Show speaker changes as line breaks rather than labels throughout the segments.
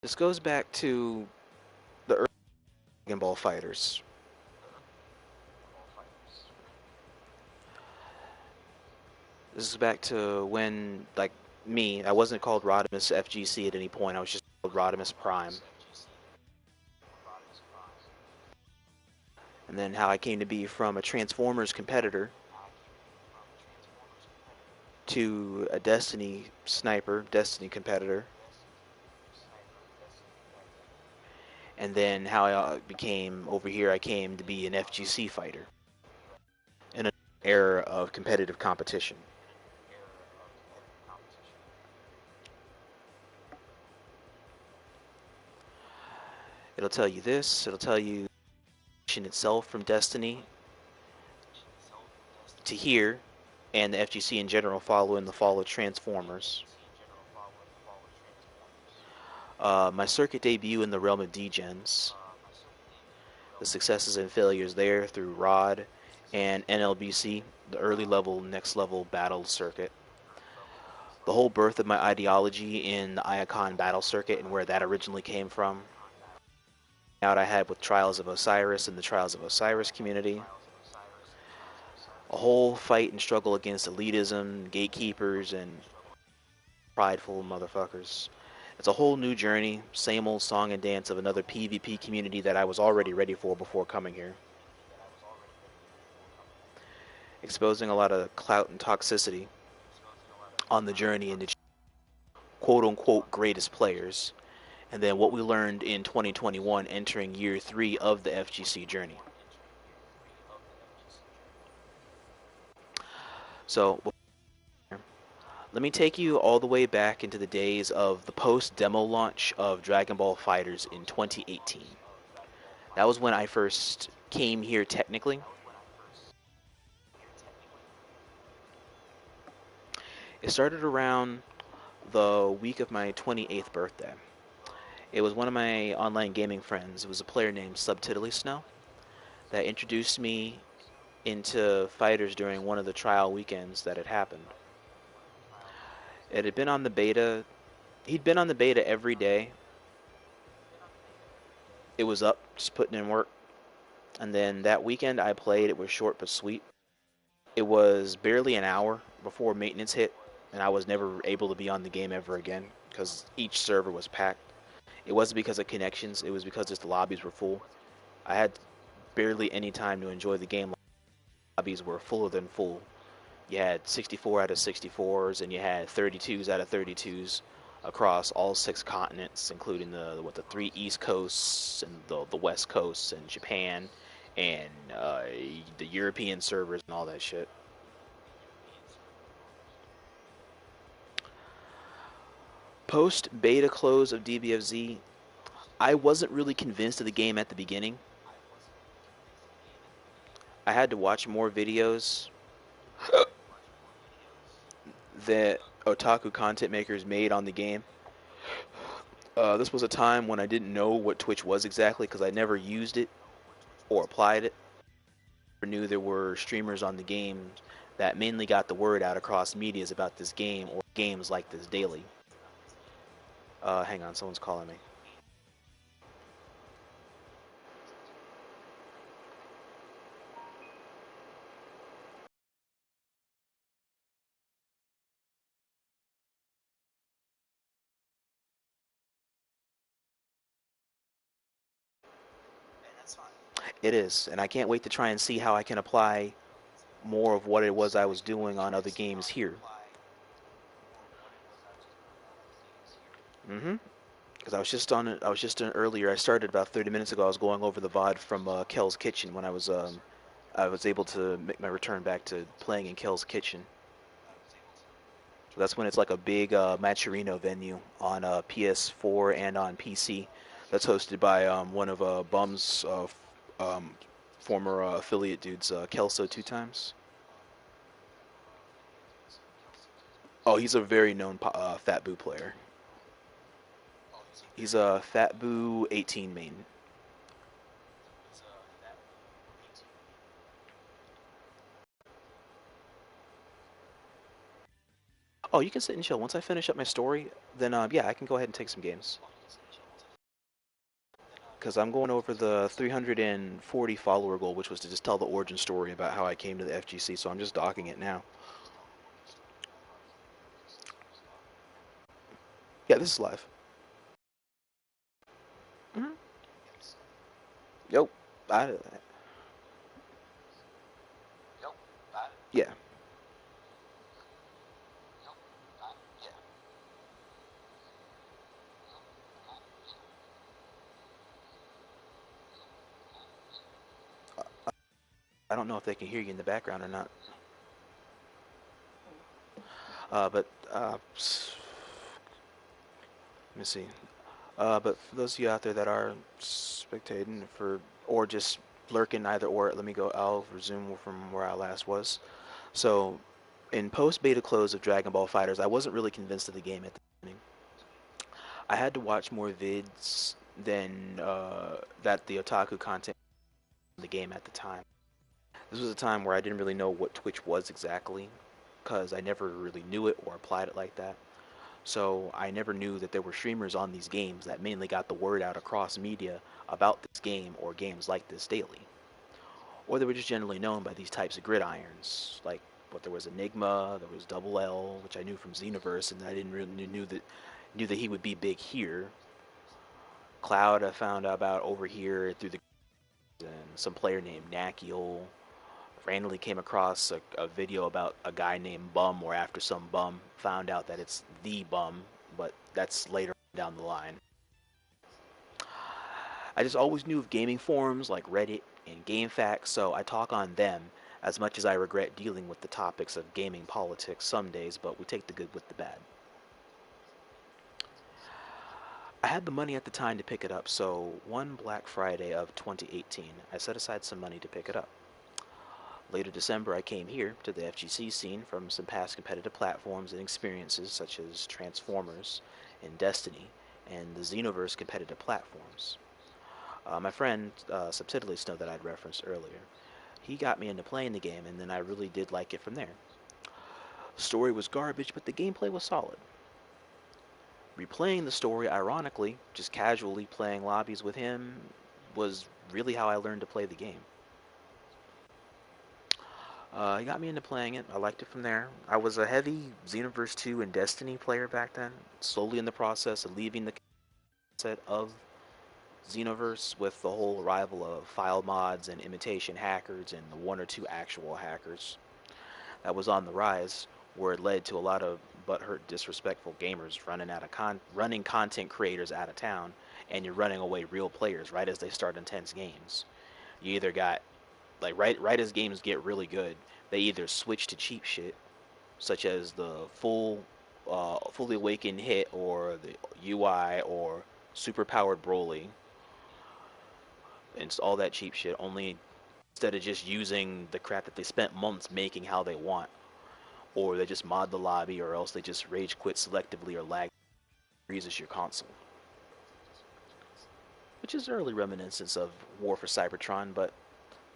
This goes back to the early Dragon Ball fighters. This is back to when, like me, I wasn't called Rodimus FGC at any point. I was just called Rodimus Prime. And then how I came to be from a Transformers competitor to a Destiny sniper, Destiny competitor. And then how I became, over here, I came to be an FGC fighter in an era of competitive competition. It'll tell you this, it'll tell you itself from Destiny to here, and the FGC in general following the fall of Transformers. My circuit debut in the realm of D-Gens. The successes and failures there through R.O.D and NLBC, the early level, next level battle circuit. The whole birth of my ideology in the Iacon battle circuit and where that originally came from. Out I had with Trials of Osiris and the Trials of Osiris community. A whole fight and struggle against elitism, gatekeepers, and prideful motherfuckers. It's a whole new journey, same old song and dance of another PvP community that I was already ready for before coming here. Exposing a lot of clout and toxicity on the journey into quote-unquote greatest players, and then what we learned in 2021 entering year 3 of the FGC journey. So let me take you all the way back into the days of the post-demo launch of Dragon Ball FighterZ in 2018. That was when I first came here technically. It started around the week of my 28th birthday. It was one of my online gaming friends. It was a player named Subtitly Snow that introduced me into FighterZ during one of the trial weekends that had happened. It had been on the beta. He'd been on the beta every day. It was up, just putting in work. And then that weekend I played. It was short but sweet. It was barely an hour before maintenance hit, and I was never able to be on the game ever again because each server was packed. It wasn't because of connections, it was because just the lobbies were full. I had barely any time to enjoy the game. Lobbies were fuller than full. You had 64 out of 64s, and you had 32s out of 32s across all 6 continents, including the 3 East Coasts and the West Coasts and Japan and the European servers and all that shit. Post beta close of DBFZ, I wasn't really convinced of the game at the beginning. I had to watch more videos that otaku content makers made on the game. This was a time when I didn't know what Twitch was exactly because I never used it or applied it. I knew there were streamers on the game that mainly got the word out across medias about this game or games like this daily. Hang on, someone's calling me. It is, and I can't wait to try and see how I can apply more of what it was I was doing on other games here. Because I was just on it. I was just on earlier. I started about 30 minutes ago. I was going over the VOD from Kel's Kitchen when I was able to make my return back to playing in Kel's Kitchen. So that's when it's like a big Matcherino venue on PS4 and on PC. That's hosted by one of Bum's former affiliate dudes, Kelso 2 times. Oh, he's a very known Fat Boo player. He's a Fat Boo 18 main. Oh, you can sit and chill. Once I finish up my story, then yeah, I can go ahead and take some games. because I'm going over the 340 follower goal, which was to just tell the origin story about how I came to the FGC, so I'm just docking it now. Yeah, this is live. Mm-hmm. Yo, yeah. I don't know if they can hear you in the background or not. But let me see. But for those of you out there that are spectating or just lurking either or, let me go. I'll resume from where I last was. So, in post-beta close of Dragon Ball FighterZ, I wasn't really convinced of the game at the beginning. I had to watch more vids than that the otaku content in the game at the time. This was a time where I didn't really know what Twitch was exactly, because I never really knew it or applied it like that. So I never knew that there were streamers on these games that mainly got the word out across media about this game or games like this daily. Or they were just generally known by these types of gridirons. Like, but there was Enigma, there was Double L, which I knew from Xenoverse, and I didn't really knew that he would be big here. Cloud I found out about over here through the and some player named Nakkiel. Randomly came across a video about a guy named Bum, or after some bum, found out that it's the Bum, but that's later down the line. I just always knew of gaming forums like Reddit and GameFAQs, so I talk on them as much as I regret dealing with the topics of gaming politics some days, but we take the good with the bad. I had the money at the time to pick it up, so one Black Friday of 2018, I set aside some money to pick it up. Later December, I came here to the FGC scene from some past competitive platforms and experiences such as Transformers and Destiny and the Xenoverse competitive platforms. My friend, Subtitly Snow, that I'd referenced earlier, he got me into playing the game, and then I really did like it from there. The story was garbage, but the gameplay was solid. Replaying the story, ironically, just casually playing lobbies with him, was really how I learned to play the game. He got me into playing it. I liked it from there. I was a heavy Xenoverse 2 and Destiny player back then, slowly in the process of leaving the set of Xenoverse with the whole arrival of file mods and imitation hackers and the one or two actual hackers that was on the rise, where it led to a lot of butthurt, disrespectful gamers running content creators out of town, and you're running away real players right as they start intense games. You either got like right as games get really good, they either switch to cheap shit, such as the fully awakened hit or the UI or super powered Broly, and it's all that cheap shit. Only instead of just using the crap that they spent months making how they want, or they just mod the lobby, or else they just rage quit selectively or lag freezes your console. Which is early reminiscence of War for Cybertron, but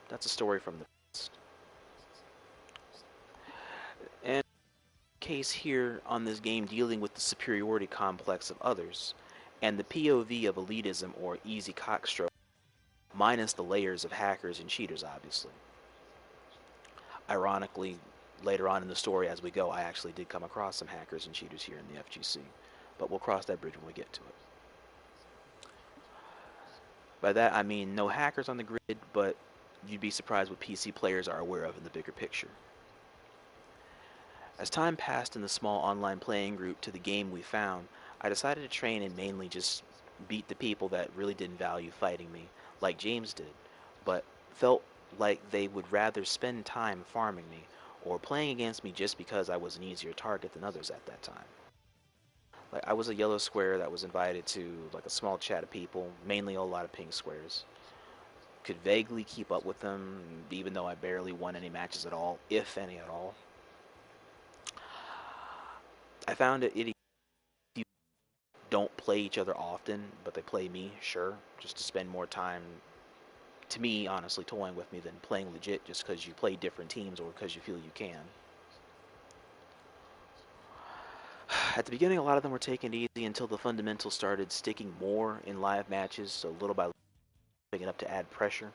that's a story from the past. And case here on this game dealing with the superiority complex of others, and the POV of elitism or easy cockstroke, minus the layers of hackers and cheaters, obviously. Ironically, later on in the story as we go, I actually did come across some hackers and cheaters here in the FGC, but we'll cross that bridge when we get to it. By that I mean no hackers on the grid, but you'd be surprised what PC players are aware of in the bigger picture. As time passed in the small online playing group to the game we found, I decided to train and mainly just beat the people that really didn't value fighting me, like James did, but felt like they would rather spend time farming me or playing against me just because I was an easier target than others at that time. Like, I was a yellow square that was invited to like a small chat of people, mainly a lot of pink squares. Could vaguely keep up with them, even though I barely won any matches at all, if any at all. I found it idiotic if you don't play each other often, but they play me, sure, just to spend more time, to me, honestly, toying with me than playing legit just because you play different teams or because you feel you can. At the beginning, a lot of them were taking it easy until the fundamentals started sticking more in live matches, so little by little, it up to add pressure.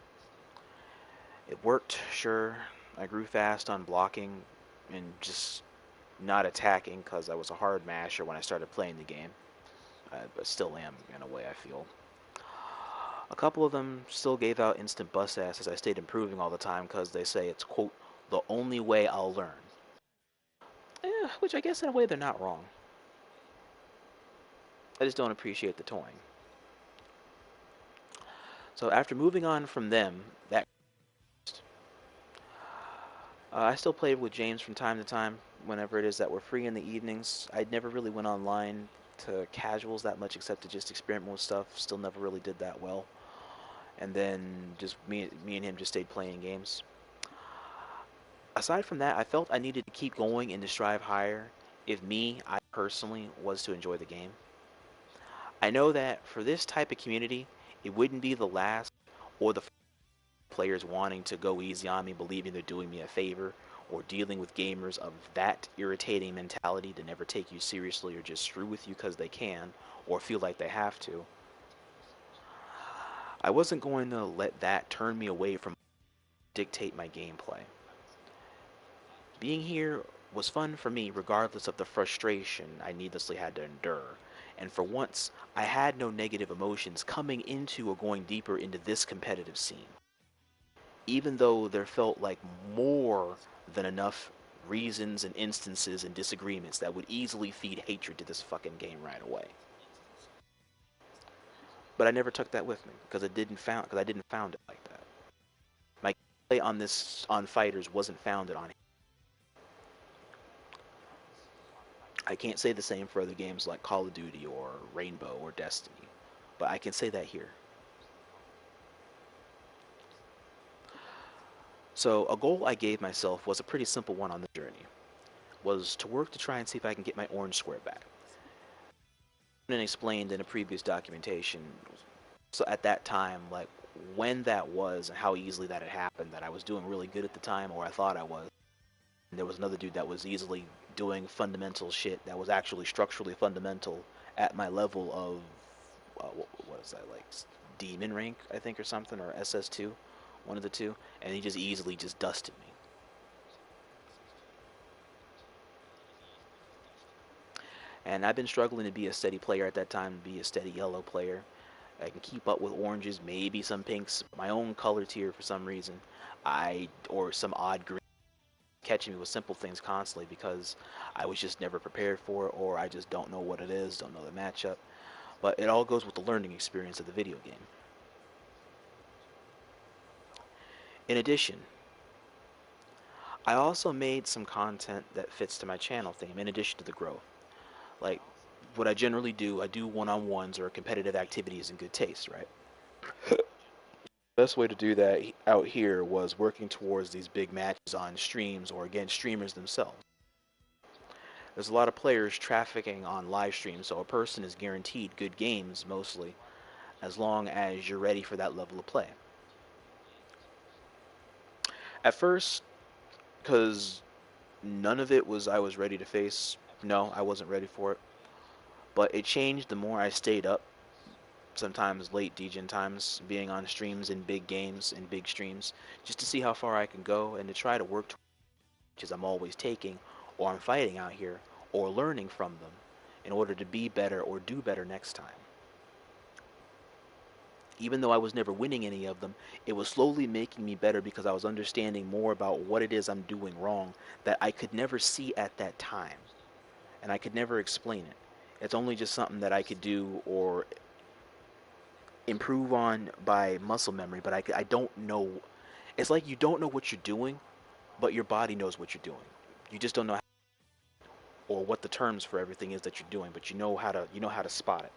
It worked, sure. I grew fast on blocking and just not attacking because I was a hard masher when I started playing the game. But still am, in a way, I feel. A couple of them still gave out instant bust ass as I stayed improving all the time because they say it's, quote, the only way I'll learn. Which I guess in a way they're not wrong. I just don't appreciate the toying. So after moving on from them, I still played with James from time to time, whenever it is that we're free in the evenings. I never really went online to casuals that much except to just experiment with stuff. Still never really did that well. And then just me and him just stayed playing games. Aside from that, I felt I needed to keep going and to strive higher if I personally was to enjoy the game. I know that for this type of community, it wouldn't be the last or the players wanting to go easy on me, believing they're doing me a favor, or dealing with gamers of that irritating mentality to never take you seriously or just screw with you because they can or feel like they have to. I wasn't going to let that turn me away from dictate my gameplay. Being here was fun for me regardless of the frustration I needlessly had to endure. And for once, I had no negative emotions coming into or going deeper into this competitive scene. Even though there felt like more than enough reasons and instances and disagreements that would easily feed hatred to this fucking game right away. But I never took that with me because I didn't found it like that. My play on Fighterz wasn't founded on. I can't say the same for other games like Call of Duty or Rainbow or Destiny, but I can say that here. So a goal I gave myself was a pretty simple one on the journey, was to work to try and see if I can get my orange square back. And explained in a previous documentation, so at that time, like when that was and how easily that had happened, that I was doing really good at the time, or I thought I was. And there was another dude that was easily doing fundamental shit that was actually structurally fundamental at my level of, what is that, like demon rank, I think, or something, or SS2, one of the two, and he just easily just dusted me. And I've been struggling to be a steady player at that time, to be a steady yellow player. I can keep up with oranges, maybe some pinks, my own color tier for some reason, or some odd green, catching me with simple things constantly because I was just never prepared for it, or I just don't know what it is, don't know the matchup. But it all goes with the learning experience of the video game. In addition, I also made some content that fits to my channel theme in addition to the growth. Like, what I generally do, I do one-on-ones or competitive activities in good taste, right? The best way to do that out here was working towards these big matches on streams or against streamers themselves. There's a lot of players trafficking on live streams, so a person is guaranteed good games mostly, as long as you're ready for that level of play. At first, because none of it was I was ready to face, no, I wasn't ready for it. But it changed the more I stayed up, sometimes late degen times, being on streams in big games and big streams, just to see how far I can go and to try to work towards, which I'm always taking, or I'm fighting out here, or learning from them, in order to be better or do better next time. Even though I was never winning any of them, it was slowly making me better because I was understanding more about what it is I'm doing wrong that I could never see at that time. And I could never explain it. It's only just something that I could do or improve on by muscle memory, but I don't know. It's like you don't know what you're doing, but your body knows what you're doing. You just don't know how, or what the terms for everything is that you're doing, but you know how to spot it.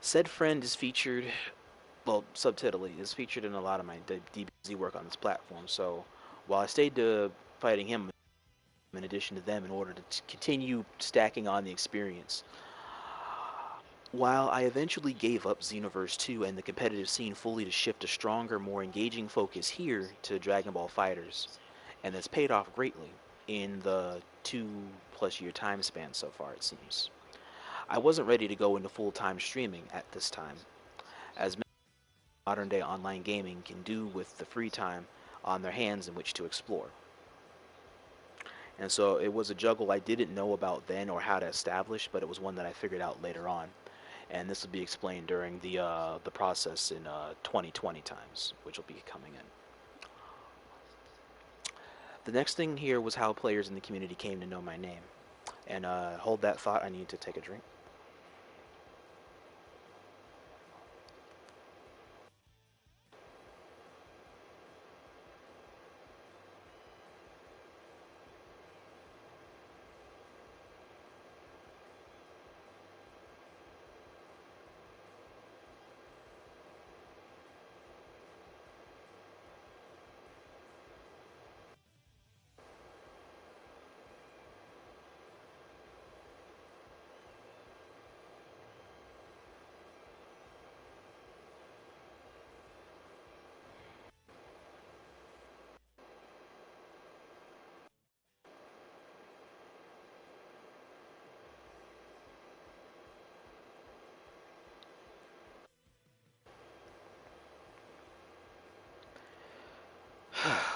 Said friend is featured, well, Subtitlely is featured in a lot of my DBFZ work on this platform. So while I stayed fighting him in addition to them in order to continue stacking on the experience, while I eventually gave up Xenoverse 2 and the competitive scene fully to shift a stronger, more engaging focus here to Dragon Ball FighterZ, and that's paid off greatly in the 2+ year time span so far, it seems. I wasn't ready to go into full-time streaming at this time, as many modern-day online gaming can do with the free time on their hands in which to explore. And so it was a juggle I didn't know about then or how to establish, but it was one that I figured out later on. And this will be explained during the process in 2020 times, which will be coming in. The next thing here was how players in the community came to know my name. And hold that thought, I need to take a drink.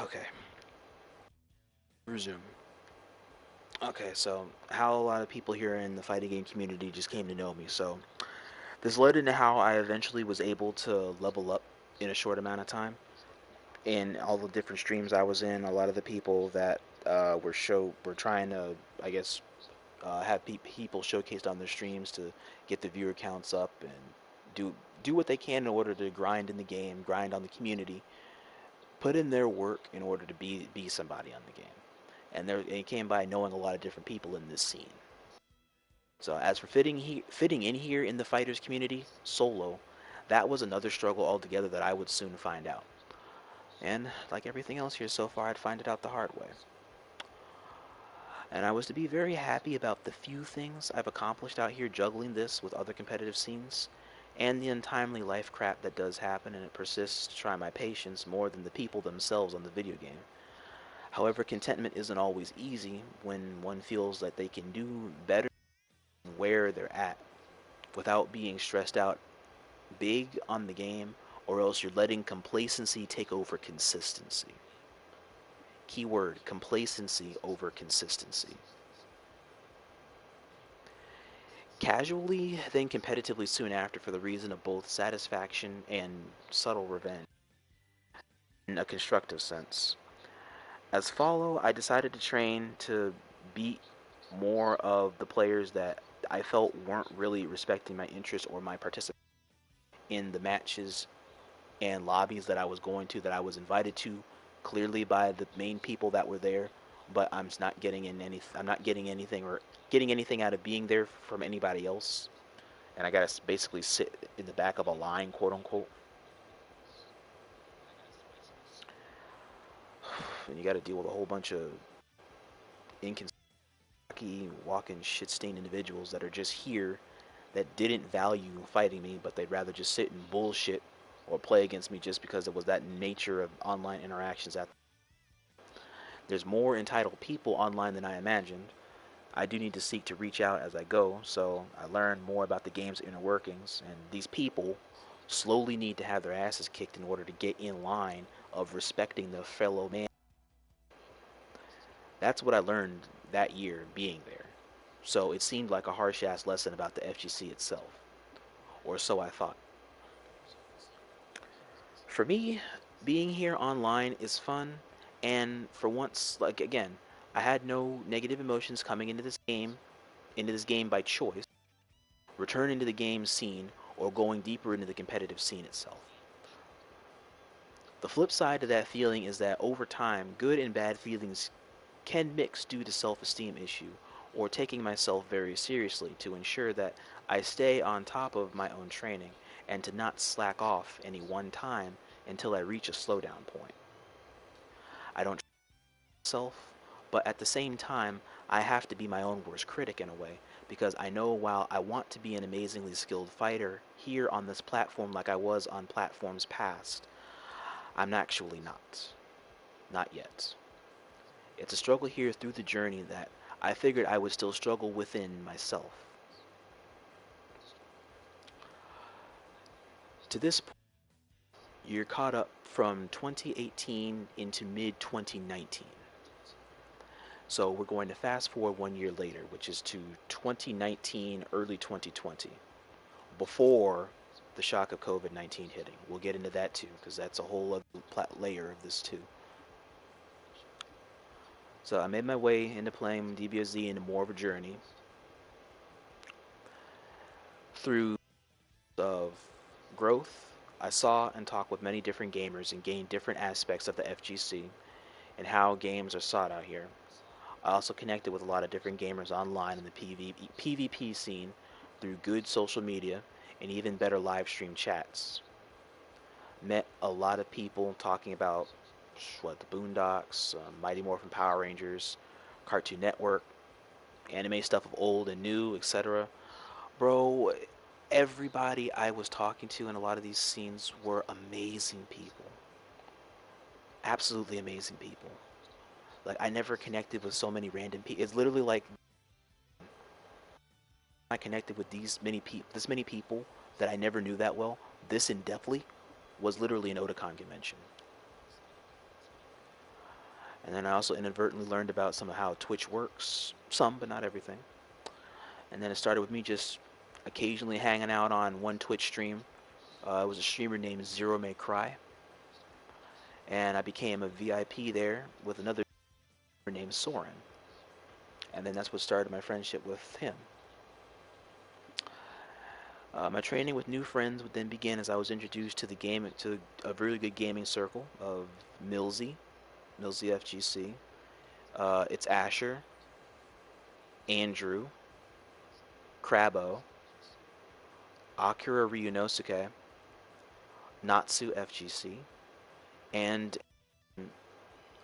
Okay. Resume. Okay, so how a lot of people here in the fighting game community just came to know me. So this led into how I eventually was able to level up in a short amount of time. In all the different streams I was in, a lot of the people that were trying to, I guess, have people showcased on their streams to get the viewer counts up and do what they can in order to grind in the game, grind on the community, put in their work in order to be somebody on the game. And it came by knowing a lot of different people in this scene. So as for fitting in here in the Fighterz community solo, that was another struggle altogether that I would soon find out. And like everything else here so far, I'd find it out the hard way. And I was to be very happy about the few things I've accomplished out here juggling this with other competitive scenes, and the untimely life crap that does happen and it persists to try my patience more than the people themselves on the video game. However, contentment isn't always easy when one feels that they can do better where they're at without being stressed out big on the game, or else you're letting complacency take over consistency. Keyword, complacency over consistency. Casually, then competitively soon after for the reason of both satisfaction and subtle revenge in a constructive sense. As follow, I decided to train to beat more of the players that I felt weren't really respecting my interest or my participation in the matches and lobbies that I was going to, that I was invited to clearly by the main people that were there, but I'm not getting anything out of being there from anybody else. And I gotta basically sit in the back of a line, quote unquote. And you gotta deal with a whole bunch of inconsistent, walking shit-stained individuals that are just here that didn't value fighting me, but they'd rather just sit and bullshit or play against me just because it was that nature of online interactions. There's more entitled people online than I imagined. I do need to seek to reach out as I go, so I learn more about the game's inner workings, and these people slowly need to have their asses kicked in order to get in line of respecting their fellow man. That's what I learned that year being there. So it seemed like a harsh-ass lesson about the FGC itself. Or so I thought. For me, being here online is fun, and for once, like again, I had no negative emotions coming into this game by choice, returning to the game scene, or going deeper into the competitive scene itself. The flip side to that feeling is that over time, good and bad feelings can mix due to self-esteem issue, or taking myself very seriously to ensure that I stay on top of my own training and to not slack off any one time until I reach a slowdown point. I don't trust myself, but at the same time, I have to be my own worst critic in a way, because I know while I want to be an amazingly skilled fighter here on this platform like I was on platforms past, I'm actually not. Not yet. It's a struggle here through the journey that I figured I would still struggle within myself. To this point, you're caught up from 2018 into mid-2019. So we're going to fast forward 1 year later, which is to 2019, early 2020, before the shock of COVID-19 hitting. We'll get into that too, because that's a whole other layer of this too. So I made my way into playing DBFZ into more of a journey through of growth. I saw and talked with many different gamers and gained different aspects of the FGC and how games are sought out here. I also connected with a lot of different gamers online in the PvP scene through good social media and even better live stream chats. Met a lot of people talking about the Boondocks, Mighty Morphin Power Rangers, Cartoon Network, anime stuff of old and new, etc. Bro, everybody I was talking to in a lot of these scenes were amazing people. Absolutely amazing people. Like, I never connected with so many random people. It's literally like I connected with this many people that I never knew that well, this in-depthly, was literally an Otakon convention. And then I also inadvertently learned about some of how Twitch works. Some, but not everything. And then it started with me just occasionally hanging out on one Twitch stream. It was a streamer named ZeroMayCry. And I became a VIP there with another named Soren. And then that's what started my friendship with him. My training with new friends would then begin as I was introduced to the game, to a really good gaming circle of Millsy FGC. It's Asher, Andrew, Crabbo, Akira Ryunosuke, Natsu FGC, and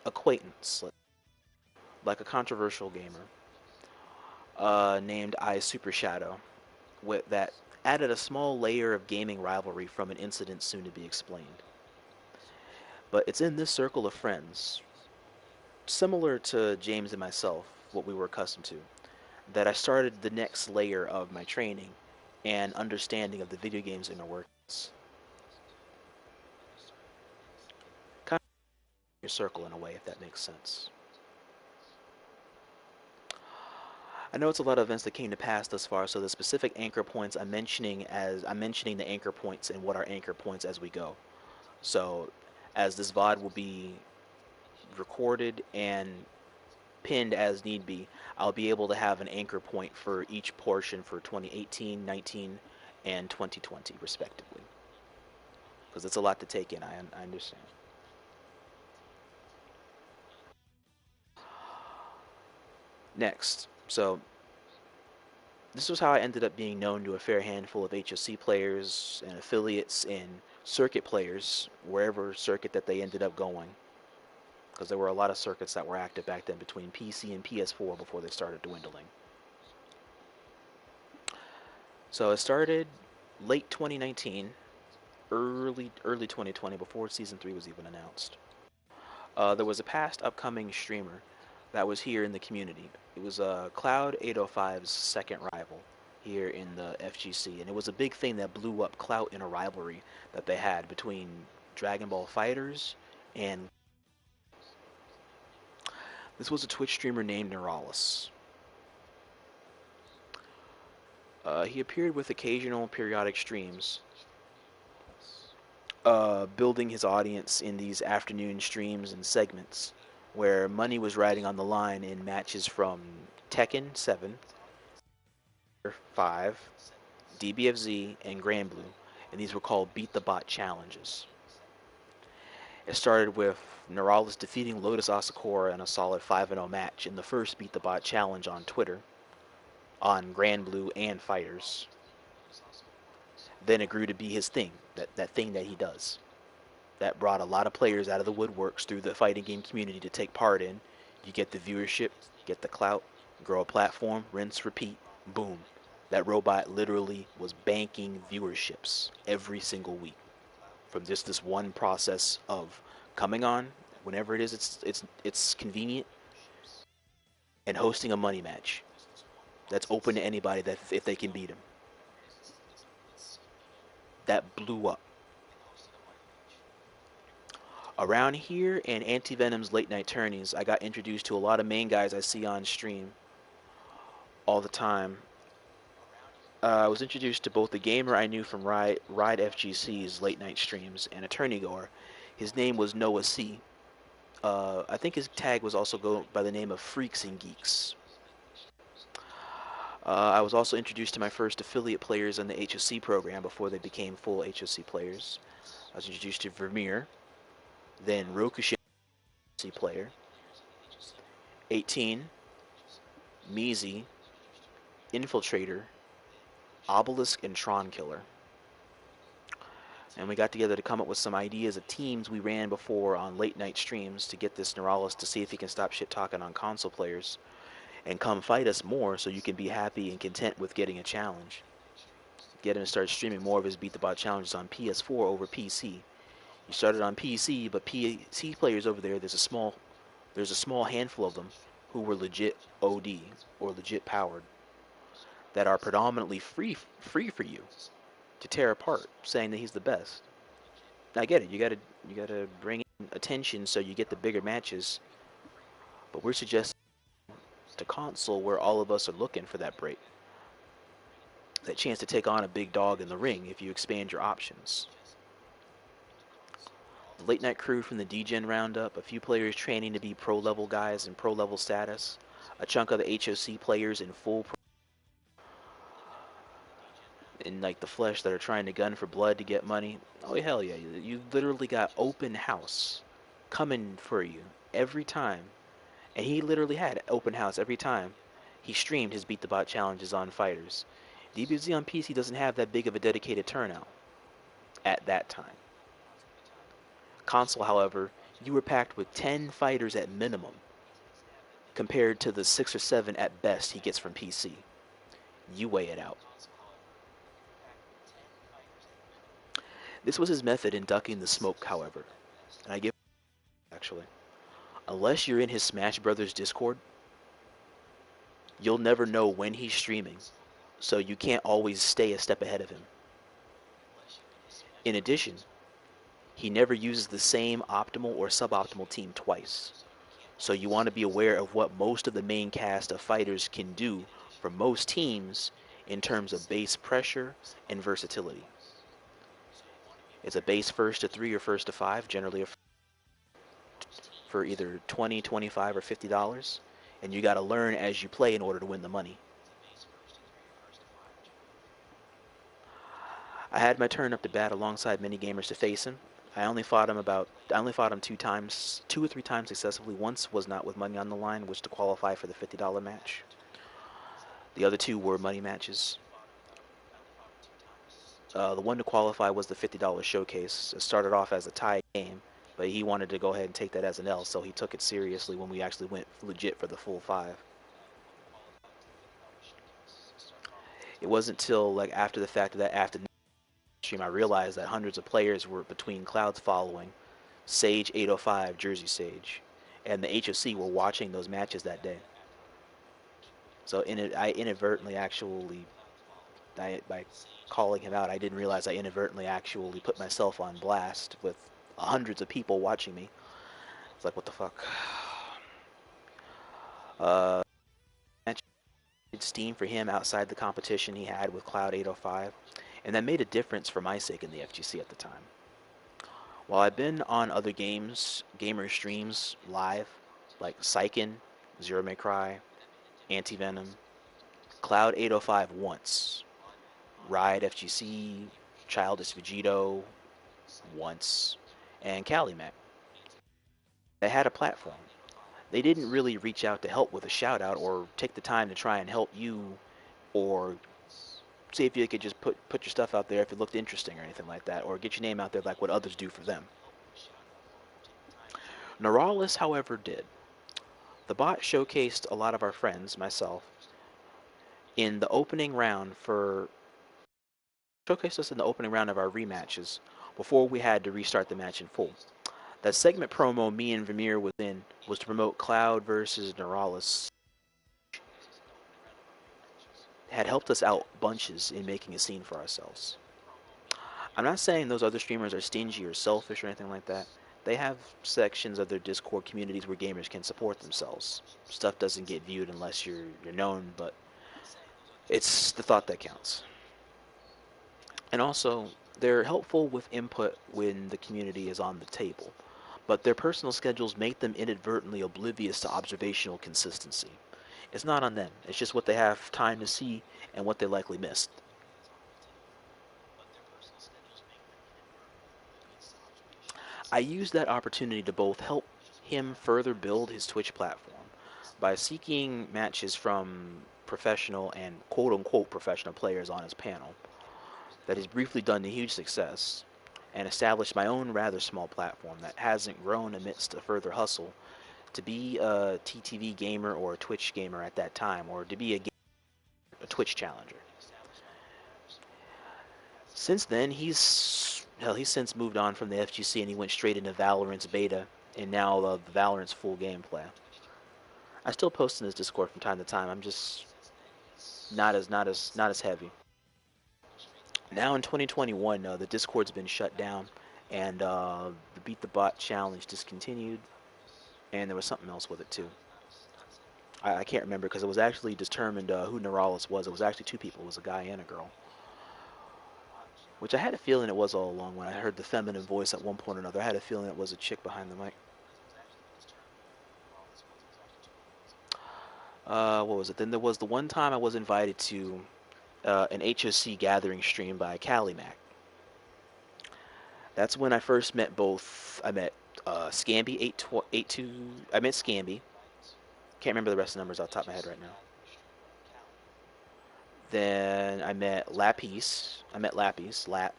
acquaintance, like a controversial gamer, named iSuperShadowWw, that added a small layer of gaming rivalry from an incident soon to be explained. But it's in this circle of friends, similar to James and myself, what we were accustomed to, that I started the next layer of my training and understanding of the video games inner workings. Kind of your circle in a way, if that makes sense. I know it's a lot of events that came to pass thus far, so the specific anchor points I'm mentioning the anchor points and what are anchor points as we go. So, as this VOD will be recorded and pinned as need be, I'll be able to have an anchor point for each portion for 2018, 19, and 2020, respectively. Because it's a lot to take in, I understand. Next, so this was how I ended up being known to a fair handful of H.O.C players and affiliates and circuit players, wherever circuit that they ended up going. Because there were a lot of circuits that were active back then between PC and PS4 before they started dwindling. So it started late 2019, early 2020, before Season 3 was even announced. There was a past upcoming streamer that was here in the community. It was Cloud805's second rival here in the FGC, and it was a big thing that blew up clout in a rivalry that they had between Dragon Ball FighterZ and... This was a Twitch streamer named Nueralis. He appeared with occasional periodic streams, building his audience in these afternoon streams and segments where money was riding on the line in matches from Tekken 7, 5, DBFZ, and Granblue, and these were called Beat the Bot challenges. It started with Nueralis defeating Lotus Asakura in a solid 5-0 match in the first Beat the Bot challenge on Twitter, on Granblue and Fighterz. Then it grew to be his thing, that thing that he does. That brought a lot of players out of the woodworks through the fighting game community to take part in. You get the viewership, get the clout, grow a platform, rinse, repeat, boom. That robot literally was banking viewerships every single week from just this one process of coming on whenever it is it's convenient and hosting a money match that's open to anybody that if they can beat him. That blew up. Around here in Anti-Venom's late night tourneys, I got introduced to a lot of main guys I see on stream all the time. I was introduced to both the gamer I knew from Ride FGC's late night streams and a tourney goer. His name was Noah C. I think his tag was also go by the name of Freaks and Geeks. I was also introduced to my first affiliate players in the H.O.C program before they became full H.O.C players. I was introduced to Vermeer, then Rokushin player, 18, Measy, Infiltrator, Obelisk, and Tron Killer. And we got together to come up with some ideas of teams we ran before on late night streams to get this Nueralis to see if he can stop shit talking on console players and come fight us more so you can be happy and content with getting a challenge. Get him to start streaming more of his Beat the Bot challenges on PS4 over PC. You started on PC, but PC players over there, there's a small handful of them who were legit OD or legit powered that are predominantly free for you to tear apart, saying that he's the best. I get it. You gotta bring in attention so you get the bigger matches. But we're suggesting to console where all of us are looking for that break, that chance to take on a big dog in the ring if you expand your options. The late night crew from the D-Gen roundup, a few players training to be pro level guys in pro level status, a chunk of the H.O.C players in full pro in like the flesh that are trying to gun for blood to get money. Oh hell yeah, you literally got open house coming for you every time. And he literally had open house every time he streamed his Beat the Bot challenges on Fighterz. DBFZ on PC doesn't have that big of a dedicated turnout at that time. Console, however, you were packed with 10 fighters at minimum compared to the 6 or 7 at best he gets from PC. You weigh it out. This was his method in ducking the smoke, however, and I give actually. Unless you're in his Smash Brothers Discord, you'll never know when he's streaming, so you can't always stay a step ahead of him. In addition, he never uses the same optimal or suboptimal team twice, so you want to be aware of what most of the main cast of fighters can do for most teams in terms of base pressure and versatility. It's a base first to 3 or first to 5, generally for either $20, $25, or $50, and you got to learn as you play in order to win the money. I had my turn up to bat alongside many gamers to face him. I only fought him 2 or 3 times successfully. Once was not with money on the line, which to qualify for the $50 match. The other 2 were money matches. The one to qualify was the $50 showcase. It started off as a tie game, but he wanted to go ahead and take that as an L, so he took it seriously when we actually went legit for the full 5. It wasn't till like after the fact of that afternoon stream I realized that hundreds of players were between Cloud's following, Sage 805, Jersey Sage, and the H.O.C were watching those matches that day. So I inadvertently actually, by calling him out, I didn't realize I inadvertently actually put myself on blast with hundreds of people watching me. It's like, what the fuck? Steam for him outside the competition he had with Cloud 805, and that made a difference for my sake in the FGC at the time. While I've been on other gamer streams live, like Iacon, ZeroMayCry, Anti-Venom, Cloud 805 once, Ride FGC, Childish Vegito once, and Kali-Mac. They had a platform. They didn't really reach out to help with a shout out or take the time to try and help you or see if you could just put your stuff out there if it looked interesting or anything like that, or get your name out there like what others do for them. Nueralis, however, did. The bot showcased a lot of our friends, myself, in the opening round showcased us in the opening round of our rematches before we had to restart the match in full. That segment promo me and Vermeer was in was to promote Cloud versus Nueralis. Had helped us out bunches in making a scene for ourselves. I'm not saying those other streamers are stingy or selfish or anything like that. they have sections of their Discord communities where gamers can support themselves. Stuff doesn't get viewed unless you're known, but it's the thought that counts. And also, they're helpful with input when the community is on the table, but their personal schedules make them inadvertently oblivious to observational consistency. It's not on them, it's just what they have time to see and what they likely missed. I used that opportunity to both help him further build his Twitch platform by seeking matches from professional and quote-unquote professional players on his panel that has briefly done to huge success, and established my own rather small platform that hasn't grown amidst a further hustle to be a TTV gamer or a Twitch gamer at that time, or to be a Twitch challenger. Since then, he's since moved on from the FGC and he went straight into Valorant's beta and now the Valorant's full gameplay. I still post in his Discord from time to time. I'm just not as heavy. Now in 2021, the Discord's been shut down, and the Beat the Bot challenge discontinued, and there was something else with it too. I can't remember because it was actually determined who Nueralis was. It was actually two people. It was a guy and a girl. Which I had a feeling it was all along when I heard the feminine voice at one point or another. I had a feeling it was a chick behind the mic. What was it? Then there was the one time I was invited to an H.O.C gathering stream by Kali-Mac. That's when I first met both. I met Scamby 82. I met Scamby. Can't remember the rest of the numbers off the top of my head right now. Then I met Lapiz. Lap.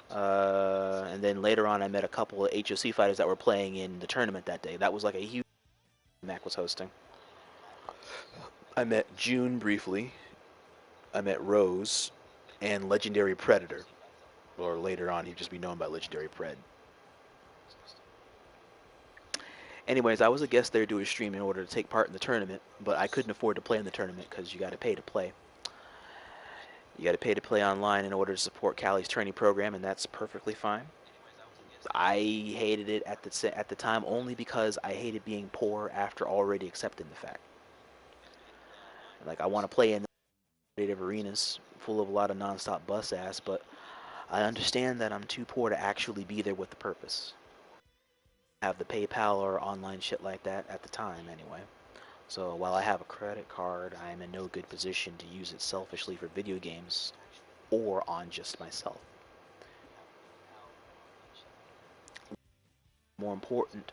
And then later on I met a couple of H.O.C fighters that were playing in the tournament that day. That was like a huge Mac was hosting. I met June briefly. I met Rose and Legendary Predator. Or later on he'd just be known by Legendary Pred. Anyways, I was a guest there doing a stream in order to take part in the tournament, but I couldn't afford to play in the tournament because you got to pay to play. You got to pay to play online in order to support Cali's training program, and that's perfectly fine. I hated it at the time only because I hated being poor after already accepting the fact. Like, I want to play in competitive arenas full of a lot of non-stop bus ass, but I understand that I'm too poor to actually be there with the purpose. Have the PayPal or online shit like that at the time anyway. So while I have a credit card, I am in no good position to use it selfishly for video games or on just myself. More important,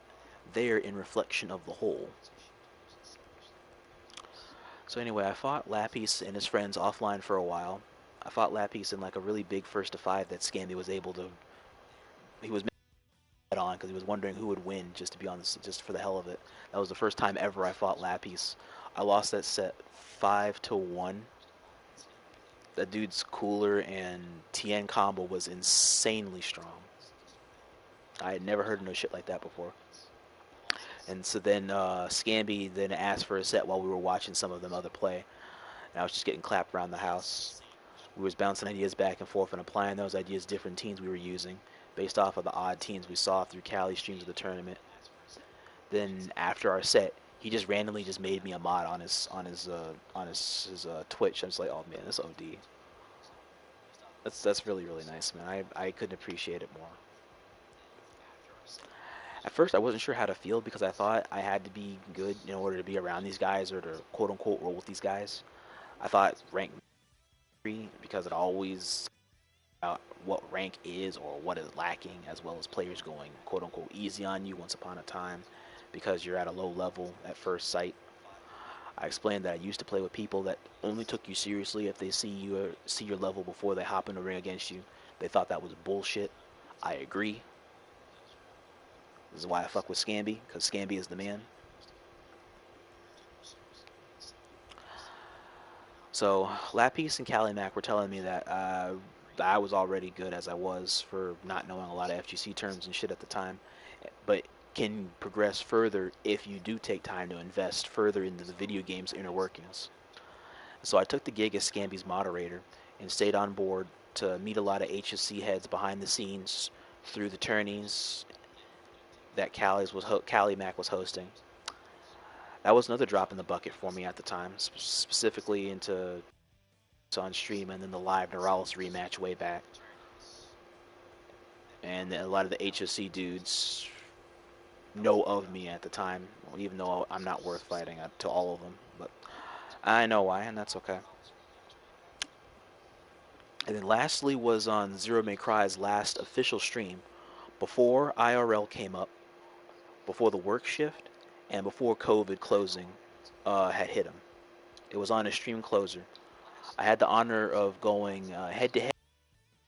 they're in reflection of the whole. So anyway, I fought Lapiz and his friends offline for a while. I fought Lapiz in like a really big 1-to-5 that Scamby was able to. He was on because he was wondering who would win just to be honest, just for the hell of it. That was the first time ever I fought Lapiz. I lost that set 5-1. That dude's cooler and Tien combo was insanely strong. I had never heard of no shit like that before. And so then Scamby then asked for a set while we were watching some of them other play. And I was just getting clapped around the house. We was bouncing ideas back and forth and applying those ideas to different teams we were using, based off of the odd teams we saw through Cali streams of the tournament. Then after our set, he just randomly just made me a mod on his Twitch. I was like, oh man, that's OD. That's really nice, man. I couldn't appreciate it more. At first, I wasn't sure how to feel because I thought I had to be good in order to be around these guys or to quote unquote roll with these guys. I thought rank 3 because it always what rank is or what is lacking, as well as players going quote unquote easy on you once upon a time because you're at a low level at first sight. I explained that I used to play with people that only took you seriously if they see your level before they hop in the ring against you. They thought that was bullshit. I agree. This is why I fuck with Scamby, because Scamby is the man. So Lapiz and Kali-Mac were telling me that I was already good as I was for not knowing a lot of FGC terms and shit at the time, but can progress further if you do take time to invest further into the video game's inner workings. So I took the gig as Scamby's moderator and stayed on board to meet a lot of H.O.C heads behind the scenes through the tourneys that Kali-Mac was hosting. That was another drop in the bucket for me at the time, specifically into on stream and then the live Nueralis rematch way back. And a lot of the H.O.C dudes know of me at the time, even though I'm not worth fighting to all of them. But I know why, and that's okay. And then lastly was on ZeroMayCry's last official stream, before IRL came up, before the work shift, and before COVID closing had hit him. It was on a stream closer. I had the honor of going head-to-head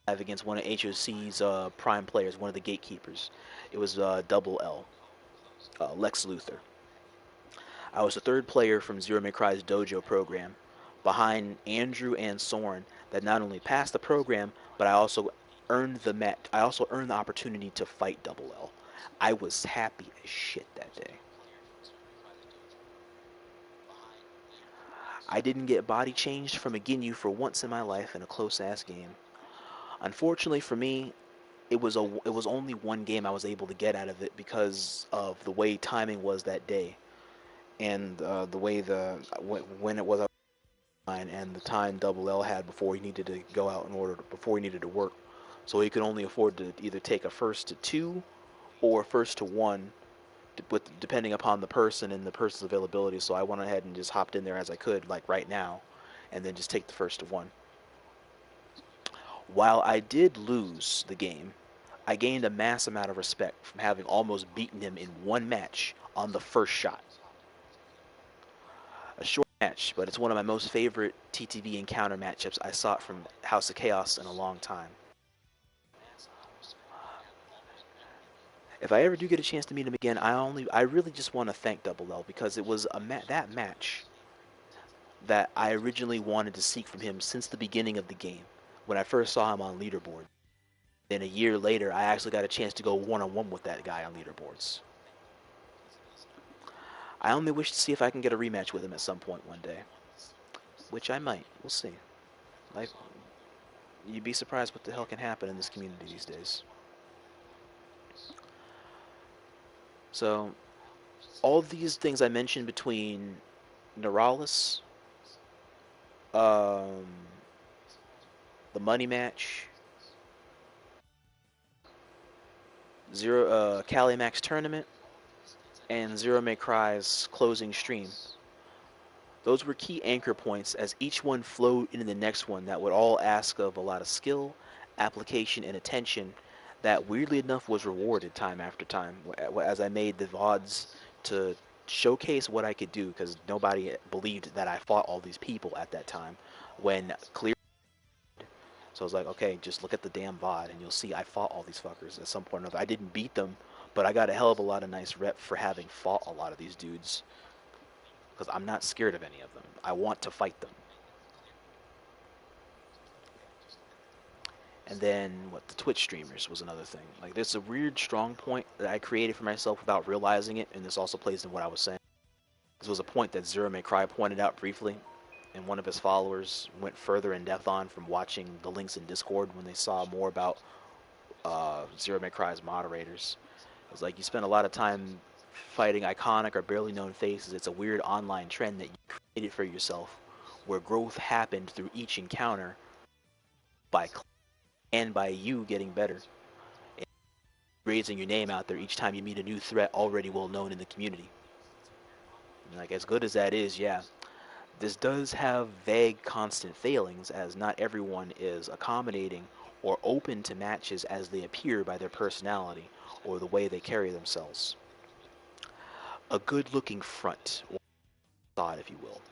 against one of H.O.C's prime players, one of the gatekeepers. It was Double L LEXXLUTHOR. I was the third player from ZeroMayCry's dojo program, behind Andrew and Soren, that not only passed the program, but I also earned the opportunity to fight Double L. I was happy as shit that day. I didn't get body changed from a Ginyu for once in my life in a close-ass game. Unfortunately for me, it was only one game I was able to get out of it because of the way timing was that day, and the way when it was and the time Double L had before he needed to go out before he needed to work, so he could only afford to either take a 1-2 or 1-1, depending upon the person and the person's availability. So I went ahead and just hopped in there as I could, like right now, and then just take the 1-1. While I did lose the game, I gained a mass amount of respect from having almost beaten him in one match on the first shot. A short match, but it's one of my most favorite TTV encounter matchups I saw from House of Chaos in a long time. If I ever do get a chance to meet him again, I really just want to thank Double L, because it was that match that I originally wanted to seek from him since the beginning of the game, when I first saw him on leaderboard. Then a year later, I actually got a chance to go one-on-one with that guy on leaderboards. I only wish to see if I can get a rematch with him at some point one day, which I might. We'll see. Like, you'd be surprised what the hell can happen in this community these days. So, all these things I mentioned between Nueralis, the money match, Kali-Mac's tournament, and ZeroMayCry's closing stream. Those were key anchor points, as each one flowed into the next one that would all ask of a lot of skill, application, and attention that weirdly enough was rewarded time after time as I made the VODs to showcase what I could do, because nobody believed that I fought all these people at that time when clear. So I was like, okay, just look at the damn VOD and you'll see I fought all these fuckers at some point or another. I didn't beat them, but I got a hell of a lot of nice rep for having fought a lot of these dudes, because I'm not scared of any of them. I want to fight them. And then, the Twitch streamers was another thing. Like, there's a weird strong point that I created for myself without realizing it, and this also plays in what I was saying. This was a point that ZeroMayCry pointed out briefly, and one of his followers went further in depth on from watching the links in Discord when they saw more about ZeroMayCry's moderators. It was like, you spend a lot of time fighting iconic or barely known faces. It's a weird online trend that you created for yourself, where growth happened through each encounter and by you getting better, and raising your name out there each time you meet a new threat already well known in the community. And like, as good as that is, yeah, this does have vague constant failings, as not everyone is accommodating or open to matches as they appear by their personality or the way they carry themselves. A good-looking front, or facade, if you will.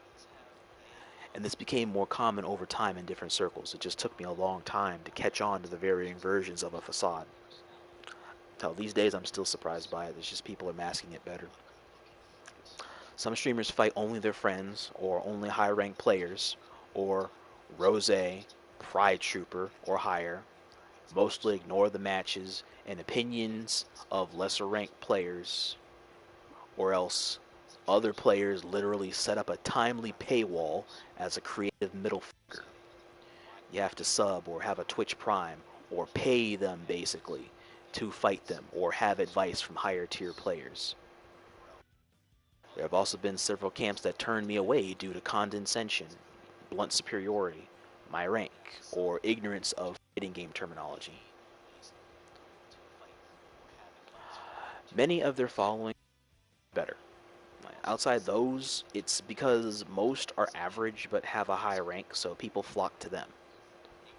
And this became more common over time in different circles. It just took me a long time to catch on to the varying versions of a facade. Till these days, I'm still surprised by it. It's just people are masking it better. Some streamers fight only their friends, or only high-ranked players, or Rose, Pride Trooper, or higher. Mostly ignore the matches and opinions of lesser-ranked players, or else other players literally set up a timely paywall as a creative middle finger. You have to sub or have a Twitch Prime or pay them, basically, to fight them or have advice from higher tier players. There have also been several camps that turned me away due to condescension, blunt superiority, my rank, or ignorance of fighting game terminology. Many of their following better. Outside those, it's because most are average but have a high rank, so people flock to them.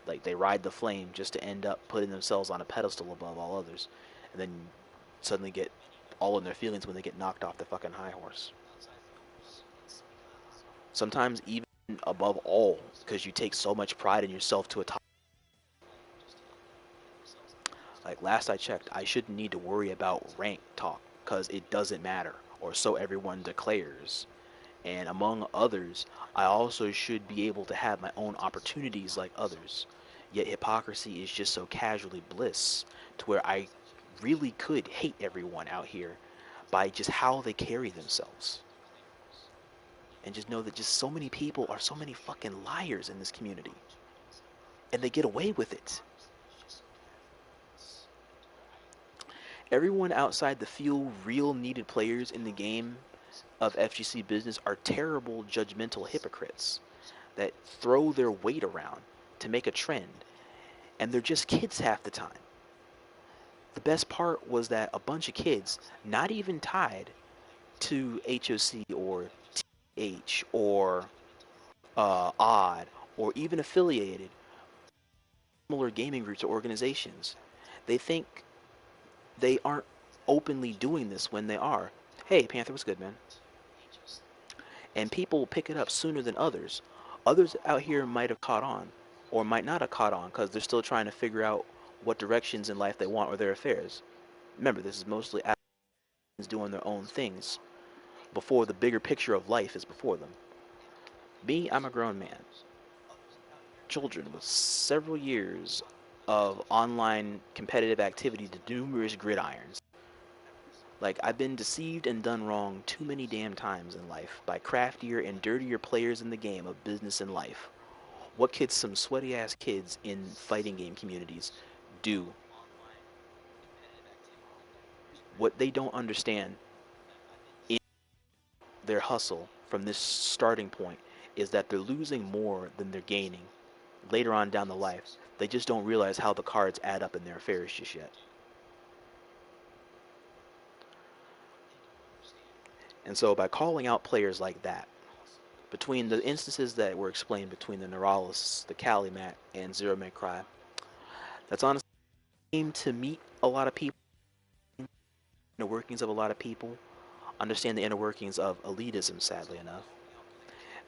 Like, they ride the flame just to end up putting themselves on a pedestal above all others, and then suddenly get all in their feelings when they get knocked off the fucking high horse. Sometimes even above all, because you take so much pride in yourself to a top. Like, last I checked, I shouldn't need to worry about rank talk, because it doesn't matter, or so everyone declares. And among others, I also should be able to have my own opportunities like others. Yet hypocrisy is just so casually bliss to where I really could hate everyone out here by just how they carry themselves. And just know that just so many people are so many fucking liars in this community. And they get away with it. Everyone outside the few real needed players in the game of FGC business are terrible judgmental hypocrites that throw their weight around to make a trend, and they're just kids half the time. The best part was that a bunch of kids, not even tied to H.O.C or TH or O.F.A or even affiliated similar gaming groups or organizations, they think they aren't openly doing this when they are. Hey, Panther, what's good, man? And people pick it up sooner than others. Others out here might have caught on, or might not have caught on, because they're still trying to figure out what directions in life they want or their affairs. Remember, this is mostly adolescents doing their own things before the bigger picture of life is before them. Me, I'm a grown man. Children with several years of online competitive activity to numerous gridirons. Like, I've been deceived and done wrong too many damn times in life by craftier and dirtier players in the game of business and life. What could some sweaty ass kids in fighting game communities do? What they don't understand in their hustle from this starting point is that they're losing more than they're gaining later on down the life. They just don't realize how the cards add up in their affairs just yet. And so by calling out players like that, between the instances that were explained between the Nueralis, the Kali-Mac, and ZeroMayCry, that's honestly aimed to meet a lot of people, the workings of a lot of people, understand the inner workings of elitism, sadly enough.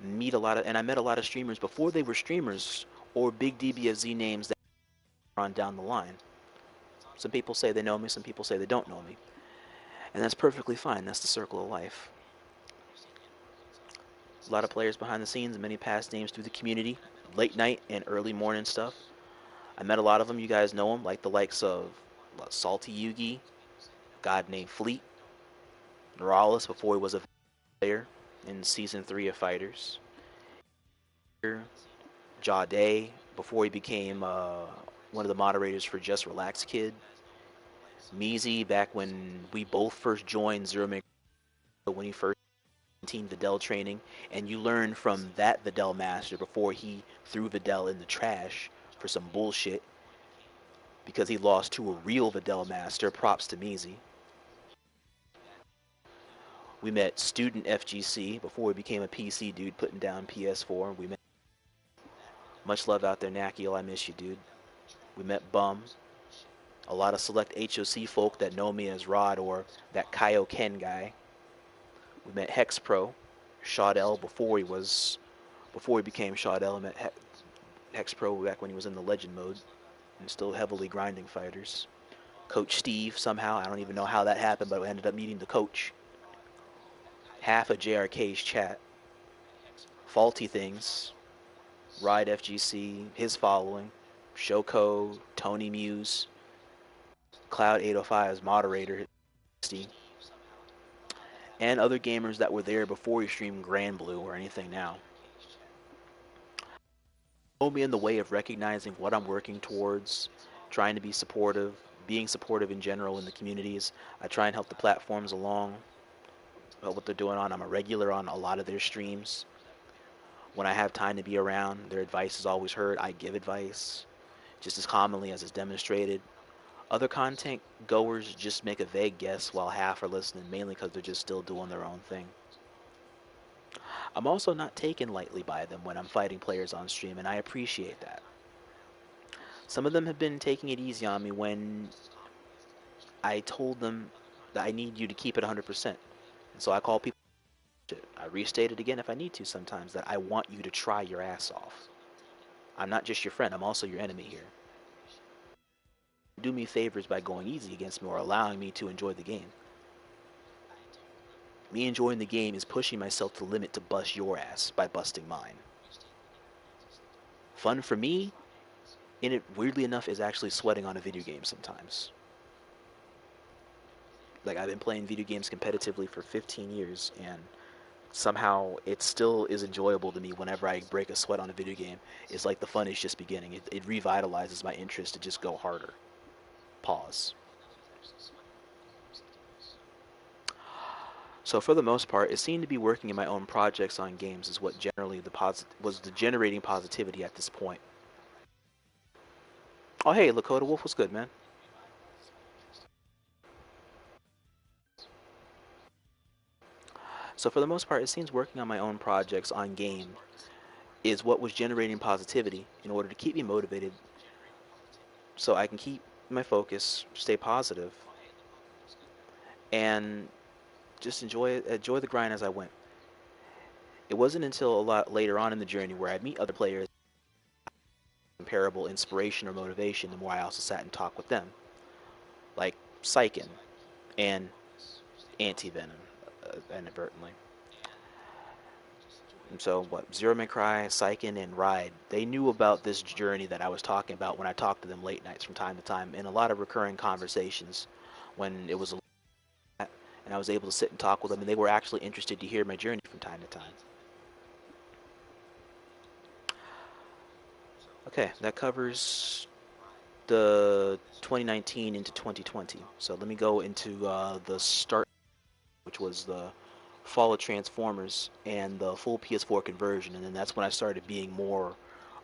And I met a lot of streamers before they were streamers, or big DBFZ names that are on down the line. Some people say they know me, some people say they don't know me. And that's perfectly fine. That's the circle of life. A lot of players behind the scenes, many past names through the community, late night and early morning stuff. I met a lot of them. You guys know them, like the likes of Salty Yugi, God named Fleet, Nueralis before he was a player in season 3 of Fighterz, Shaud L before he became one of the moderators for Just Relax Kid, Meezy back when we both first joined ZeroMayCry, when he first team Videl training, and you learn from that Videl master before he threw Videl in the trash for some bullshit because he lost to a real Videl master. Props to Meezy. We met Student FGC before he became a PC dude putting down PS4. We met, much love out there, Nakkiel, I miss you, dude. We met Bum. A lot of select H.O.C folk that know me as R.O.D or that Kaioken guy. We met Hexpro, Shaud L before he became Shaud L. I met Hexpro back when he was in the legend mode and still heavily grinding fighters. Coach Steve somehow, I don't even know how that happened, but we ended up meeting the coach. Half of JRK's chat. Faulty Things, R.O.D FGC, his following, Shoko, Tony Muse, Cloud 805 as moderator, and other gamers that were there before he streamed Grand Blue or anything now. Hold me in the way of recognizing what I'm working towards, trying to be supportive, being supportive in general in the communities. I try and help the platforms along what they're doing on. I'm a regular on a lot of their streams. When I have time to be around, their advice is always heard. I give advice just as commonly as is demonstrated. Other content goers just make a vague guess while half are listening, mainly because they're just still doing their own thing. I'm also not taken lightly by them when I'm fighting players on stream, and I appreciate that. Some of them have been taking it easy on me when I told them that I need you to keep it 100%. And so I call people. I restate it again if I need to sometimes, that I want you to try your ass off. I'm not just your friend, I'm also your enemy here. Do me favors by going easy against me or allowing me to enjoy the game. Me enjoying the game is pushing myself to the limit to bust your ass by busting mine. Fun for me, and it weirdly enough is actually sweating on a video game sometimes. Like, I've been playing video games competitively for 15 years, and somehow it still is enjoyable to me whenever I break a sweat on a video game. It's like the fun is just beginning. It revitalizes my interest to just go harder. Pause. So for the most part, it seemed to be working in my own projects on games is what generally was the generating positivity at this point. Oh hey, Lakota Wolf, what's good, man? So for the most part, it seems working on my own projects on game is what was generating positivity in order to keep me motivated so I can keep my focus, stay positive, and just enjoy the grind as I went. It wasn't until a lot later on in the journey where I'd meet other players comparable inspiration or motivation, the more I also sat and talked with them, like Iacon and Anti-Venom, inadvertently. And so what, ZeroMayCry, Iacon, and R.O.D, they knew about this journey that I was talking about when I talked to them late nights from time to time, in a lot of recurring conversations when it was and I was able to sit and talk with them, and they were actually interested to hear my journey from time to time. Okay, that covers the 2019 into 2020. So let me go into the start, which was the fall of Transformers and the full PS4 conversion, and then that's when I started being more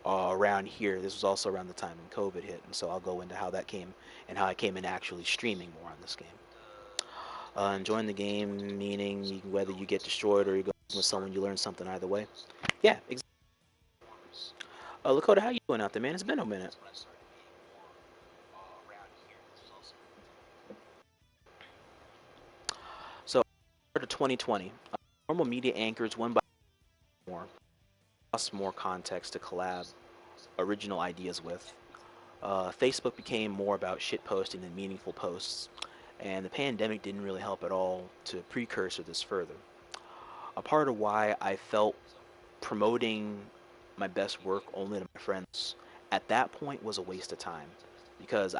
around here. This was also around the time when COVID hit, and so I'll go into how that came and how I came in actually streaming more on this game. Enjoying the game, meaning whether you get destroyed or you go with someone, you learn something either way. Yeah, exactly. Lakota, how you doing out there, man? It's been a minute. So, to 2020, normal media anchors one by more, plus more context to collab original ideas with. Facebook became more about shit posting than meaningful posts, and the pandemic didn't really help at all to precursor this further. A part of why I felt promoting my best work only to my friends at that point was a waste of time, because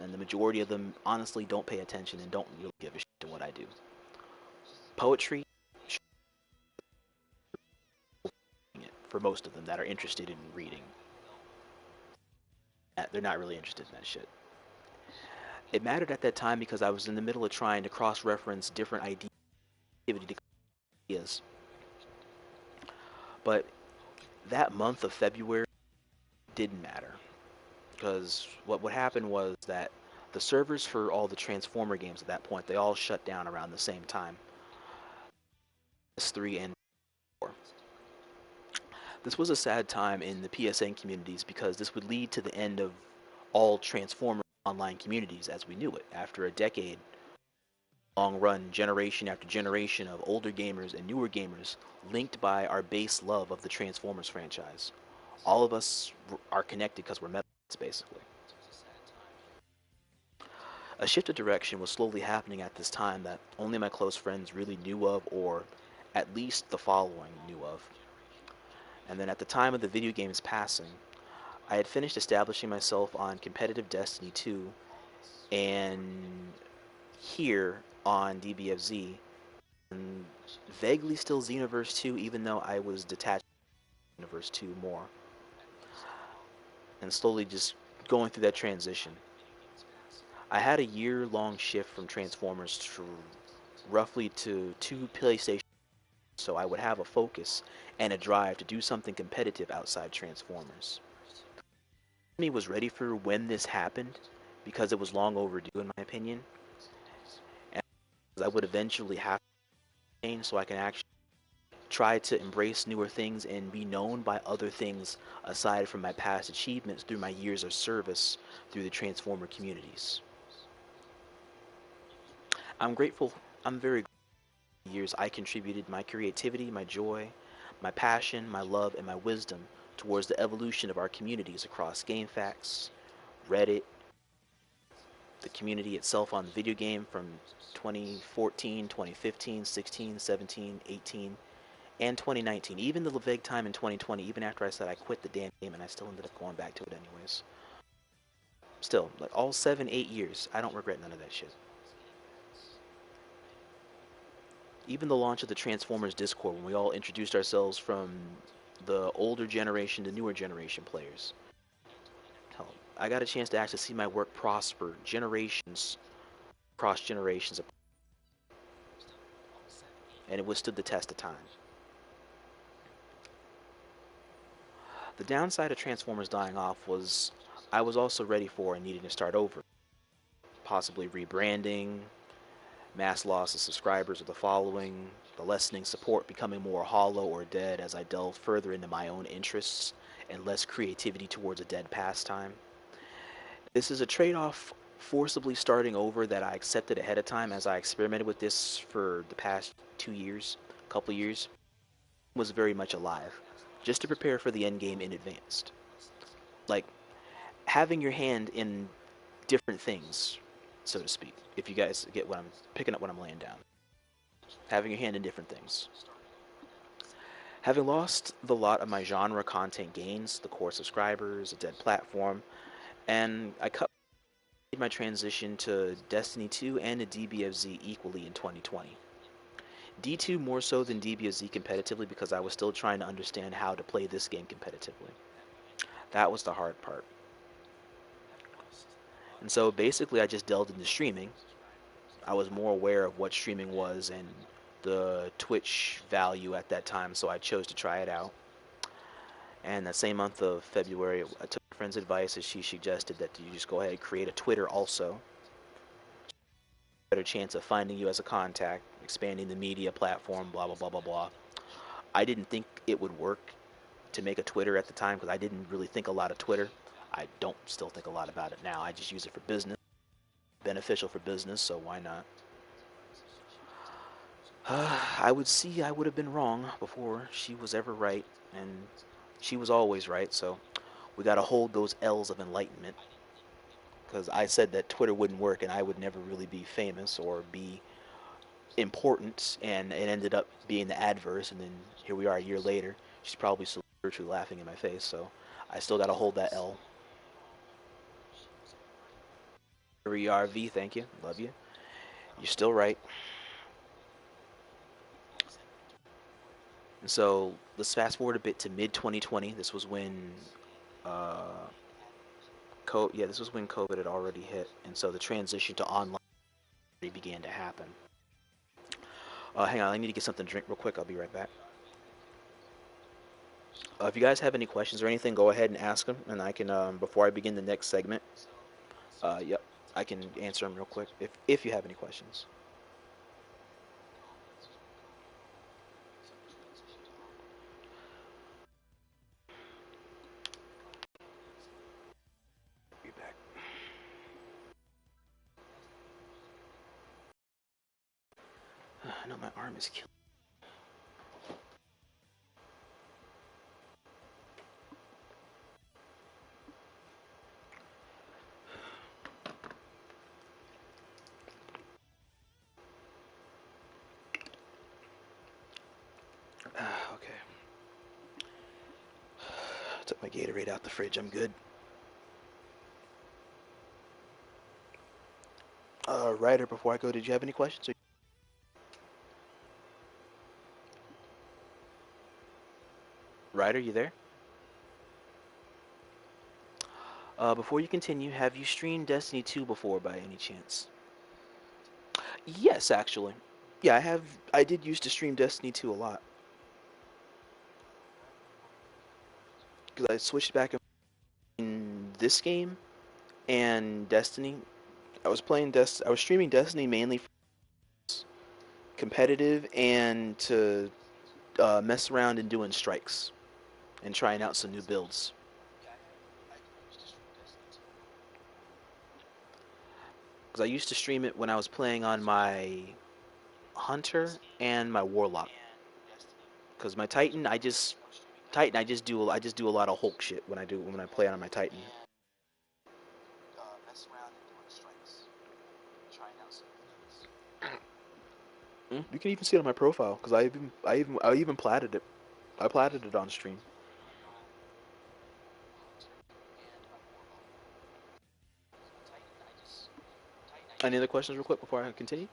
and the majority of them honestly don't pay attention and don't really give a shit to what I do. Poetry, for most of them that are interested in reading, they're not really interested in that shit. It mattered at that time because I was in the middle of trying to cross-reference different ideas. But that month of February didn't matter, because what happened was that the servers for all the Transformer games at that point, they all shut down around the same time. PS3 and 4. This was a sad time in the PSN communities because this would lead to the end of all Transformer online communities as we knew it. After a decade long run, generation after generation of older gamers and newer gamers linked by our base love of the Transformers franchise. All of us are connected because we're metalheads, basically. A shift of direction was slowly happening at this time that only my close friends really knew of, or at least the following knew of. And then at the time of the video game's passing, I had finished establishing myself on competitive Destiny 2 and here on DBFZ, and vaguely still Xenoverse 2, even though I was detached from Xenoverse 2 more, and slowly just going through that transition. I had a year-long shift from Transformers to roughly to two PlayStation, so I would have a focus and a drive to do something competitive outside Transformers. Me was ready for when this happened because it was long overdue in my opinion, and I would eventually have to change so I can actually try to embrace newer things and be known by other things aside from my past achievements through my years of service through the Transformer communities. I'm grateful, I'm very grateful for the years I contributed my creativity, my joy, my passion, my love, and my wisdom towards the evolution of our communities across GameFAQs, Reddit, the community itself on the video game from 2014, 2015, 16, 17, 18, and 2019. Even the vague time in 2020, even after I said I quit the damn game and I still ended up going back to it anyways. Still, like all 7, 8 years, I don't regret none of that shit. Even the launch of the Transformers Discord when we all introduced ourselves from the older generation to newer generation players. Hell, I got a chance to actually see my work prosper generations, cross generations, and it withstood the test of time. The downside of Transformers dying off was I was also ready for and needing to start over. Possibly rebranding, mass loss of subscribers or the following, the lessening support becoming more hollow or dead as I delved further into my own interests and less creativity towards a dead pastime. This is a trade-off forcibly starting over that I accepted ahead of time as I experimented with this for the past 2 years, couple years. Was very much alive, just to prepare for the end game in advance. Like, having your hand in different things, so to speak, if you guys get what I'm picking up, what I'm laying down. Having your hand in different things. Having lost the lot of my genre content gains, the core subscribers, a dead platform, and I cut my transition to Destiny 2 and to DBFZ equally in 2020. D2 more so than DBFZ competitively because I was still trying to understand how to play this game competitively. That was the hard part. And so basically I just delved into streaming. I was more aware of what streaming was and the Twitch value at that time, so I chose to try it out. And that same month of February, I took a friend's advice as she suggested that you just go ahead and create a Twitter also. Better chance of finding you as a contact, expanding the media platform, blah, blah, blah, blah, blah. I didn't think it would work to make a Twitter at the time because I didn't really think a lot of Twitter. I don't still think a lot about it now. I just use it for business. Beneficial for business, so why not? I would have been wrong before she was ever right, and she was always right, so we gotta hold those L's of enlightenment. Because I said that Twitter wouldn't work and I would never really be famous or be important, and it ended up being the adverse, and then here we are a year later. She's probably still virtually laughing in my face, so I still gotta hold that L. RV, thank you, love you. You're still right. And so let's fast forward a bit to mid 2020. This was when this was when COVID had already hit, and so the transition to online began to happen. Hang on, I need to get something to drink real quick. I'll be right back. If you guys have any questions or anything, go ahead and ask them, and I can, before I begin the next segment, yep, I can answer them real quick if you have any questions. Be back. I know my arm is killing. Okay. Took my Gatorade out the fridge. I'm good. Ryder, before I go, did you have any questions? Ryder, you there? Before you continue, have you streamed Destiny 2 before by any chance? Yes, actually. Yeah, I have. I did used to stream Destiny 2 a lot because I switched back in this game and Destiny. I was streaming Destiny mainly for competitive and to mess around and doing strikes and trying out some new builds. Because I used to stream it when I was playing on my Hunter and my Warlock. Because my Titan, I just do a lot of Hulk shit when I play on my Titan. You can even see it on my profile because I even platted it. I platted it on stream. Any other questions, real quick, before I continue?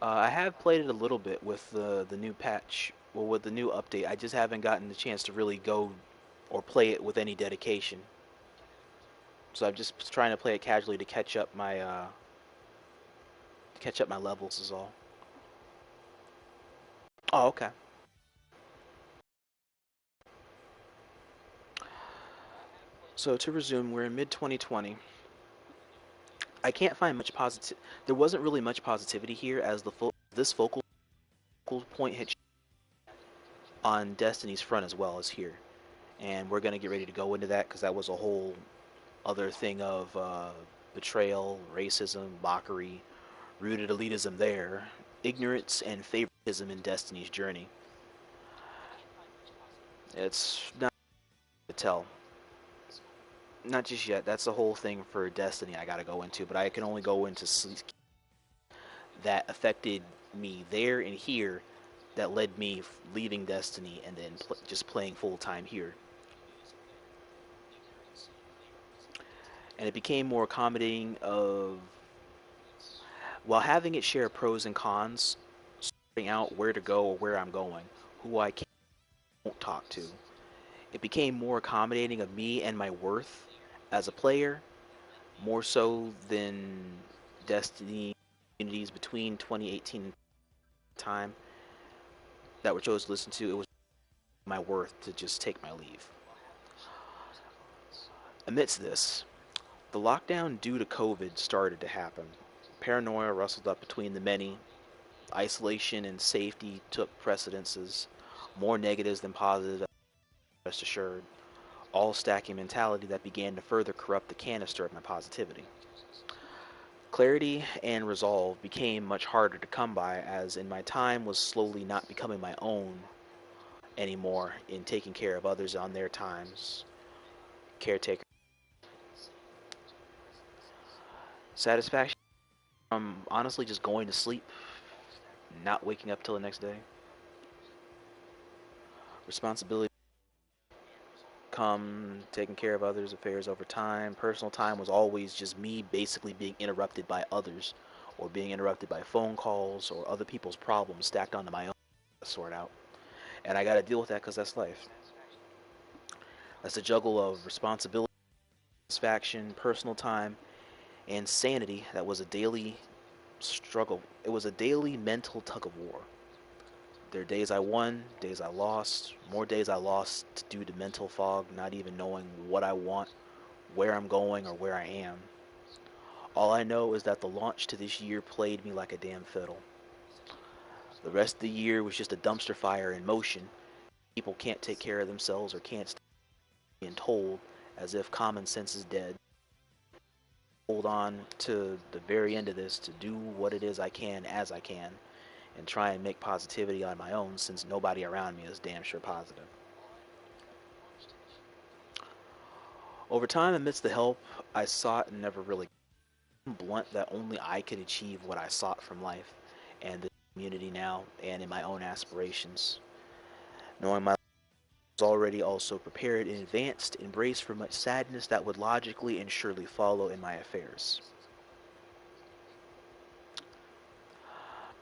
I have played it a little bit with the new patch, well, with the new update. I just haven't gotten the chance to really go or play it with any dedication. So I'm just trying to play it casually to catch up my levels is all. Oh, okay. So to resume, we're in mid 2020. I can't find much positive. There wasn't really much positivity here, as this focal point hit on Destiny's front as well as here, and we're gonna get ready to go into that because that was a whole other thing of betrayal, racism, mockery, rooted elitism there, ignorance, and favoritism in Destiny's journey. It's not to tell. Not just yet. That's the whole thing for Destiny I gotta go into, but I can only go into that affected me there and here that led me leaving Destiny and then just playing full time here. And it became more accommodating of, while having it share pros and cons, sorting out where to go or where I'm going, who I won't talk to. It became more accommodating of me and my worth as a player, more so than Destiny communities between 2018 and time that were chose to listen to. It was my worth to just take my leave. Amidst this, the lockdown due to COVID started to happen. Paranoia rustled up between the many. Isolation and safety took precedences, more negatives than positives, rest assured, all stacking mentality that began to further corrupt the canister of my positivity. Clarity and resolve became much harder to come by, as in my time was slowly not becoming my own anymore in taking care of others on their times. Caretaker. Satisfaction from honestly just going to sleep, not waking up till the next day. Responsibility come taking care of others' affairs over time. Personal time was always just me basically being interrupted by others, or being interrupted by phone calls or other people's problems stacked onto my own to sort out. And I gotta deal with that because that's life. That's a juggle of responsibility, satisfaction, personal time, and sanity that was a daily struggle. It was a daily mental tug of war. There are days I won, days I lost, more days I lost due to mental fog, not even knowing what I want, where I'm going, or where I am. All I know is that the launch to this year played me like a damn fiddle. The rest of the year was just a dumpster fire in motion. People can't take care of themselves or can't stop being told, as if common sense is dead. Hold on to the very end of this to do what it is I can as I can, and try and make positivity on my own, since nobody around me is damn sure positive. Over time, amidst the help I sought and never really blunt that only I could achieve what I sought from life and the community now, and in my own aspirations. Knowing my was already also prepared in advance to embrace for much sadness that would logically and surely follow in my affairs.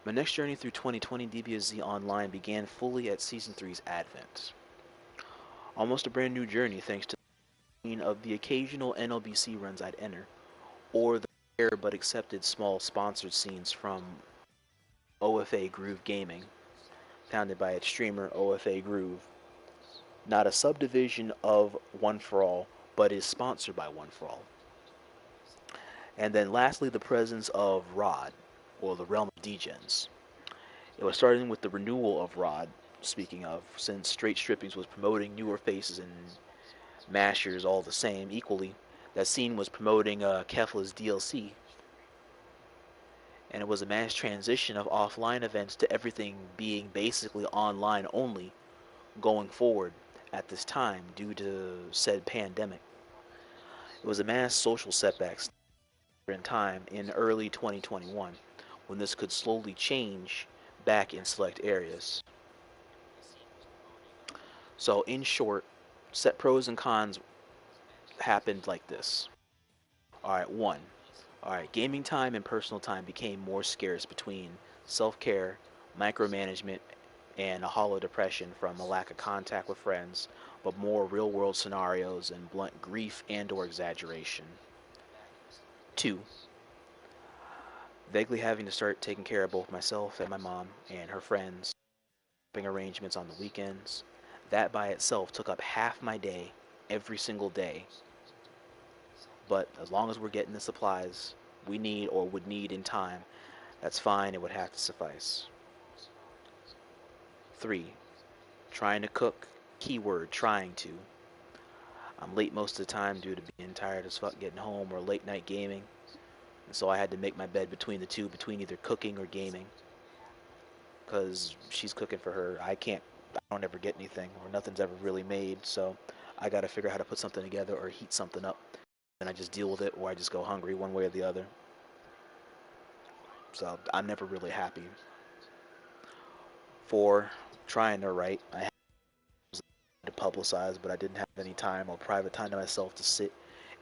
My next journey through 2020 DBFZ Online began fully at Season 3's advent. Almost a brand new journey thanks to of the occasional NLBC runs I'd enter, or the rare but accepted small sponsored scenes from O.F.A Groove Gaming, founded by its streamer O.F.A Groove, not a subdivision of One For All, but is sponsored by One For All. And then lastly, the presence of R.O.D, or the Realm of Degens. It was starting with the renewal of R.O.D, speaking of, since Straight Strippings was promoting newer faces and mashers all the same equally. That scene was promoting Kefla's DLC, and it was a mass transition of offline events to everything being basically online only going forward at this time due to said pandemic. It was a mass social setback in time in early 2021 when this could slowly change back in select areas. So in short, set pros and cons happened like this. Alright, 1. Alright, gaming time and personal time became more scarce between self-care, micromanagement, and a hollow depression from a lack of contact with friends, but more real-world scenarios and blunt grief and or exaggeration. 2. Vaguely having to start taking care of both myself and my mom and her friends, arrangements on the weekends. That by itself took up half my day every single day. But as long as we're getting the supplies we need or would need in time, that's fine, it would have to suffice. 3. Trying to cook, keyword trying to. I'm late most of the time due to being tired as fuck getting home or late night gaming, and so I had to make my bed between the two, between either cooking or gaming, because she's cooking for her. I don't ever get anything, or nothing's ever really made, so I gotta figure out how to put something together or heat something up, and I just deal with it, or I just go hungry one way or the other. So I'm never really happy. 4. Trying to write. I had to publicize, but I didn't have any time or private time to myself to sit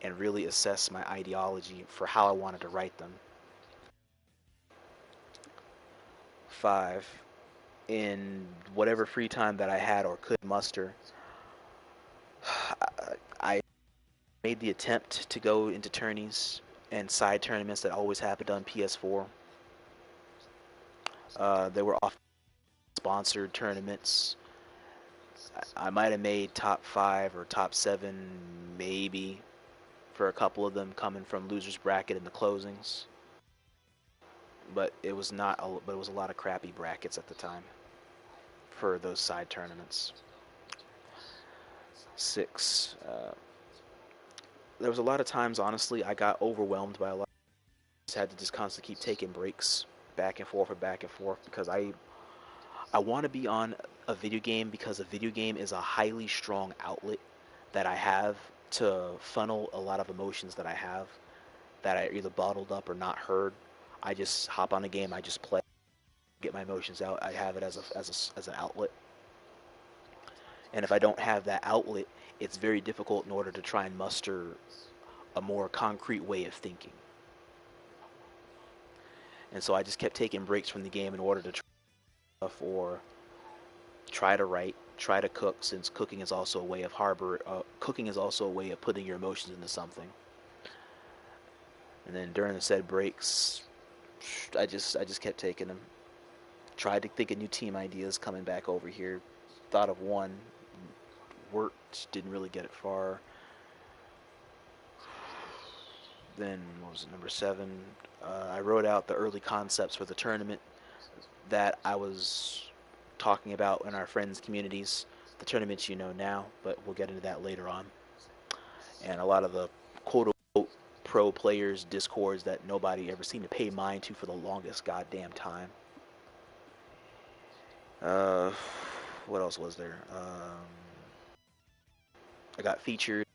and really assess my ideology for how I wanted to write them. 5. In whatever free time that I had or could muster, I made the attempt to go into tourneys and side tournaments that always happened on PS4. They were often sponsored tournaments. I might have made top 5 or top 7 maybe for a couple of them coming from losers bracket in the closings, but it was not but it was a lot of crappy brackets at the time for those side tournaments. 6. There was a lot of times, honestly, I got overwhelmed by a lot. I just had to just constantly keep taking breaks back and forth because I want to be on a video game, because a video game is a highly strong outlet that I have to funnel a lot of emotions that I have that I either bottled up or not heard. I just hop on a game, I just play, get my emotions out. I have it as an outlet. And if I don't have that outlet, it's very difficult in order to try and muster a more concrete way of thinking. And so I just kept taking breaks from the game in order to try to write, try to cook, since cooking is also a way of putting your emotions into something. And then during the said breaks, I just kept taking them. Tried to think of new team ideas coming back over here. Thought of one, worked, didn't really get it far. Then what was it, number 7? I wrote out the early concepts for the tournament that I was talking about in our friends' communities, the tournaments you know now, but we'll get into that later on. And a lot of the quote-unquote pro players' discords that nobody ever seemed to pay mind to for the longest goddamn time. What else was there? I got featured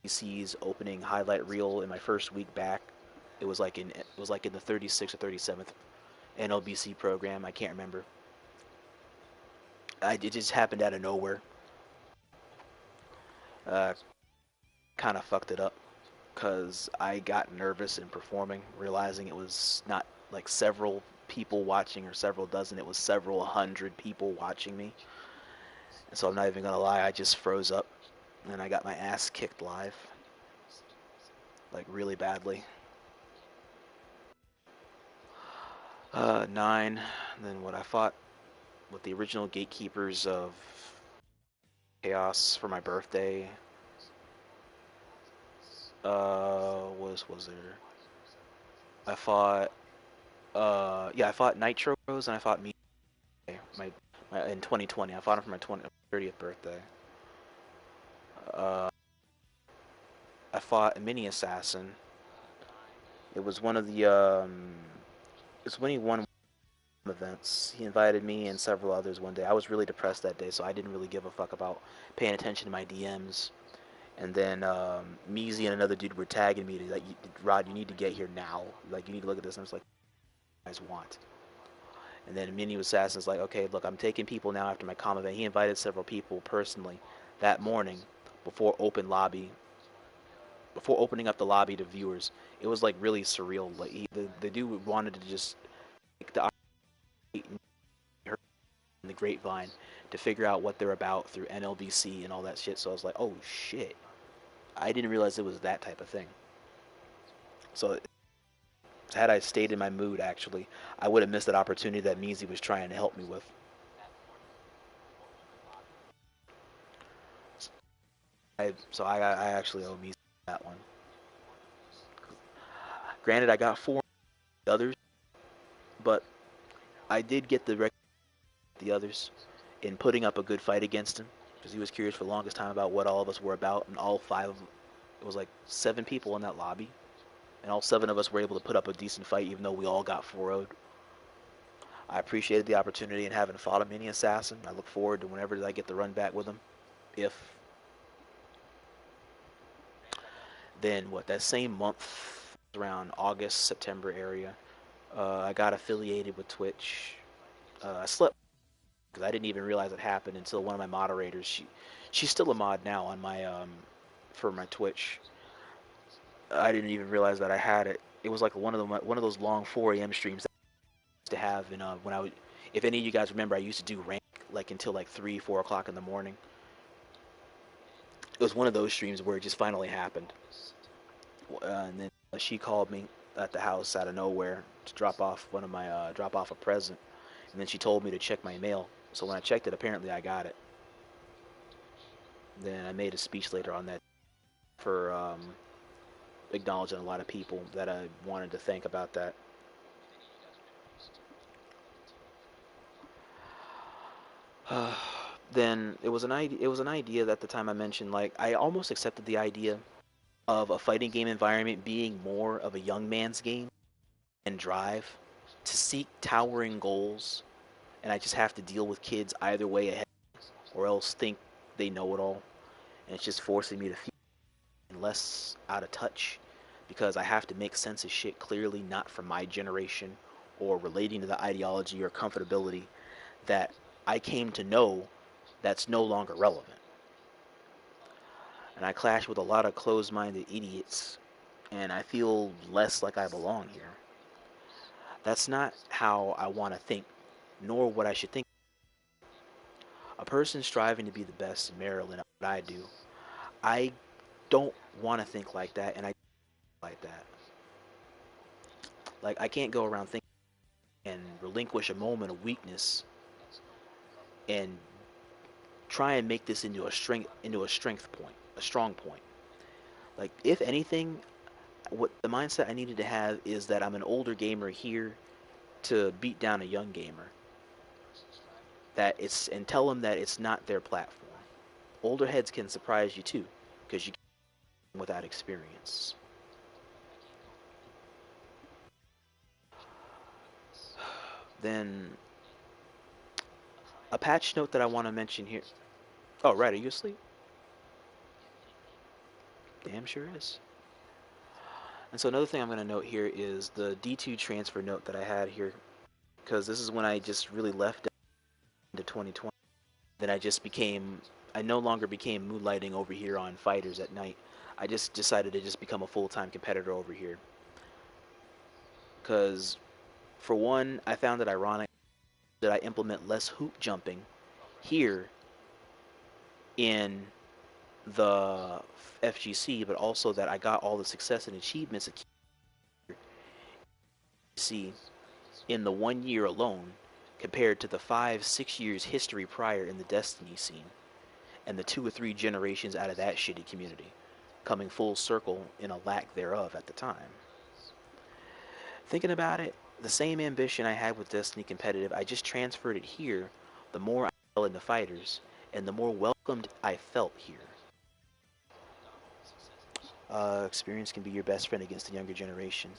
in DC's opening highlight reel in my first week back. It was like in the 36th or 37th NLBC program. I can't remember. It just happened out of nowhere. Kind of fucked it up because I got nervous in performing, realizing it was not like several people watching or several dozen. It was several hundred people watching me. And so I'm not even gonna lie, I just froze up and I got my ass kicked live. Like really badly. 9. And then what I fought with the original gatekeepers of Chaos for my birthday. Was there? I fought I fought Nitros and I fought me in 2020. I fought him for my 30th birthday. I fought a mini assassin. It was one of the it's when he won events. He invited me and several others one day. I was really depressed that day, so I didn't really give a fuck about paying attention to my DMs. And then Meezy and another dude were tagging me to like, Rod, you need to get here now. Like, you need to look at this. And I was like, what do you guys want? And then Mini Assassin's like, okay, look, I'm taking people now after my comm event. He invited several people personally that morning before opening up the lobby to viewers. It was like really surreal. Like the dude wanted to just take the in the grapevine to figure out what they're about through NLBC and all that shit. So I was like, oh shit, I didn't realize it was that type of thing. So had I stayed in my mood, actually, I would have missed that opportunity that Meezy was trying to help me with. So I actually owe Meezy that one. Granted, I got 4 others, but I did get the others in putting up a good fight against him, because he was curious for the longest time about what all of us were about, and all 5 of them, it was like 7 people in that lobby, and all 7 of us were able to put up a decent fight even though we all got 4-0'd. I appreciated the opportunity and having fought a mini assassin. I look forward to whenever I get the run back with him. Then that same month, around August, September area, I got affiliated with Twitch. I slept because I didn't even realize it happened until one of my moderators, she's still a mod now on my for my Twitch. I didn't even realize that I had it. It was like one of those long 4 a.m. streams that I used to have, and when I would, if any of you guys remember, I used to do rank like until like 3-4 o'clock in the morning. It was one of those streams where it just finally happened. And then she called me at the house out of nowhere to drop off a present, and then she told me to check my mail. So when I checked it, apparently I got it. Then I made a speech later on that for acknowledging a lot of people that I wanted to thank about that. Then it was an idea that at the time I mentioned, like, I almost accepted the idea of a fighting game environment being more of a young man's game and drive to seek towering goals, and I just have to deal with kids either way ahead or else think they know it all, and it's just forcing me to feel less out of touch because I have to make sense of shit clearly not from my generation or relating to the ideology or comfortability that I came to know that's no longer relevant. And I clash with a lot of closed-minded idiots, and I feel less like I belong here. That's not how I want to think, nor what I should think. A person striving to be the best in Maryland at what I do, I don't want to think like that, and I don't like that. Like, I can't go around thinking and relinquish a moment of weakness and try and make this into a strength point, a strong point. Like, if anything, what the mindset I needed to have is that I'm an older gamer here to beat down a young gamer. And tell them that it's not their platform. Older heads can surprise you too, because you can without experience. Then a patch note that I want to mention here. Oh, right, are you asleep? Damn sure is. And so another thing I'm going to note here is the D2 transfer note that I had here, because this is when I just really left into 2020. Then I no longer became moonlighting over here on Fighterz at night. I just decided to just become a full-time competitor over here. Because For one, I found it ironic that I implement less hoop jumping here in the FGC, but also that I got all the success and achievements at GFAQS in the 1 year alone compared to the 5-6 years history prior in the Destiny scene and the 2 or 3 generations out of that shitty community, coming full circle in a lack thereof at the time. Thinking about it, the same ambition I had with Destiny competitive, I just transferred it here. The more I fell into Fighterz, and the more welcomed I felt here. Experience can be your best friend against the younger generation.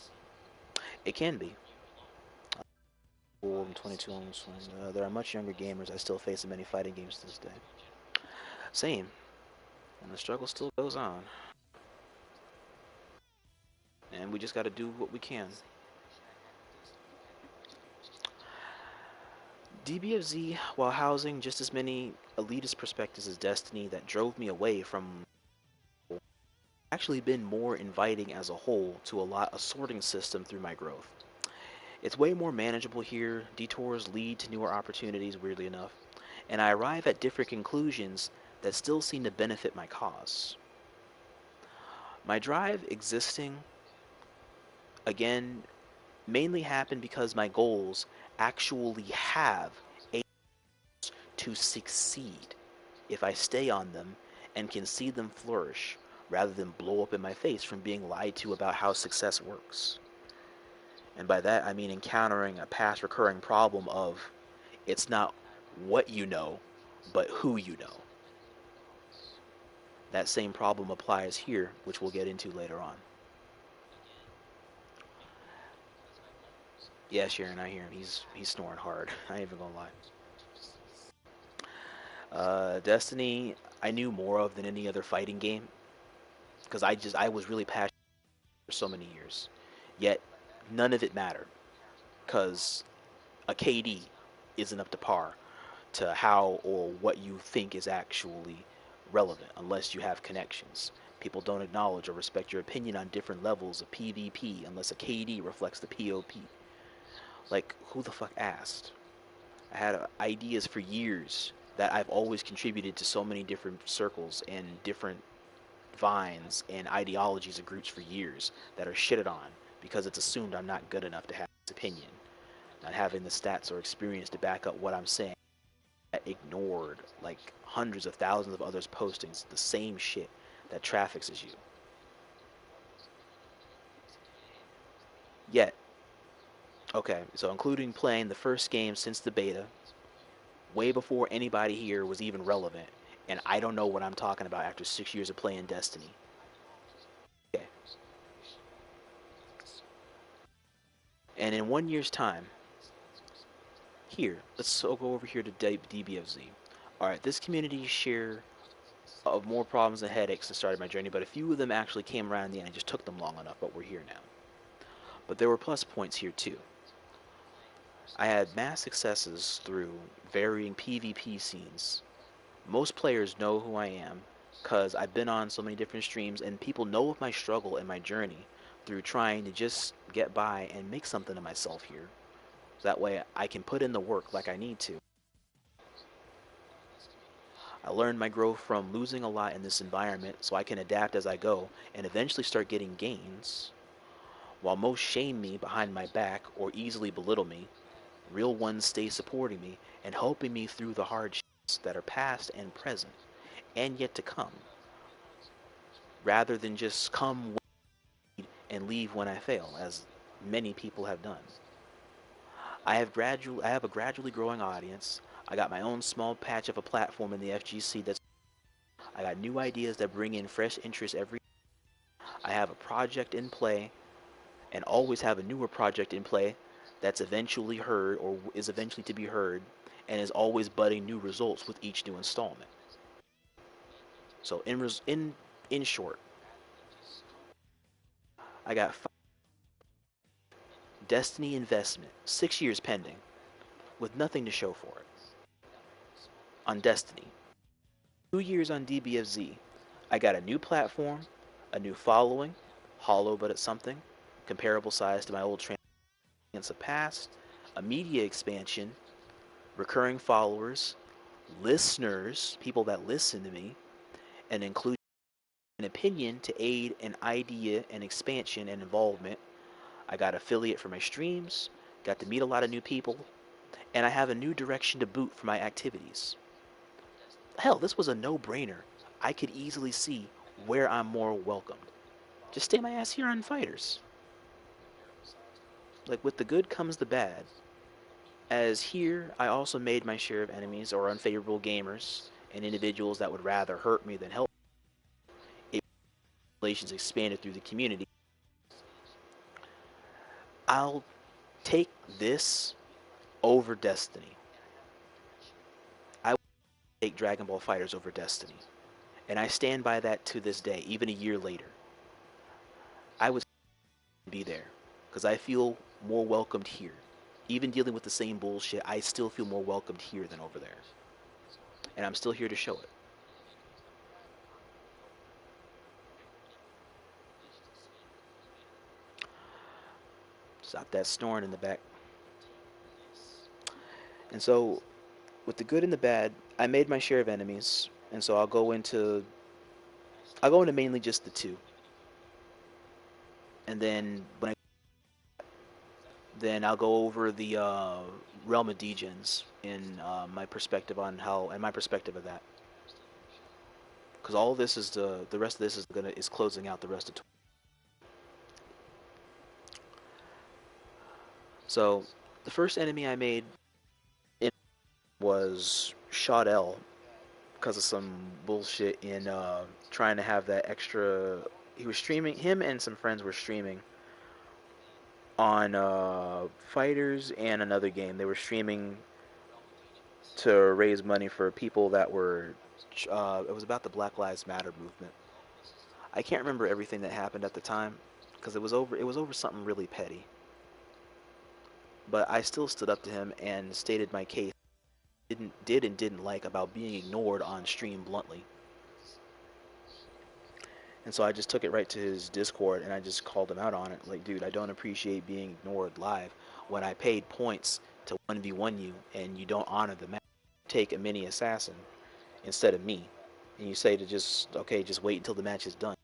It can be. I'm 22, almost 20. There are much younger gamers I still face in many fighting games to this day. Same. And the struggle still goes on. And we just got to do what we can. DBFZ, while housing just as many elitist perspectives as Destiny that drove me away from, actually been more inviting as a whole to a sorting system through my growth. It's way more manageable here, detours lead to newer opportunities, weirdly enough, and I arrive at different conclusions that still seem to benefit my cause. My drive existing, again, mainly happened because my goals actually have a to succeed if I stay on them and can see them flourish rather than blow up in my face from being lied to about how success works. And by that I mean encountering a past recurring problem of it's not what you know, but who you know. That same problem applies here, which we'll get into later on. Yeah, Sharon, I hear him. He's snoring hard. I ain't even gonna lie. Destiny, I knew more of than any other fighting game, because I was really passionate for so many years. Yet none of it mattered, because a KD isn't up to par to how or what you think is actually relevant unless you have connections. People don't acknowledge or respect your opinion on different levels of PvP unless a KD reflects the POP. Like, who the fuck asked? I had ideas for years that I've always contributed to so many different circles and different vines and ideologies of groups for years that are shitted on because it's assumed I'm not good enough to have this opinion, not having the stats or experience to back up what I'm saying. I ignored like hundreds of thousands of others' postings, the same shit that traffics as you. Yet, okay, so including playing the first game since the beta, way before anybody here was even relevant, and I don't know what I'm talking about after 6 years of playing Destiny. Okay. And in 1 year's time, here, let's go over here to DBFZ. Alright, this community share of more problems and headaches that started my journey, but a few of them actually came around in the end. I just took them long enough, but we're here now. But there were plus points here too. I had mass successes through varying PvP scenes. Most players know who I am because I've been on so many different streams and people know of my struggle and my journey through trying to just get by and make something of myself here. So that way I can put in the work like I need to. I learned my growth from losing a lot in this environment so I can adapt as I go and eventually start getting gains. While most shame me behind my back or easily belittle me, real ones stay supporting me and helping me through the hardships that are past and present and yet to come, rather than just come and leave when I fail, as many people have done. I have a gradually growing audience. I got my own small patch of a platform in the FGC that's I got new ideas that bring in fresh interest every I have a project in play and always have a newer project in play that's eventually heard or is eventually to be heard and is always budding new results with each new installment. So in short, I got Destiny investment, 6 years pending, with nothing to show for it. On Destiny, 2 years on DBFZ, I got a new platform, a new following, hollow but it's something, comparable size to my old a past, a media expansion, recurring followers, listeners, people that listen to me, and include an opinion to aid an idea and expansion and involvement. I got affiliate for my streams, got to meet a lot of new people, and I have a new direction to boot for my activities. Hell, this was a no-brainer. I could easily see where I'm more welcomed. Just stay my ass here on Fighterz. Like, with the good comes the bad. As here, I also made my share of enemies or unfavorable gamers and individuals that would rather hurt me than help. Relations expanded through the community. I'll take this over Destiny. I will take Dragon Ball FighterZ over Destiny. And I stand by that to this day, even a year later. I would be there because I feel more welcomed here. Even dealing with the same bullshit, I still feel more welcomed here than over there. And I'm still here to show it. Stop that snoring in the back. And so, with the good and the bad, I made my share of enemies. And so I'll go into mainly just the two. And then I'll go over the realm of degens in my perspective on how, and my perspective of that. Because all of this is the rest of this is closing out the rest of. So the first enemy I made was Shaud L, because of some bullshit in trying to have that extra. He was streaming. Him and some friends were streaming on Fighterz and another game. They were streaming to raise money for people that were. It was about the Black Lives Matter movement. I can't remember everything that happened at the time because it was over something really petty. But I still stood up to him and stated my case. Didn't like about being ignored on stream bluntly. And so I just took it right to his Discord and I just called him out on it. Like, dude, I don't appreciate being ignored live when I paid points to 1v1 you and you don't honor the match. Take a mini assassin instead of me. And you say to just wait until the match is done.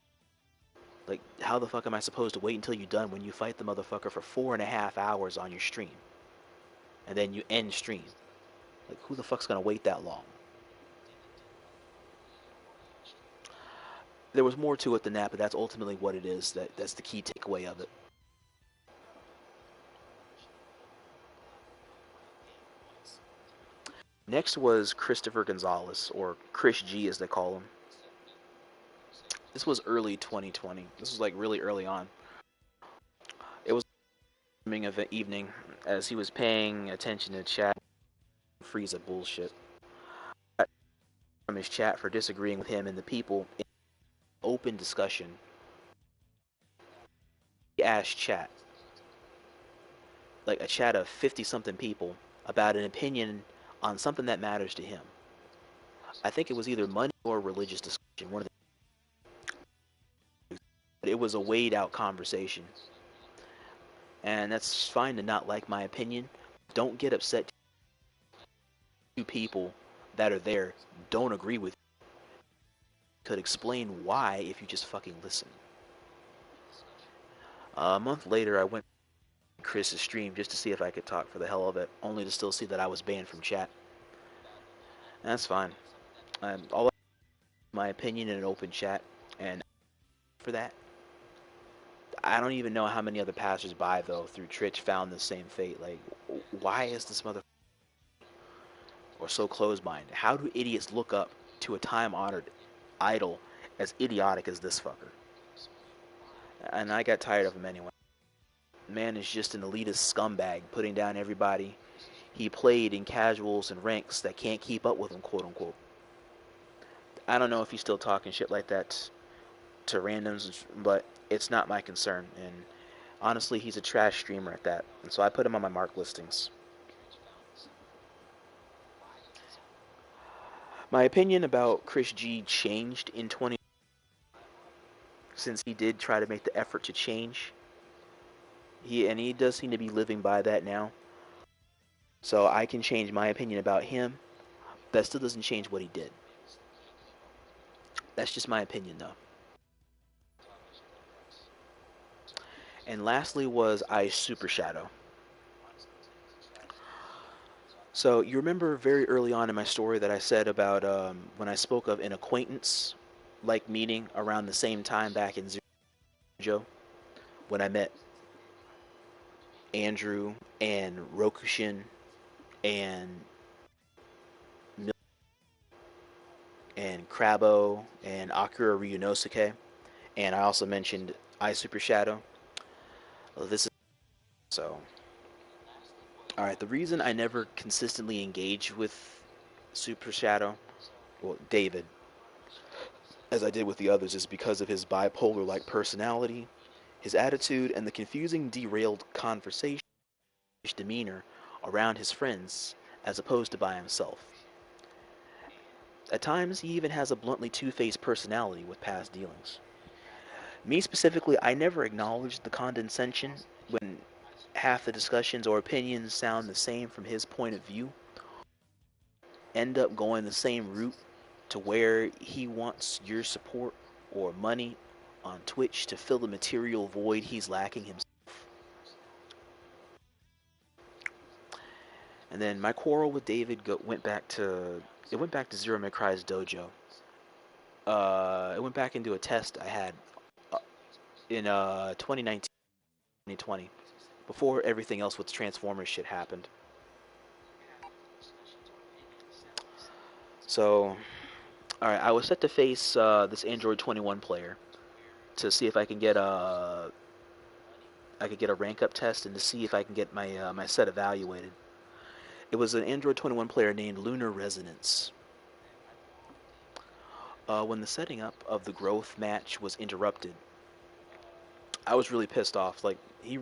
Like, how the fuck am I supposed to wait until you're done when you fight the motherfucker for 4.5 hours on your stream? And then you end stream. Like, who the fuck's gonna wait that long? There was more to it than that, but that's ultimately what it is. That's the key takeaway of it. Next was Christopher Gonzalez, or Chris G as they call him. This was early 2020. This was like really early on. It was of the evening as he was paying attention to chat. Frieza bullshit. From his chat for disagreeing with him and the people in open discussion. He asked chat, like a chat of 50-something people, about an opinion on something that matters to him. I think it was either money or religious discussion. One of the... It was a weighed out conversation. And that's fine to not like my opinion. Don't get upset. Two people that are there don't agree with you. Could explain why if you just fucking listen. A month later, I went to Chris's stream just to see if I could talk for the hell of it, only to still see that I was banned from chat. And that's fine. All my opinion in an open chat, and for that, I don't even know how many other passersby though through Twitch found the same fate. Like, why is this mother or so closed-minded? How do idiots look up to a time-honored idol as idiotic as this fucker? And I got tired of him anyway. Man is just an elitist scumbag, putting down everybody he played in casuals and ranks that can't keep up with him, quote-unquote. I don't know if he's still talking shit like that to randoms, but it's not my concern. And honestly, he's a trash streamer at that. And so I put him on my mark listings. My opinion about Chris G changed in 2020, since he did try to make the effort to change. He does seem to be living by that now. So I can change my opinion about him. That still doesn't change what he did. That's just my opinion, though. And lastly was iSuperShadow. So you remember very early on in my story that I said about when I spoke of an acquaintance-like meeting around the same time back in Zero, when I met Andrew and Rokushin and Mil and Crabbo and Akira Ryunosuke, and I also mentioned iSuperShadow. This is so. Alright, the reason I never consistently engage with Super Shadow, well, David, as I did with the others, is because of his bipolar-like personality, his attitude, and the confusing, derailed conversation demeanor around his friends, as opposed to by himself. At times, he even has a bluntly two-faced personality with past dealings. Me specifically, I never acknowledged the condescension when half the discussions or opinions sound the same from his point of view, end up going the same route to where he wants your support or money on Twitch to fill the material void he's lacking himself. And then my quarrel with David went back to ZeroMayCry's dojo. It went back into a test I had in 2019, 2020, before everything else with Transformers shit happened. So, alright, I was set to face this Android 21 player to see if I can get a rank up test and to see if I can get my my set evaluated. It was an Android 21 player named Lunar Resonance. When the setting up of the growth match was interrupted, I was really pissed off. Like, he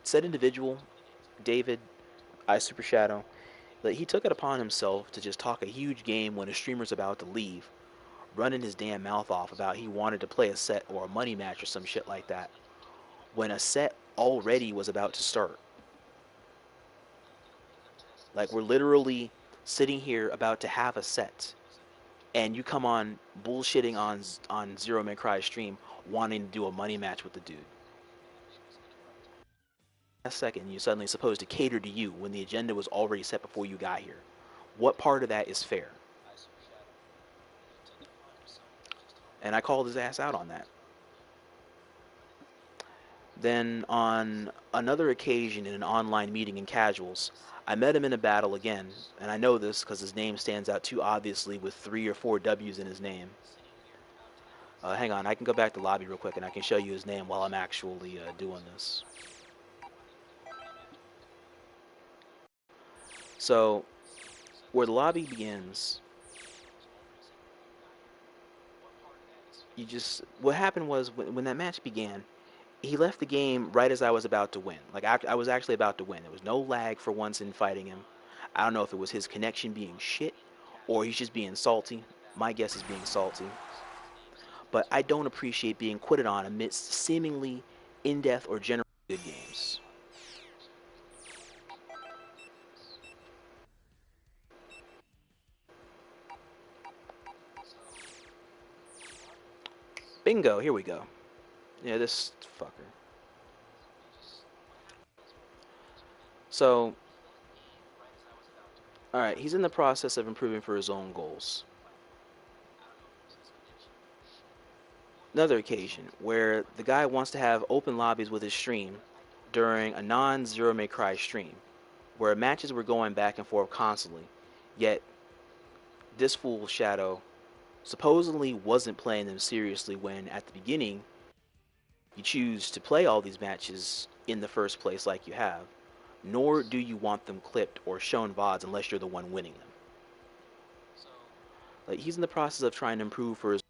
said individual, David, iSuperShadow, that he took it upon himself to just talk a huge game when a streamer's about to leave, running his damn mouth off about he wanted to play a set or a money match or some shit like that, when a set already was about to start. Like, we're literally sitting here about to have a set, and you come on bullshitting on ZeroMayCry's stream wanting to do a money match with the dude. A second, you're suddenly supposed to cater to you when the agenda was already set before you got here. What part of that is fair? And I called his ass out on that. Then on another occasion in an online meeting in Casuals, I met him in a battle again, and I know this because his name stands out too obviously with 3 or 4 W's in his name. Hang on, I can go back to lobby real quick and I can show you his name while I'm actually doing this. So, where the lobby begins, what happened was when that match began, he left the game right as I was about to win. Like, I was actually about to win. There was no lag for once in fighting him. I don't know if it was his connection being shit or he's just being salty. My guess is being salty. But I don't appreciate being quitted on amidst seemingly in-depth or general good games. Bingo, here we go. Yeah, this fucker. So, alright, he's in the process of improving for his own goals. Another occasion where the guy wants to have open lobbies with his stream during a non-ZeroMayCry stream, where matches were going back and forth constantly, yet this fool Shadow supposedly wasn't playing them seriously when, at the beginning, you choose to play all these matches in the first place like you have, nor do you want them clipped or shown VODs unless you're the one winning them. Like, he's in the process of trying to improve for his.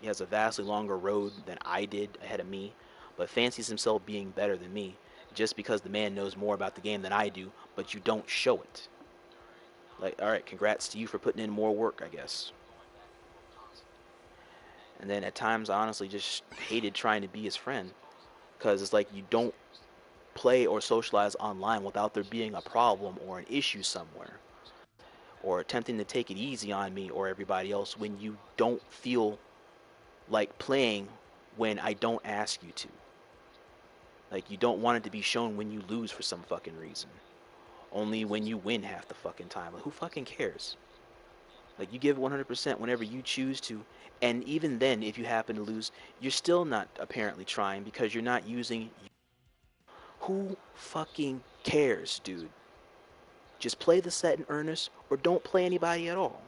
He has a vastly longer road than I did ahead of me, but fancies himself being better than me just because the man knows more about the game than I do, but you don't show it. Like, alright, congrats to you for putting in more work, I guess. And then at times I honestly just hated trying to be his friend. because it's like you don't play or socialize online without there being a problem or an issue somewhere, or attempting to take it easy on me or everybody else when you don't feel like playing when I don't ask you to. Like, you don't want it to be shown when you lose for some fucking reason. Only when you win half the fucking time. Like, who fucking cares? Like, you give 100% whenever you choose to, and even then, if you happen to lose, you're still not apparently trying because you're not using. Who fucking cares, dude? Just play the set in earnest, or don't play anybody at all.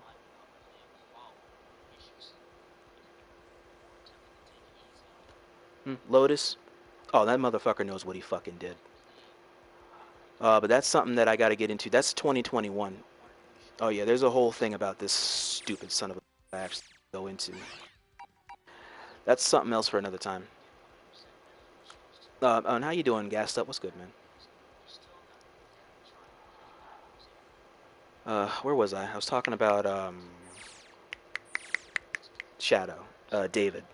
Lotus? Oh, that motherfucker knows what he fucking did. But that's something that I gotta get into. That's 2021. Oh yeah, there's a whole thing about this stupid son of a I have to go into. That's something else for another time. And how you doing, Gassed Up? What's good, man? Where was I? I was talking about Shadow, David.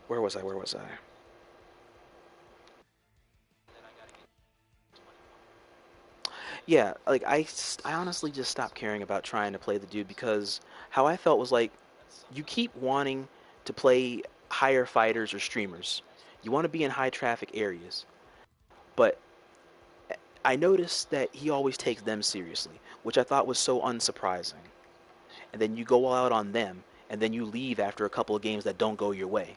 Where was I? Where was I? Yeah, like I honestly just stopped caring about trying to play the dude because how I felt was like, you keep wanting to play higher fighters or streamers. You want to be in high traffic areas. But I noticed that he always takes them seriously, which I thought was so unsurprising. And then you go all out on them, and then you leave after a couple of games that don't go your way.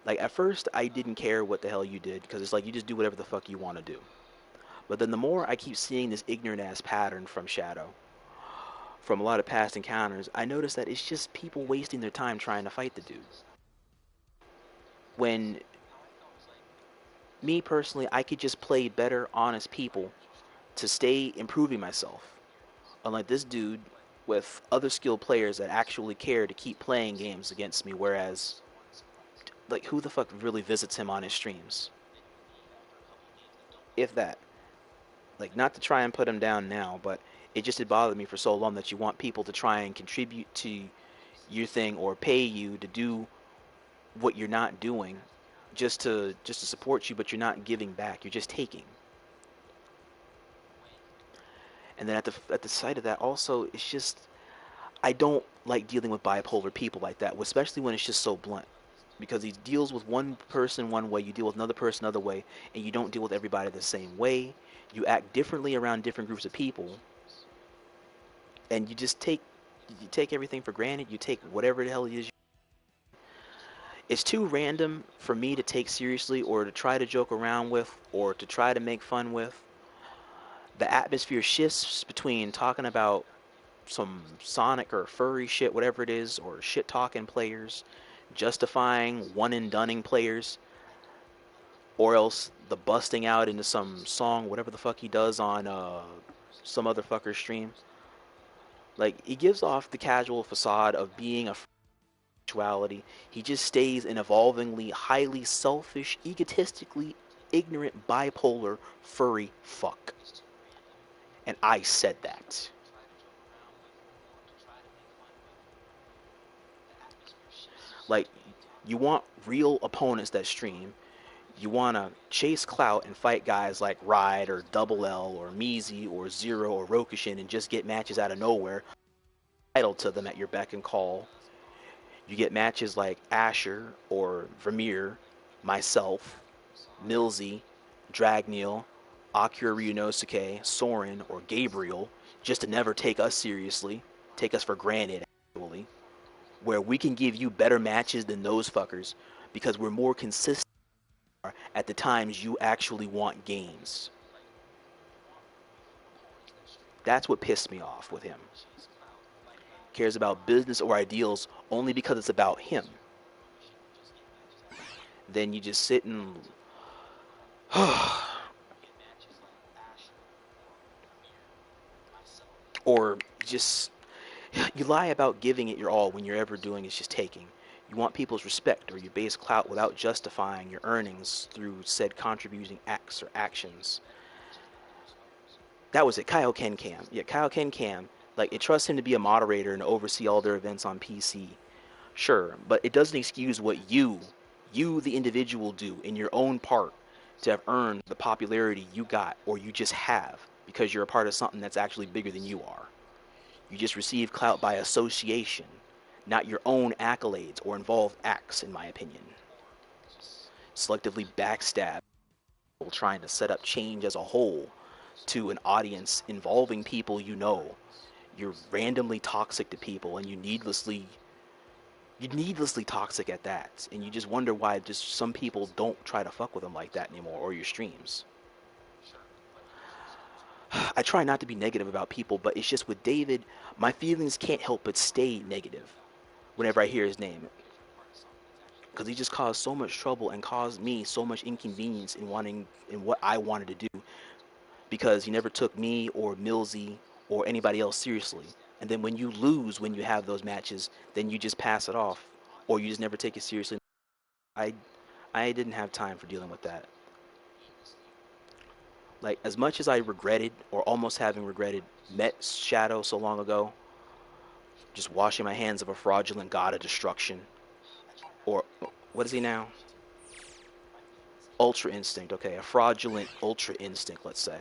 Like, at first, I didn't care what the hell you did, because it's like, you just do whatever the fuck you want to do. But then the more I keep seeing this ignorant-ass pattern from Shadow, from a lot of past encounters, I notice that it's just people wasting their time trying to fight the dude. When, me personally, I could just play better, honest people to stay improving myself. Unlike this dude with other skilled players that actually care to keep playing games against me, whereas, like, who the fuck really visits him on his streams? If that. Like, not to try and put him down now, but it just had bothered me for so long that you want people to try and contribute to your thing or pay you to do what you're not doing just to support you, but you're not giving back. You're just taking. And then at the sight of that, also, it's just, I don't like dealing with bipolar people like that, especially when it's just so blunt. Because he deals with one person one way, you deal with another person another way, and you don't deal with everybody the same way. You act differently around different groups of people, and you take everything for granted. You take whatever the hell it is. It's too random for me to take seriously or to try to joke around with or to try to make fun with. The atmosphere shifts between talking about some Sonic or furry shit, whatever it is, or shit talking players, justifying one and dunning players, or else the busting out into some song, whatever the fuck he does on some other fucker's stream. Like, he gives off the casual facade of being a sexuality. He just stays an evolvingly, highly selfish, egotistically ignorant, bipolar, furry fuck. And I said that. Like, you want real opponents that stream. You want to chase clout and fight guys like R.O.D or Double L or Meezy or Zero or Rokushin and just get matches out of nowhere, entitled to them at your beck and call. You get matches like Asher or Vermeer, myself, Milzy, Dragneil, Akira Ryunosuke, Soren, or Gabriel, just to never take us seriously, take us for granted, actually, where we can give you better matches than those fuckers because we're more consistent at the times you actually want games. That's what pissed me off with him. Cares about business or ideals only because it's about him. Then you just sit and or just you lie about giving it your all when you're ever doing is just taking. You want people's respect, or you base clout without justifying your earnings through said contributing acts or actions. That was it. Kaioken Cam. Yeah, Kaioken Cam Like, it trusts him to be a moderator and oversee all their events on PC. Sure, but it doesn't excuse what you the individual, do in your own part to have earned the popularity you got, or you just have, because you're a part of something that's actually bigger than you are. You just receive clout by association, not your own accolades or involved acts, in my opinion. Selectively backstab, trying to set up change as a whole to an audience involving people you know. You're randomly toxic to people, and you're needlessly toxic at that, and you just wonder why just some people don't try to fuck with them like that anymore, or your streams. I try not to be negative about people, but it's just with David, my feelings can't help but stay negative whenever I hear his name, because he just caused so much trouble and caused me so much inconvenience in what I wanted to do, because he never took me or Millsy or anybody else seriously. And then when you lose, when you have those matches, then you just pass it off, or you just never take it seriously. I didn't have time for dealing with that. Like, as much as I regretted, or almost having regretted, met Shadow so long ago, just washing my hands of a fraudulent god of destruction, or what is he now? Ultra Instinct, okay, a fraudulent Ultra Instinct, let's say,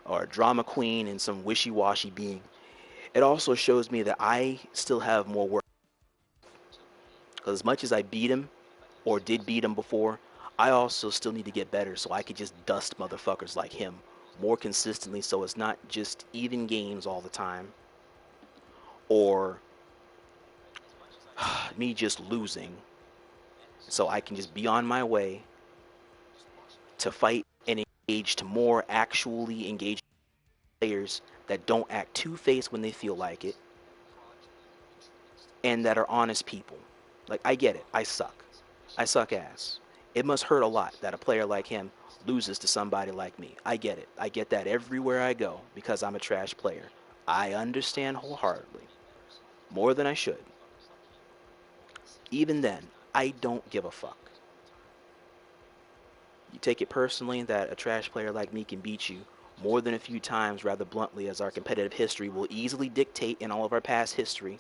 or a drama queen and some wishy-washy being. It also shows me that I still have more work. Because as much as I beat him, or did beat him before, I also still need to get better so I could just dust motherfuckers like him more consistently, so it's not just even games all the time, or me just losing, so I can just be on my way to fight and engage to more actually engaged players that don't act two-faced when they feel like it, and that are honest people. Like, I get it, I suck ass. It must hurt a lot that a player like him loses to somebody like me. I get it. I get that everywhere I go, because I'm a trash player. I understand wholeheartedly. More than I should. Even then, I don't give a fuck. You take it personally that a trash player like me can beat you more than a few times rather bluntly, as our competitive history will easily dictate in all of our past history.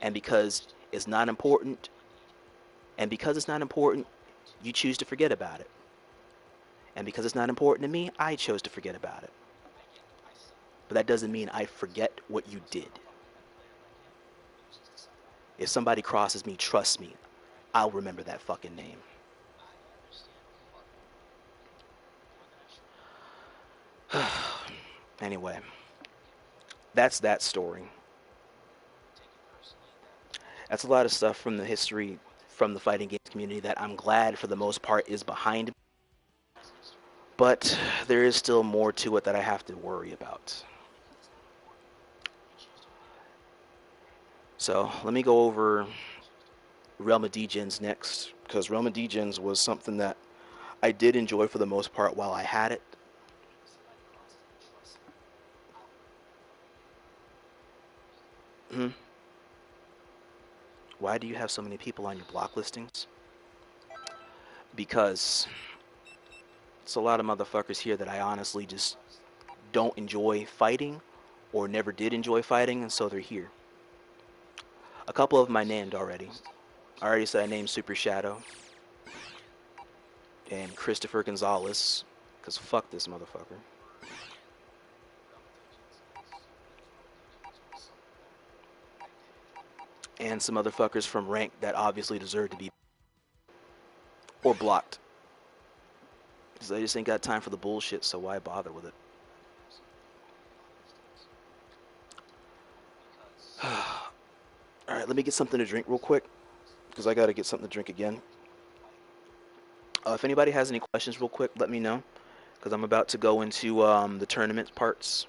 And because it's not important, you choose to forget about it. And because it's not important to me, I chose to forget about it. But that doesn't mean I forget what you did. If somebody crosses me, trust me, I'll remember that fucking name. Anyway, that's that story. That's a lot of stuff from the history, from the fighting games community, that I'm glad for the most part is behind me. But there is still more to it that I have to worry about. So let me go over Realm of Degens next, because Realm of Degens was something that I did enjoy for the most part while I had it. Why do you have so many people on your block listings? Because it's a lot of motherfuckers here that I honestly just don't enjoy fighting, or never did enjoy fighting, and so they're here. A couple of them I named already. I already said I named Super Shadow and Christopher Gonzalez, because fuck this motherfucker. And some motherfuckers from rank that obviously deserve to be or blocked, because I just ain't got time for the bullshit, so why bother with it? Alright, let me get something to drink real quick, because I gotta get something to drink again. If anybody has any questions real quick, let me know, because I'm about to go into the tournament parts.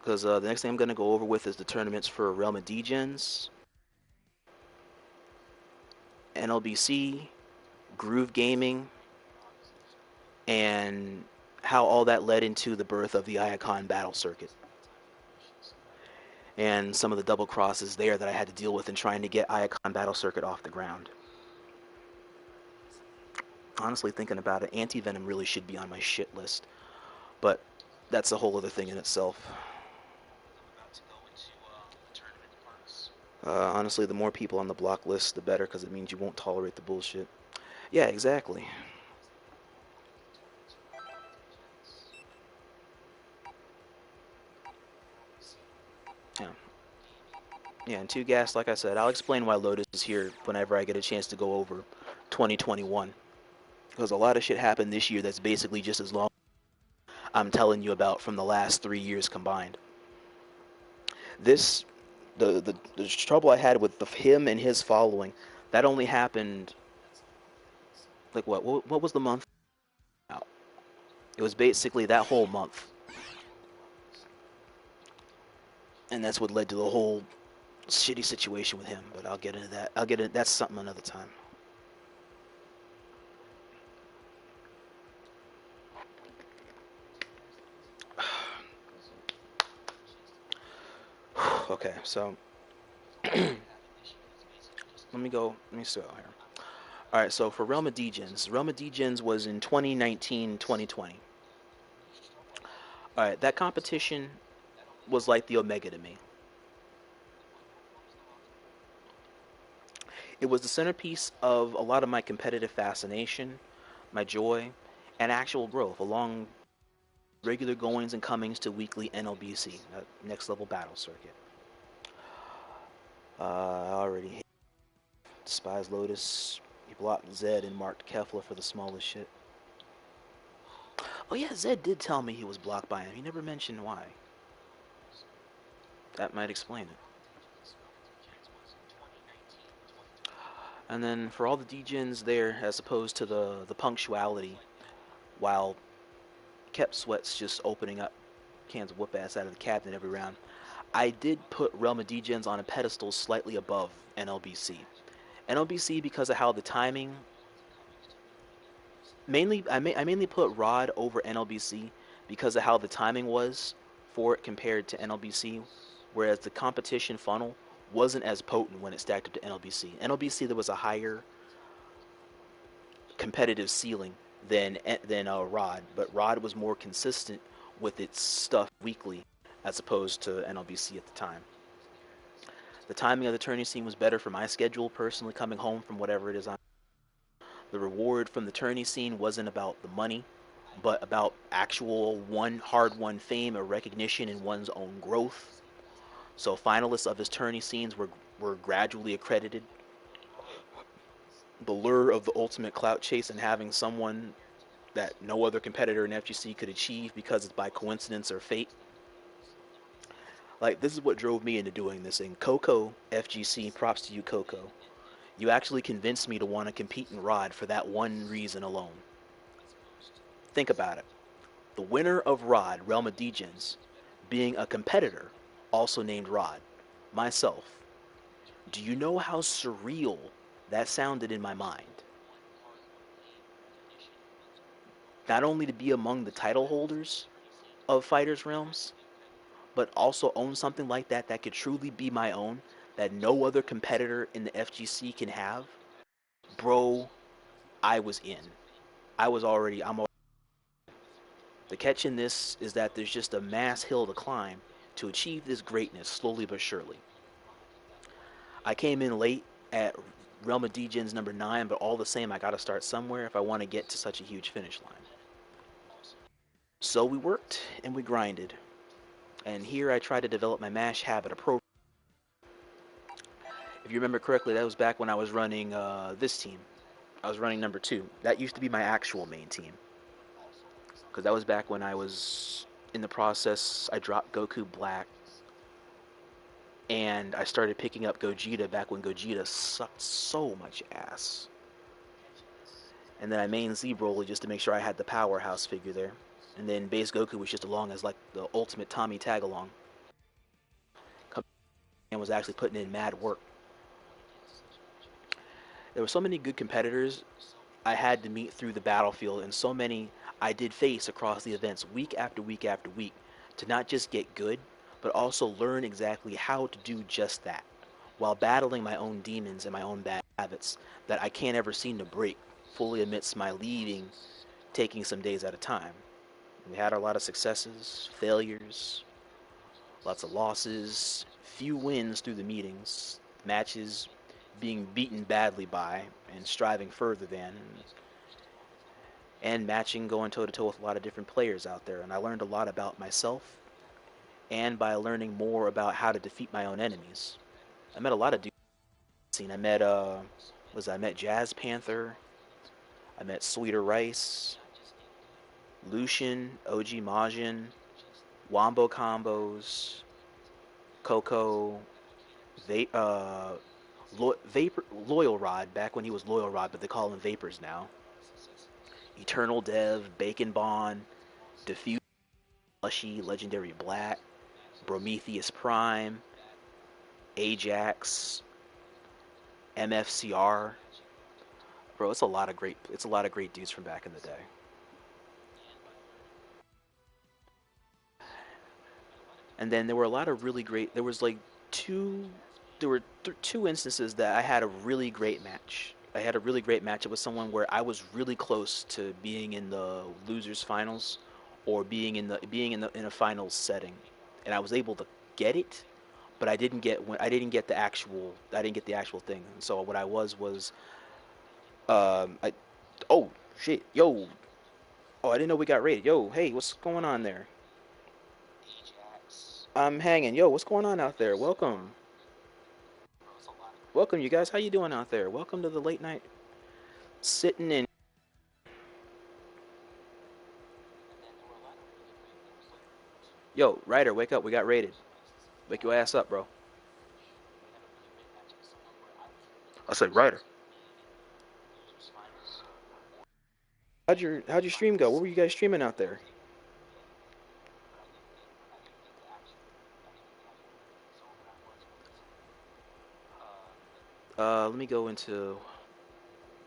Because the next thing I'm going to go over with is the tournaments for Realm of Degens, NLBC, Groove Gaming, and how all that led into the birth of the Iacon battle circuit, and some of the double crosses there that I had to deal with in trying to get Iacon battle circuit off the ground. Honestly, thinking about it, Anti-Venom really should be on my shit list. But that's a whole other thing in itself. Honestly, the more people on the block list, the better, because it means you won't tolerate the bullshit. Yeah, exactly. Yeah. Yeah, and 2Gas, like I said, I'll explain why Lotus is here whenever I get a chance to go over 2021. Because a lot of shit happened this year that's basically just as long I'm telling you about from the last 3 years combined. This, the trouble I had with him and his following, that only happened, like what was the month out? It was basically that whole month. And that's what led to the whole shitty situation with him, but I'll get into that. That's something another time. Okay, so let me start here. Alright, so for Realm of Degens was in 2019, 2020. Alright, that competition was like the Omega to me. It was the centerpiece of a lot of my competitive fascination, my joy, and actual growth along regular goings and comings to weekly NLBC, next level battle circuit. I already despised Lotus. He blocked Zed and marked Kefla for the smallest shit. Oh yeah, Zed did tell me he was blocked by him. He never mentioned why. That might explain it. And then for all the degens there, as opposed to the punctuality, while kept Sweats just opening up cans of whoop ass out of the cabinet every round, I did put Realm of Degens on a pedestal slightly above NLBC. NLBC because of how the timing. I mainly put R.O.D over NLBC because of how the timing was for it compared to NLBC, whereas the competition funnel wasn't as potent when it stacked up to NLBC. NLBC there was a higher competitive ceiling than R.O.D, but R.O.D was more consistent with its stuff weekly as opposed to NLBC at the time. The timing of the tourney scene was better for my schedule personally, coming home from whatever it is on. The reward from the tourney scene wasn't about the money, but about actual hard-won fame or recognition in one's own growth. So finalists of his tourney scenes were gradually accredited. The lure of the ultimate clout chase and having someone that no other competitor in FGC could achieve because it's by coincidence or fate. Like, this is what drove me into doing this. And Coco FGC, props to you, Coco. You actually convinced me to want to compete in R.O.D for that one reason alone. Think about it. The winner of R.O.D, Realm of Degens, being a competitor, also named R.O.D, myself. Do you know how surreal that sounded in my mind? Not only to be among the title holders of Fighterz Realms, but also own something like that that could truly be my own, that no other competitor in the FGC can have. Bro, I was in. I'm already. The catch in this is that there's just a mass hill to climb to achieve this greatness, slowly but surely. I came in late at Realm of Degens number 9, but all the same, I gotta start somewhere if I want to get to such a huge finish line. So we worked and we grinded. And here I tried to develop my mash habit appropriately. If you remember correctly, that was back when I was running this team. I was running number 2. That used to be my actual main team. Because that was back when I was in the process. I dropped Goku Black. And I started picking up Gogeta back when Gogeta sucked so much ass. And then I mained Z Broly just to make sure I had the powerhouse figure there. And then base Goku was just along as like the ultimate Tommy tag-along. And was actually putting in mad work. There were so many good competitors I had to meet through the battlefield, and so many I did face across the events week after week after week to not just get good, but also learn exactly how to do just that, while battling my own demons and my own bad habits that I can't ever seem to break. fully amidst my leaving, taking some days at a time. We had a lot of successes, failures, lots of losses, few wins through the meetings, matches being beaten badly by and striving further than, and matching going toe to toe with a lot of different players out there. And I learned a lot about myself, and by learning more about how to defeat my own enemies. I met a lot of dudes. I met I met Jazz Panther, I met Sweeter Rice, Lucian, OG Majin, Wombo Combos, Coco, Loyal Rod, back when he was Loyal Rod, but they call him Vapors now. Eternal Dev, Bacon Bond, Diffuse, Lushy, Legendary Black, Prometheus Prime, Ajax, MFCR. Bro, it's a lot of great dudes from back in the day. And then there were a lot of really great. There was like two instances that I had a really great match. I had a really great matchup with someone where I was really close to being in the losers finals, or being in a finals setting, and I was able to get it, but I didn't get the actual thing. And so what I was I oh shit, yo, oh, I didn't know we got raided. Yo, hey, what's going on there? I'm hanging. Yo, what's going on out there? Welcome. Welcome, you guys. How you doing out there? Welcome to the late night sitting in. Yo, Ryder, wake up. We got raided. Wake your ass up, bro. I said, Ryder. How'd your stream go? What were you guys streaming out there? Let me go into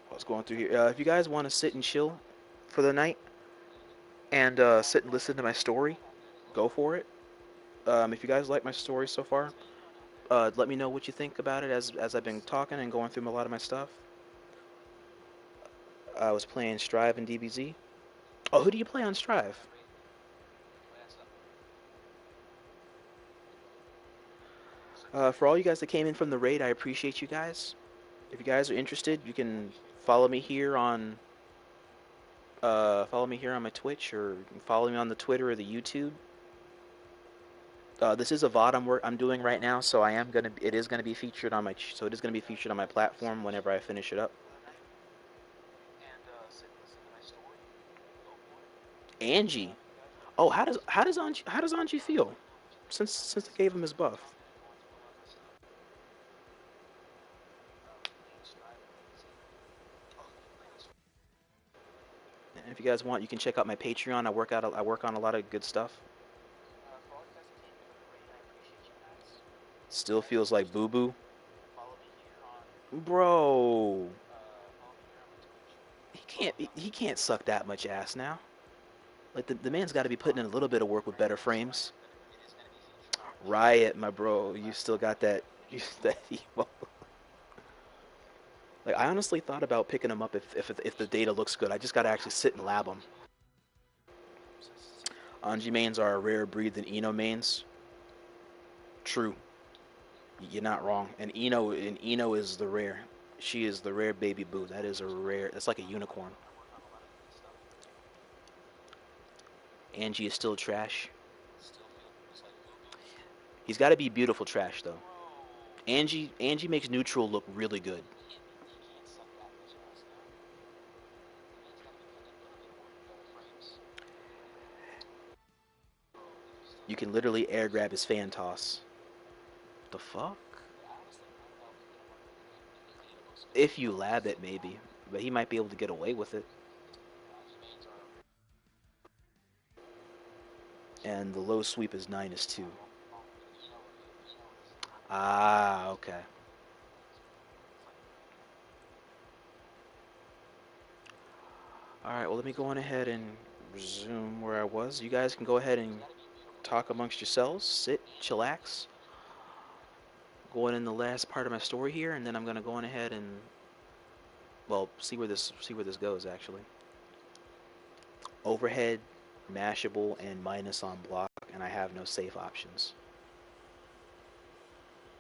what's going through here. If you guys want to sit and chill for the night and sit and listen to my story, go for it. If you guys like my story so far, let me know what you think about it as I've been talking and going through a lot of my stuff. I was playing Strive and DBZ. Oh, who do you play on Strive? For all you guys that came in from the raid, I appreciate you guys. If you guys are interested, you can follow me here on my Twitch, or follow me on the Twitter or the YouTube. This is a VOD I'm doing right now, so it is gonna be featured on my platform whenever I finish it up. Angie, oh, how does Angie feel since I gave him his buff? And if you guys want, you can check out my Patreon. I work on a lot of good stuff. Still feels like boo boo, bro. He can't suck that much ass now. Like the man's got to be putting in a little bit of work with better frames. Riot, my bro, you still got that emo. Like, I honestly thought about picking him up if the data looks good. I just gotta actually sit and lab him. Anji mains are a rare breed than Eno mains. True. You're not wrong. And Eno is the rare. She is the rare baby boo. That is a rare. That's like a unicorn. Angie is still trash. He's got to be beautiful trash though. Angie makes neutral look really good. You can literally air grab his fan toss. The fuck? If you lab it, maybe. But he might be able to get away with it. And the low sweep is 9-2. Ah, okay. Alright, well, let me go on ahead and resume where I was. You guys can go ahead and talk amongst yourselves. Sit, chillax. Going in the last part of my story here, and then I'm going to go on ahead and well, see where this goes actually. Overhead, mashable, and minus on block, and I have no safe options.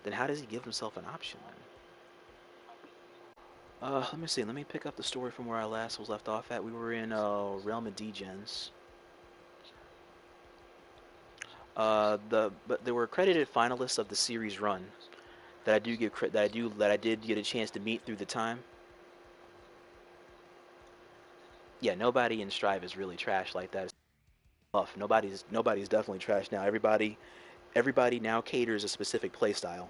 Then how does he give himself an option then? Let me see. Let me pick up the story from where I last was left off at. We were in Realm of Degens. But there were accredited finalists of the series run that I did get a chance to meet through the time. Yeah, nobody in Strive is really trash like that. It's tough. Nobody's definitely trash now. Everybody now caters a specific playstyle.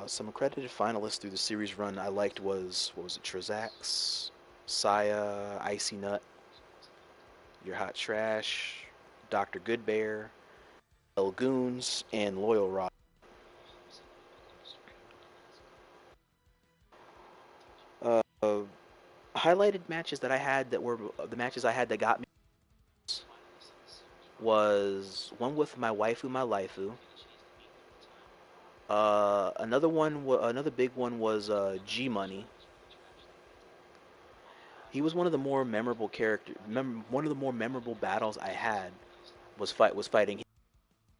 Some accredited finalists through the series run I liked was, what was it, Trizax, Saya, Icy Nut, Your Hot Trash, Dr. Goodbear, El Goons, and Loyal Rock. Highlighted matches that I had that were the matches I had that got me was one with my waifu, my laifu. Another big one was G Money. He was one of the more memorable one of the more memorable battles I had was fighting him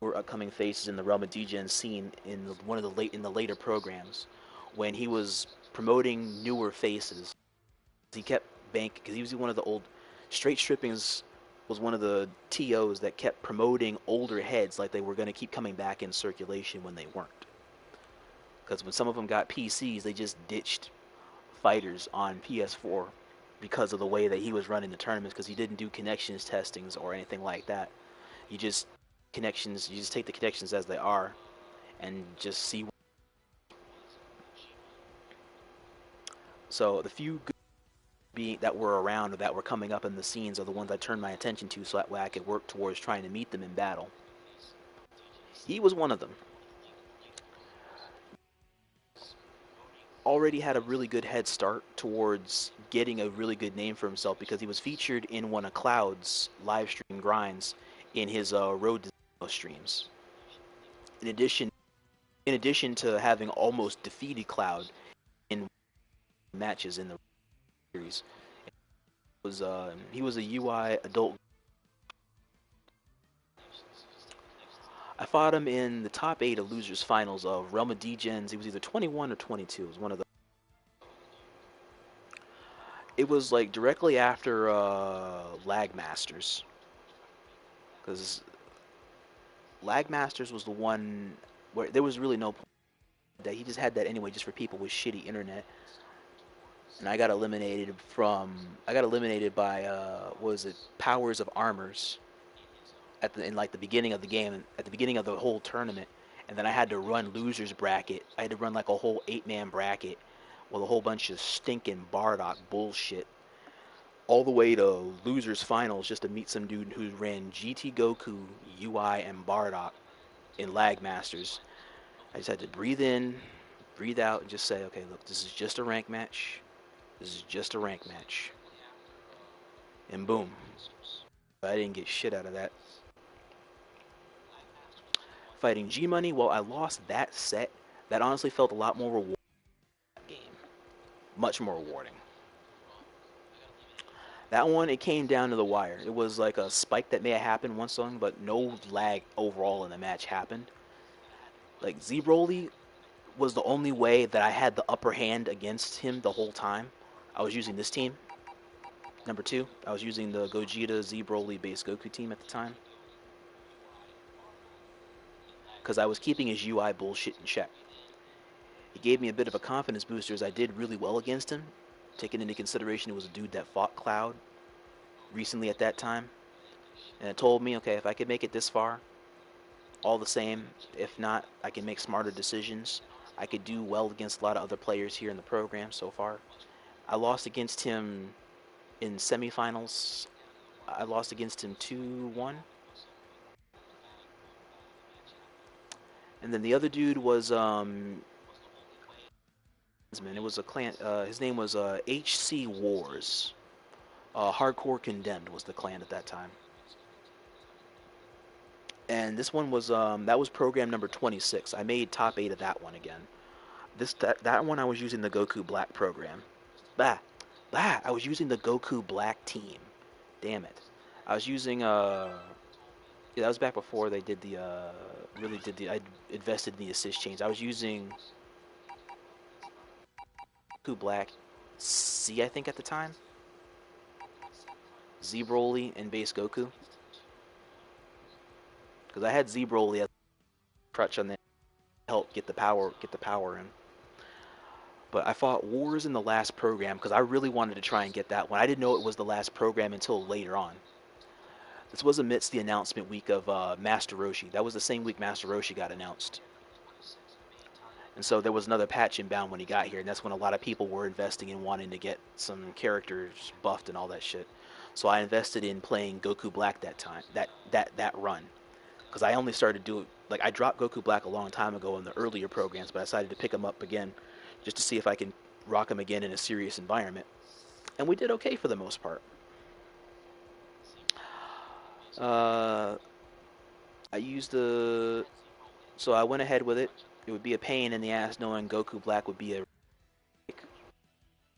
for upcoming faces in the Realm of Degen scene in the later programs when he was promoting newer faces. He kept because he was one of the old straight strippings was one of the TOs that kept promoting older heads like they were going to keep coming back in circulation when they weren't. Because when some of them got PCs, they just ditched Fighterz on PS4 because of the way that he was running the tournaments, because he didn't do connections testings or anything like that. You just take the connections as they are and just see. So the few that were around or that were coming up in the scenes are the ones I turned my attention to so that way I could work towards trying to meet them in battle. He was one of them. Already had a really good head start towards getting a really good name for himself because he was featured in one of Cloud's live stream grinds in his R.O.D streams. In addition to having almost defeated Cloud in matches in the series, he was a UI adult. I fought him in the top 8 of losers finals of Realm of Degens. He was either 21 or 22. It was one of the. It was like directly after Lag Masters, because Lag Masters was the one where there was really no point that he just had that anyway, just for people with shitty internet. And I got eliminated by what was it, Powers of Armors in like the beginning of the game, at the beginning of the whole tournament. And then I had to run losers bracket. I had to run like a whole 8-man bracket with a whole bunch of stinking Bardock bullshit all the way to losers finals just to meet some dude who ran GT Goku, UI, and Bardock in Lag Masters. I just had to breathe in, breathe out, and just say, okay, look, this is just a rank match. This is just a rank match. And boom. I didn't get shit out of that. Fighting G Money, well, I lost that set. That honestly felt a lot more rewarding that game. Much more rewarding. That one, it came down to the wire. It was like a spike that may have happened once on, but no lag overall in the match happened. Like, Z-Broly was the only way that I had the upper hand against him the whole time. I was using this team. Number 2, I was using the Gogeta Z-Broly base Goku team at the time. Because I was keeping his UI bullshit in check. It gave me a bit of a confidence booster as I did really well against him, taking into consideration it was a dude that fought Cloud recently at that time. And it told me, okay, if I could make it this far, all the same, if not, I can make smarter decisions. I could do well against a lot of other players here in the program so far. I lost against him in semifinals. I lost against him 2-1. And then the other dude was it was a clan. His name was H.C. Wars. Hardcore Condemned was the clan at that time. And this one was that was program number 26. I made top 8 of that one again. That one I was using the Goku Black program. Bah, I was using the Goku Black team. Damn it. I was using yeah, that was back before they did the really did the I invested in the assist change. I was using Goku Black C, I think, at the time. Z Broly and base Goku. Because I had Z Broly as a crutch on that help get the power in. But I fought Wars in the last program because I really wanted to try and get that one. I didn't know it was the last program until later on. This was amidst the announcement week of Master Roshi. That was the same week Master Roshi got announced. And so there was another patch inbound when he got here, and that's when a lot of people were investing in wanting to get some characters buffed and all that shit. So I invested in playing Goku Black that time, that run. Because I only started doing, like, I dropped Goku Black a long time ago in the earlier programs, but I decided to pick him up again just to see if I can rock him again in a serious environment. And we did okay for the most part. I used the... So I went ahead with it. It would be a pain in the ass knowing Goku Black would be a... Got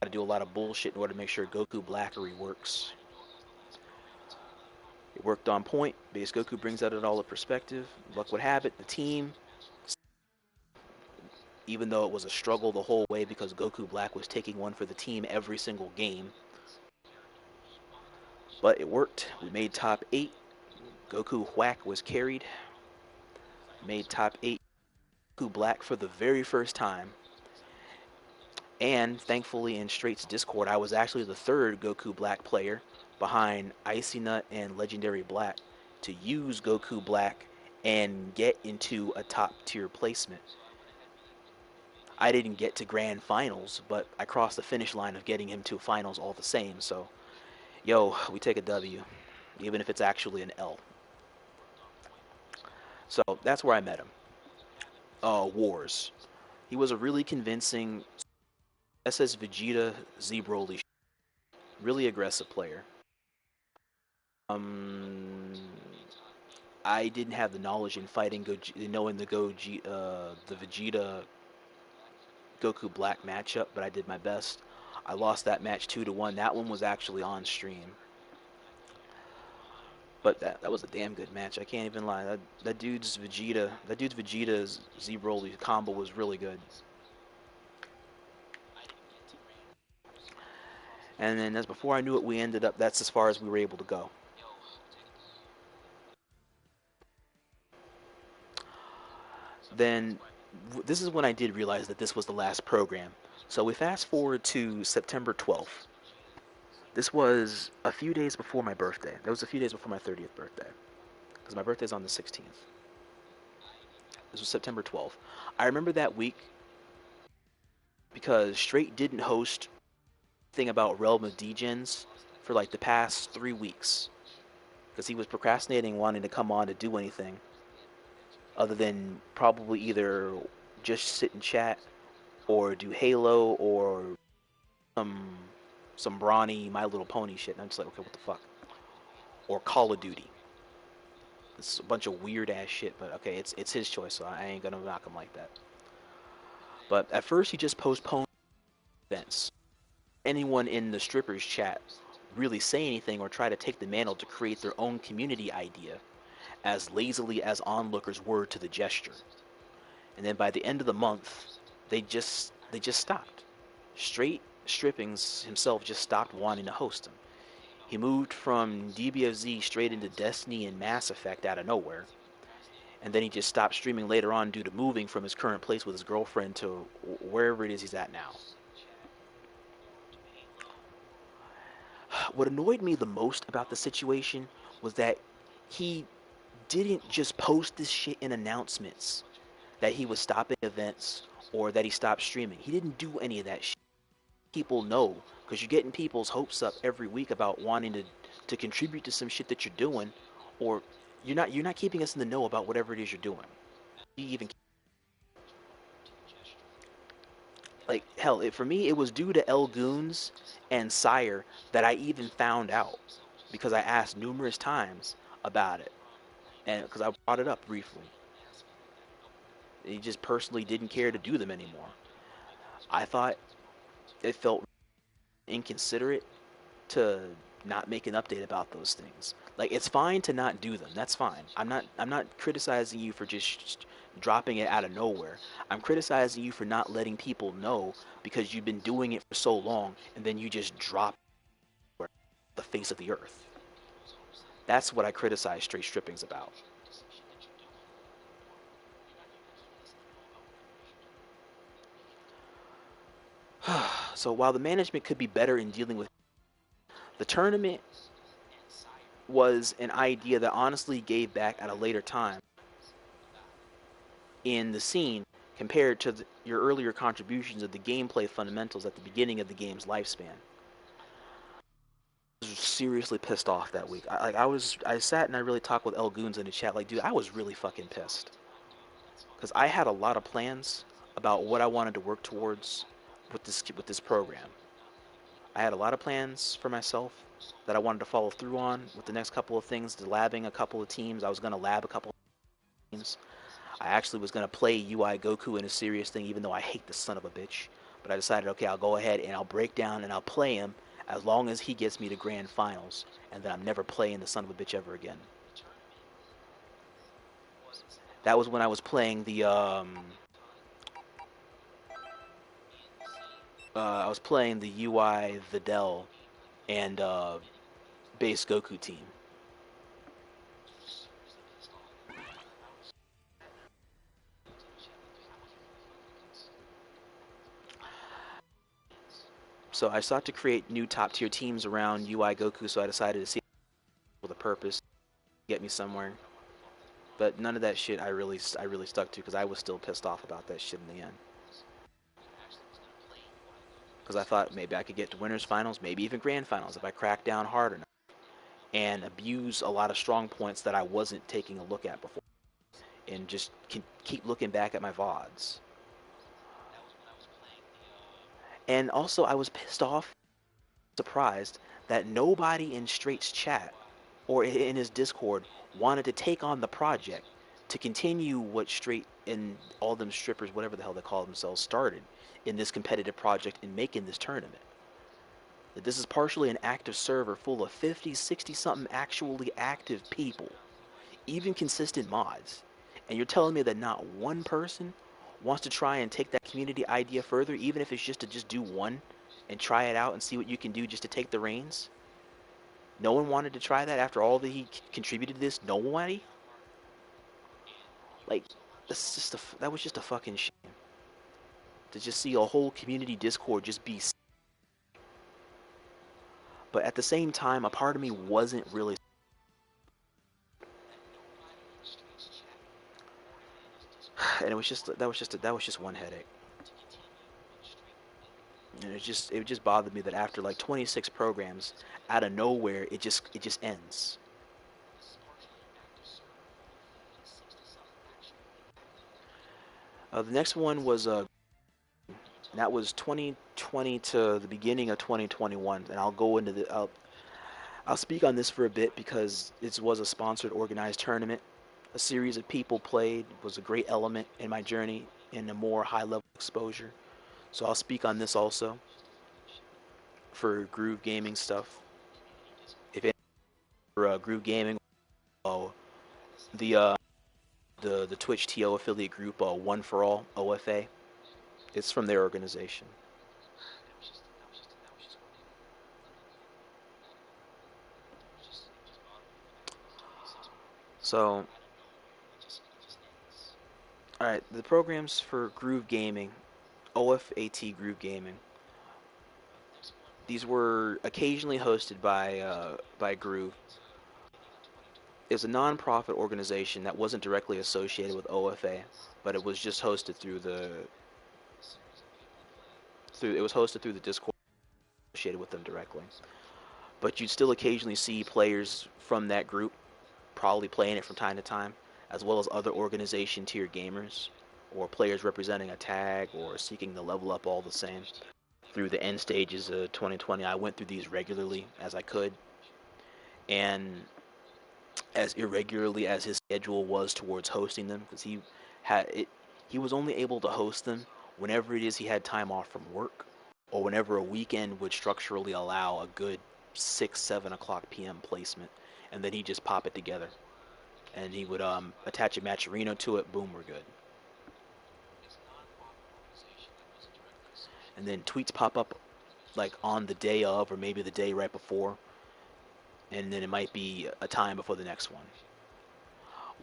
to do a lot of bullshit in order to make sure Goku Blackery works. It worked on point. Base Goku brings out it all of perspective. Luck would have it, the team, even though it was a struggle the whole way because Goku Black was taking one for the team every single game. But it worked. We made top 8. Goku Whack was carried. Made top 8. Goku Black for the very first time. And thankfully in Straight's Discord, I was actually the 3rd Goku Black player behind Icy Nut and Legendary Black to use Goku Black and get into a top tier placement. I didn't get to grand finals, but I crossed the finish line of getting him to finals all the same. So, yo, we take a W, even if it's actually an L. So that's where I met him. Wars. He was a really convincing SS Vegeta Z Broly, really aggressive player. I didn't have the knowledge in fighting, knowing the Vegeta Goku Black matchup, but I did my best. I lost that match 2-1. That one was actually on stream. But that was a damn good match. I can't even lie. That dude's Vegeta's Z Broly combo was really good. And then as before I knew it, we ended up, that's as far as we were able to go. Then this is when I did realize that this was the last program. So we fast forward to September 12th. This was a few days before my birthday. That was a few days before my 30th birthday. Because my birthday's on the 16th. This was September 12th. I remember that week because Straight didn't host thing about Realm of Degens for like the past 3 weeks. Because he was procrastinating wanting to come on to do anything other than probably either just sit and chat or do Halo or some brawny My Little Pony shit. And I'm just like, okay, what the fuck? Or Call of Duty. It's a bunch of weird ass shit, but okay, it's his choice, so I ain't gonna knock him like that. But at first he just postponed events. Anyone in the strippers chat really say anything or try to take the mantle to create their own community idea, as lazily as onlookers were to the gesture. And then by the end of the month, they just stopped. Straight Strippings himself just stopped wanting to host him. He moved from DBFZ straight into Destiny and Mass Effect out of nowhere. And then he just stopped streaming later on due to moving from his current place with his girlfriend to wherever it is he's at now. What annoyed me the most about the situation was that he didn't just post this shit in announcements that he was stopping events or that he stopped streaming. He didn't do any of that shit. People know, because you're getting people's hopes up every week about wanting to contribute to some shit that you're doing, or you're not keeping us in the know about whatever it is you're doing. You even like hell, for me it was due to L Goons and Sire that I even found out, because I asked numerous times about it, and because I brought it up briefly. He just personally didn't care to do them anymore. I thought it felt inconsiderate to not make an update about those things. Like, it's fine to not do them. That's fine. I'm not criticizing you for just dropping it out of nowhere. I'm criticizing you for not letting people know because you've been doing it for so long and then you just drop the face of the earth. That's what I criticize straight strippings about. So while the management could be better in dealing with the tournament, was an idea that honestly gave back at a later time in the scene compared to your earlier contributions of the gameplay fundamentals at the beginning of the game's lifespan. I was seriously pissed off that week. I sat and I really talked with L Goons in the chat. Like, dude, I was really fucking pissed because I had a lot of plans about what I wanted to work towards with this program. I had a lot of plans for myself that I wanted to follow through on with the next couple of things. The labbing a couple of teams. I was going to lab a couple of teams. I actually was going to play UI Goku in a serious thing, even though I hate this son of a bitch. But I decided, okay, I'll go ahead and I'll break down and I'll play him as long as he gets me to grand finals, and then I'm never playing the son of a bitch ever again. That was when I was playing the UI Videl and base Goku team. So I sought to create new top tier teams around UI Goku, so I decided to see with a purpose, get me somewhere. But none of that shit I really stuck to because I was still pissed off about that shit in the end. Because I thought maybe I could get to winners finals, maybe even grand finals if I cracked down hard enough and abuse a lot of strong points that I wasn't taking a look at before, and just keep looking back at my VODs. And also, I was pissed off, surprised that nobody in Straight's chat or in his Discord wanted to take on the project to continue what Straight and all them strippers, whatever the hell they call themselves, started in this competitive project in making this tournament. That this is partially an active server full of 50, 60 something actually active people, even consistent mods. And you're telling me that not one person wants to try and take that community idea further, even if it's just to just do one and try it out and see what you can do just to take the reins? No one wanted to try that after all that he contributed to this? Nobody? Like, that was just a fucking shame. To just see a whole community Discord just be... But at the same time, a part of me wasn't really... And it was just that was just one headache. And it just bothered me that after like 26 programs, out of nowhere, it just ends. The next one was that was 2020 to the beginning of 2021, and I'll go into the I'll speak on this for a bit because it was a sponsored, organized tournament. A series of people played, was a great element in my journey in a more high-level exposure. So I'll speak on this also for Groove Gaming stuff. If any for Groove Gaming, the Twitch TO affiliate group, One for All O.F.A. It's from their organization. So, alright, the programs for Groove Gaming, O.F.A.T. Groove Gaming, these were occasionally hosted by Groove. It's a non-profit organization that wasn't directly associated with O.F.A, but it was just hosted through the Discord, associated with them directly. But you'd still occasionally see players from that group probably playing it from time to time, as well as other organization tier gamers or players representing a tag or seeking to level up all the same. Through the end stages of 2020, I went through these regularly as I could, and as irregularly as his schedule was towards hosting them, because he was only able to host them whenever it is he had time off from work, or whenever a weekend would structurally allow a good 6, 7 o'clock p.m. placement, and then he'd just pop it together. And he would attach a Matcherino to it, boom, we're good. And then tweets pop up like on the day of, or maybe the day right before, and then it might be a time before the next one.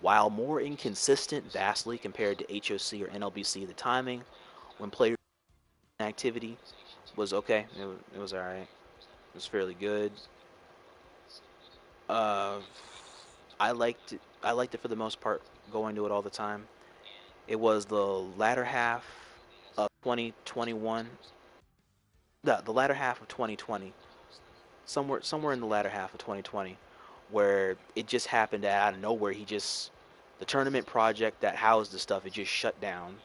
While more inconsistent vastly compared to H.O.C or NLBC, the timing when player activity was okay. It was alright. It was fairly good. I liked it. I liked it for the most part, going to it all the time. It was the latter half of 2021. The latter half of 2020. Somewhere in the latter half of 2020, where it just happened out of nowhere. The tournament project that housed the stuff, it just shut down.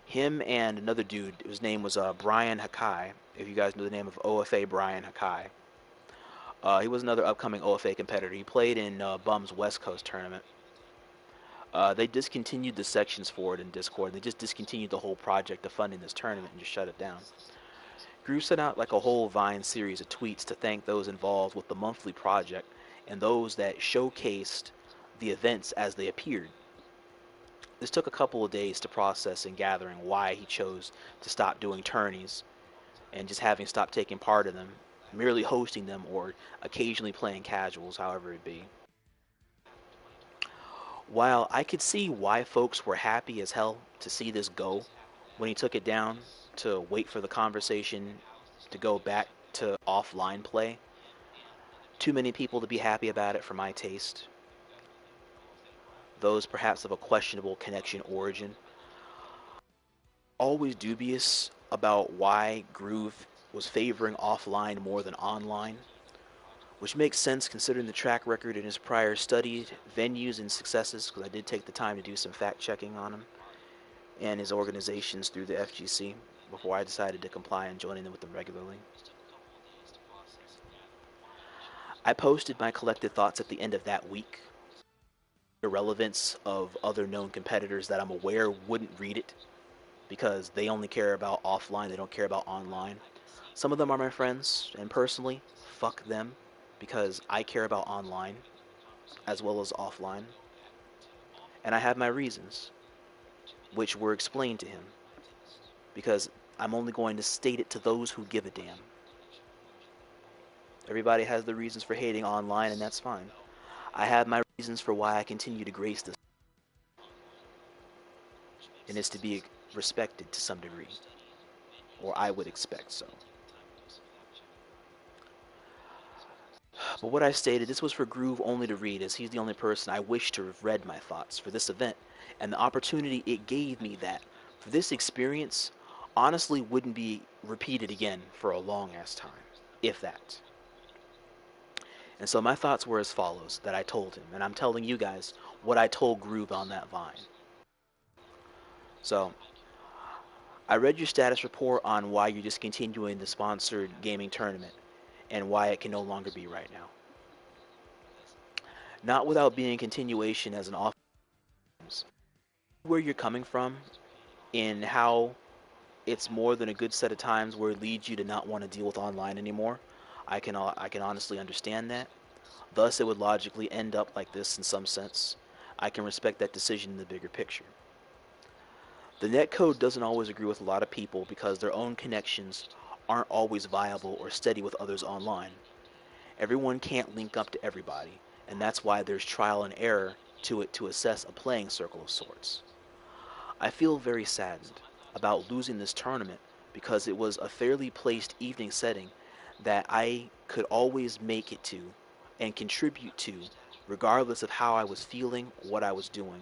Him and another dude, his name was Brian Hakai. If you guys know the name of O.F.A, Brian Hakai. He was another upcoming O.F.A competitor. He played in Bum's West Coast tournament. They discontinued the sections for it in Discord. They just discontinued the whole project of funding this tournament and just shut it down. Groove sent out like a whole Vine series of tweets to thank those involved with the monthly project and those that showcased the events as they appeared. This took a couple of days to process and gathering why he chose to stop doing tourneys and just having stopped taking part in them, merely hosting them or occasionally playing casuals, however it be. While I could see why folks were happy as hell to see this go when he took it down to wait for the conversation to go back to offline play, too many people to be happy about it for my taste. Those perhaps of a questionable connection origin. Always dubious about why Groove was favoring offline more than online, which makes sense considering the track record in his prior studied venues and successes, because I did take the time to do some fact checking on him and his organizations through the FGC before I decided to comply and joining them with them regularly. I posted my collected thoughts at the end of that week. The relevance of other known competitors that I'm aware wouldn't read it because they only care about offline, they don't care about online. Some of them are my friends, and personally, fuck them, because I care about online as well as offline. And I have my reasons, which were explained to him, because I'm only going to state it to those who give a damn. Everybody has their reasons for hating online, and that's fine. I have my reasons for why I continue to grace this, and it's to be respected to some degree, or I would expect so. But what I stated, this was for Groove only to read, as he's the only person I wish to have read my thoughts for this event, and the opportunity it gave me that, for this experience, honestly wouldn't be repeated again for a long ass time, if that. And so my thoughts were as follows that I told him, and I'm telling you guys what I told Groove on that Vine. So, I read your status report on why you're discontinuing the sponsored gaming tournament and why it can no longer be right now. Not without being a continuation as an off where you're coming from in how it's more than a good set of times where it leads you to not want to deal with online anymore. I can honestly understand that. Thus, it would logically end up like this in some sense. I can respect that decision in the bigger picture. The netcode doesn't always agree with a lot of people because their own connections aren't always viable or steady with others online. Everyone can't link up to everybody, and that's why there's trial and error to it to assess a playing circle of sorts. I feel very saddened about losing this tournament because it was a fairly placed evening setting that I could always make it to and contribute to, regardless of how I was feeling, what I was doing.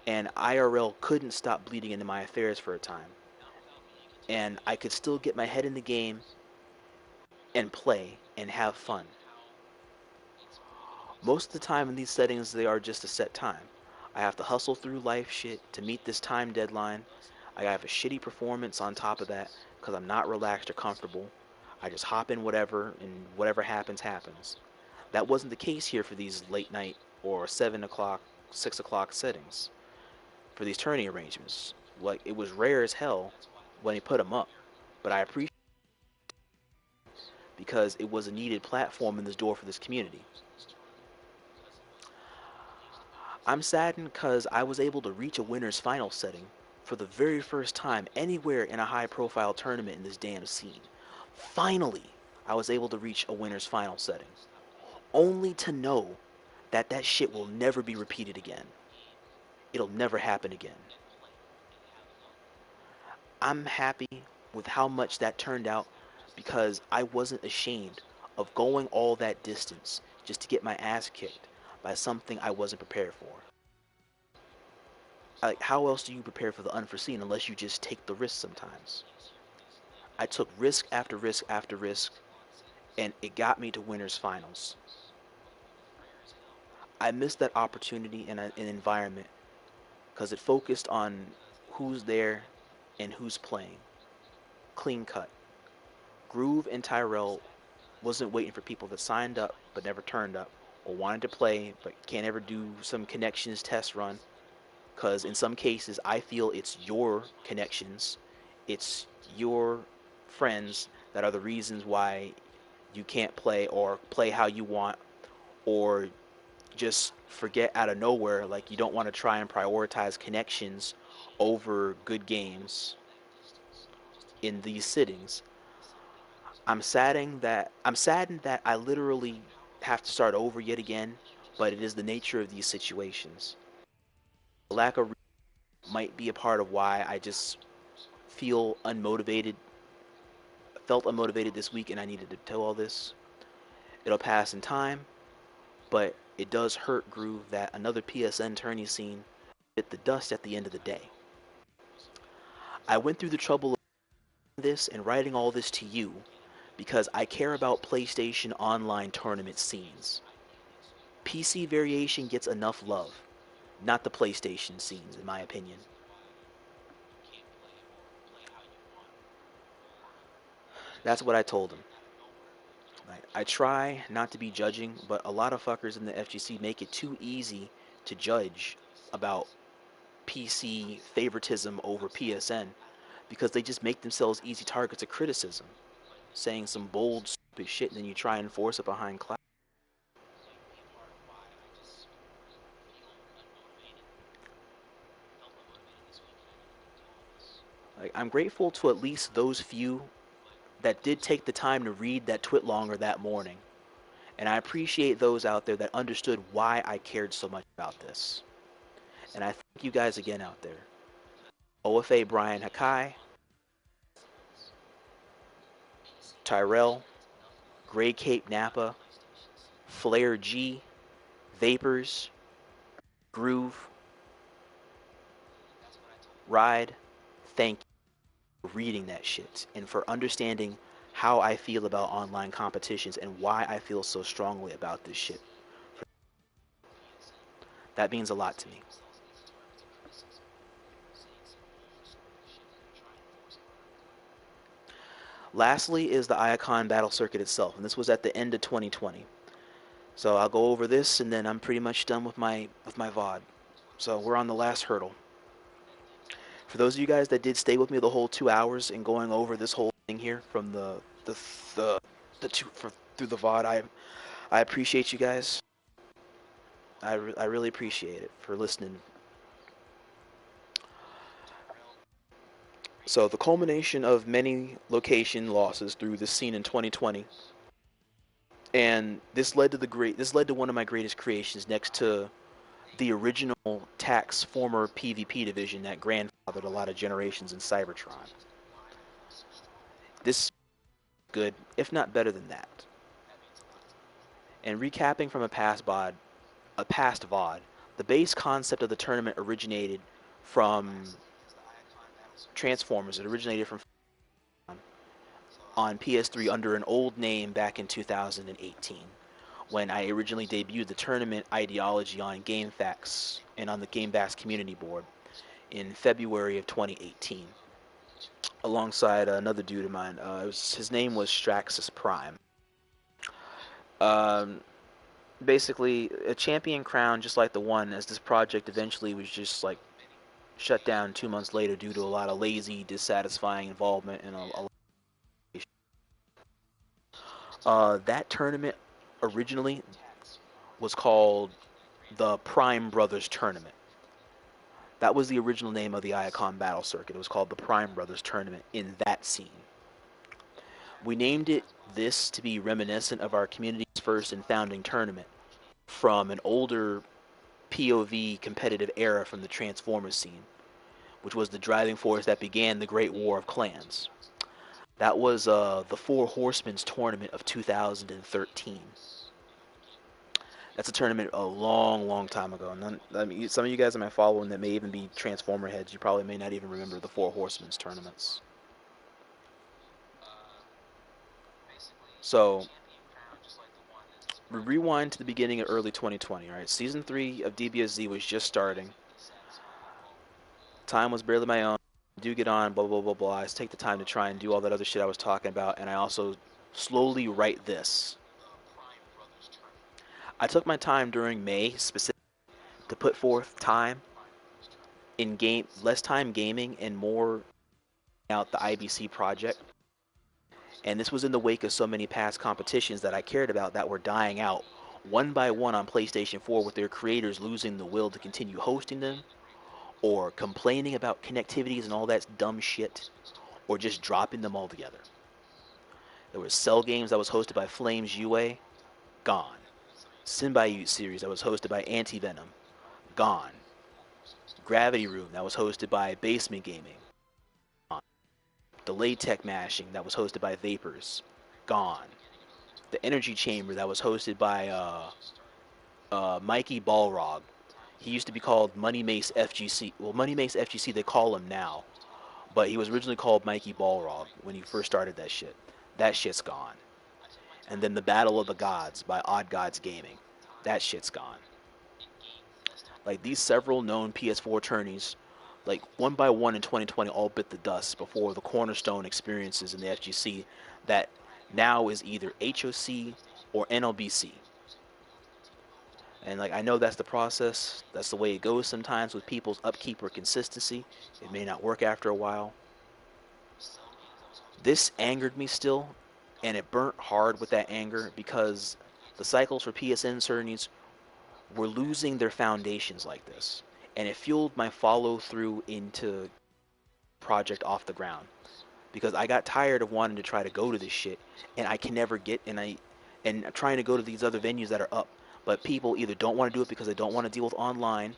And IRL couldn't stop bleeding into my affairs for a time. And I could still get my head in the game and play and have fun. Most of the time in these settings, they are just a set time. I have to hustle through life shit to meet this time deadline. I have a shitty performance on top of that because I'm not relaxed or comfortable. I just hop in whatever, and whatever happens, happens. That wasn't the case here for these late night or 7 o'clock, 6 o'clock settings, for these tourney arrangements. Like, it was rare as hell when they put them up, but I appreciate it because it was a needed platform in this door for this community. I'm saddened because I was able to reach a winner's final setting for the very first time anywhere in a high-profile tournament in this damn scene. Finally, I was able to reach a winner's final setting, only to know that that shit will never be repeated again. It'll never happen again. I'm happy with how much that turned out because I wasn't ashamed of going all that distance just to get my ass kicked by something I wasn't prepared for. Like, how else do you prepare for the unforeseen unless you just take the risk sometimes? I took risk after risk after risk, and it got me to winners finals. I missed that opportunity in an environment because it focused on who's there and who's playing. Clean cut. Groove and Tyrell wasn't waiting for people that signed up but never turned up, or wanted to play but can't ever do some connections test run, because in some cases I feel it's your connections, it's your friends that are the reasons why you can't play or play how you want, or just forget out of nowhere, like you don't want to try and prioritize connections over good games in these sittings. I'm saddened that I literally have to start over yet again, but it is the nature of these situations. The lack of might be a part of why I just feel unmotivated, felt unmotivated this week, and I needed to tell all this. It'll pass in time, but it does hurt, Groove, that another PSN tourney scene bit the dust at the end of the day. I went through the trouble of this and writing all this to you because I care about PlayStation Online tournament scenes. PC variation gets enough love, not the PlayStation scenes, in my opinion. That's what I told him. I try not to be judging, but a lot of fuckers in the FGC make it too easy to judge about PC favoritism over PSN because they just make themselves easy targets of criticism, saying some bold, stupid shit, and then you try and force it behind cloud. Like, I'm grateful to at least those few that did take the time to read that twit longer that morning. And I appreciate those out there that understood why I cared so much about this. And I thank you guys again out there. O.F.A. Brian Hakai, Tyrell, Grey Cape Napa, Flare G, Vapors, Groove, Ride, thank you for reading that shit and for understanding how I feel about online competitions and why I feel so strongly about this shit. That means a lot to me. Lastly is the Iacon battle circuit itself, and this was at the end of 2020. So I'll go over this, and then I'm pretty much done with my VOD. So we're on the last hurdle. For those of you guys that did stay with me the whole 2 hours and going over this whole thing here from through the VOD, I appreciate you guys. I really appreciate it for listening. So the culmination of many location losses through this scene in 2020, and this led to one of my greatest creations next to the original Tax former PvP division that grandfathered a lot of generations in Cybertron. This is good, if not better than that. And recapping from a past VOD, the base concept of the tournament originated from Transformers. It originated from on PS3 under an old name back in 2018, when I originally debuted the tournament ideology on GFAQS and on the GameBass community board in February of 2018, alongside another dude of mine. His name was Straxus Prime. Basically, a champion crown just like the one, as this project eventually was just like shut down 2 months later due to a lot of lazy, dissatisfying involvement in that tournament originally was called the Prime Brothers Tournament. That was the original name of the Iacon Battle Circuit. It was called the Prime Brothers Tournament in that scene. We named it this to be reminiscent of our community's first and founding tournament from an older POV competitive era from the Transformers scene, which was the driving force that began the Great War of Clans. That was the Four Horsemen's Tournament of 2013. That's a tournament a long, long time ago. I mean, some of you guys that might follow and that may even be Transformer heads, you probably may not even remember the Four Horsemen's tournaments. So, we rewind to the beginning of early 2020, right? Season 3 of DBFZ was just starting. Time was barely my own. Do get on, blah, blah, blah, blah. I take the time to try and do all that other shit I was talking about, and I also slowly write this. I took my time during May specifically to put forth time in game, less time gaming and more out the IBC project. And this was in the wake of so many past competitions that I cared about that were dying out one by one on PlayStation 4 with their creators losing the will to continue hosting them, or complaining about connectivities and all that dumb shit, or just dropping them altogether. There were Cell Games that was hosted by Flames UA, gone. Symbiote series that was hosted by Anti-Venom, gone. Gravity Room that was hosted by Basement Gaming, gone. Delayed Tech Mashing that was hosted by Vapors, gone. The Energy Chamber that was hosted by Mikey Balrog. He used to be called Money Mace FGC. Well, Money Mace FGC they call him now, but he was originally called Mikey Balrog when he first started that shit. That shit's gone. And then the Battle of the Gods by Odd Gods Gaming. That shit's gone. Like, these several known PS4 tourneys, like, one by one in 2020 all bit the dust before the cornerstone experiences in the FGC that now is either H.O.C. or NLBC. And, like, I know that's the process. That's the way it goes sometimes with people's upkeep or consistency. It may not work after a while. This angered me still, and it burnt hard with that anger because the cycles for PSN tourneys were losing their foundations like this. And it fueled my follow-through into project off the ground. Because I got tired of wanting to try to go to this shit, and I can never get, and trying to go to these other venues that are up. But people either don't want to do it because they don't want to deal with online,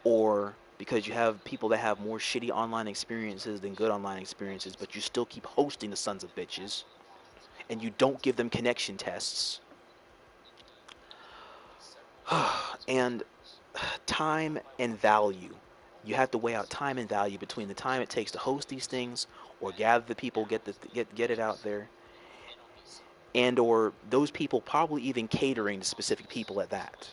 or because you have people that have more shitty online experiences than good online experiences, but you still keep hosting the sons of bitches, and you don't give them connection tests. And time and value. You have to weigh out time and value between the time it takes to host these things, or gather the people, get it out there, and or those people probably even catering to specific people at that.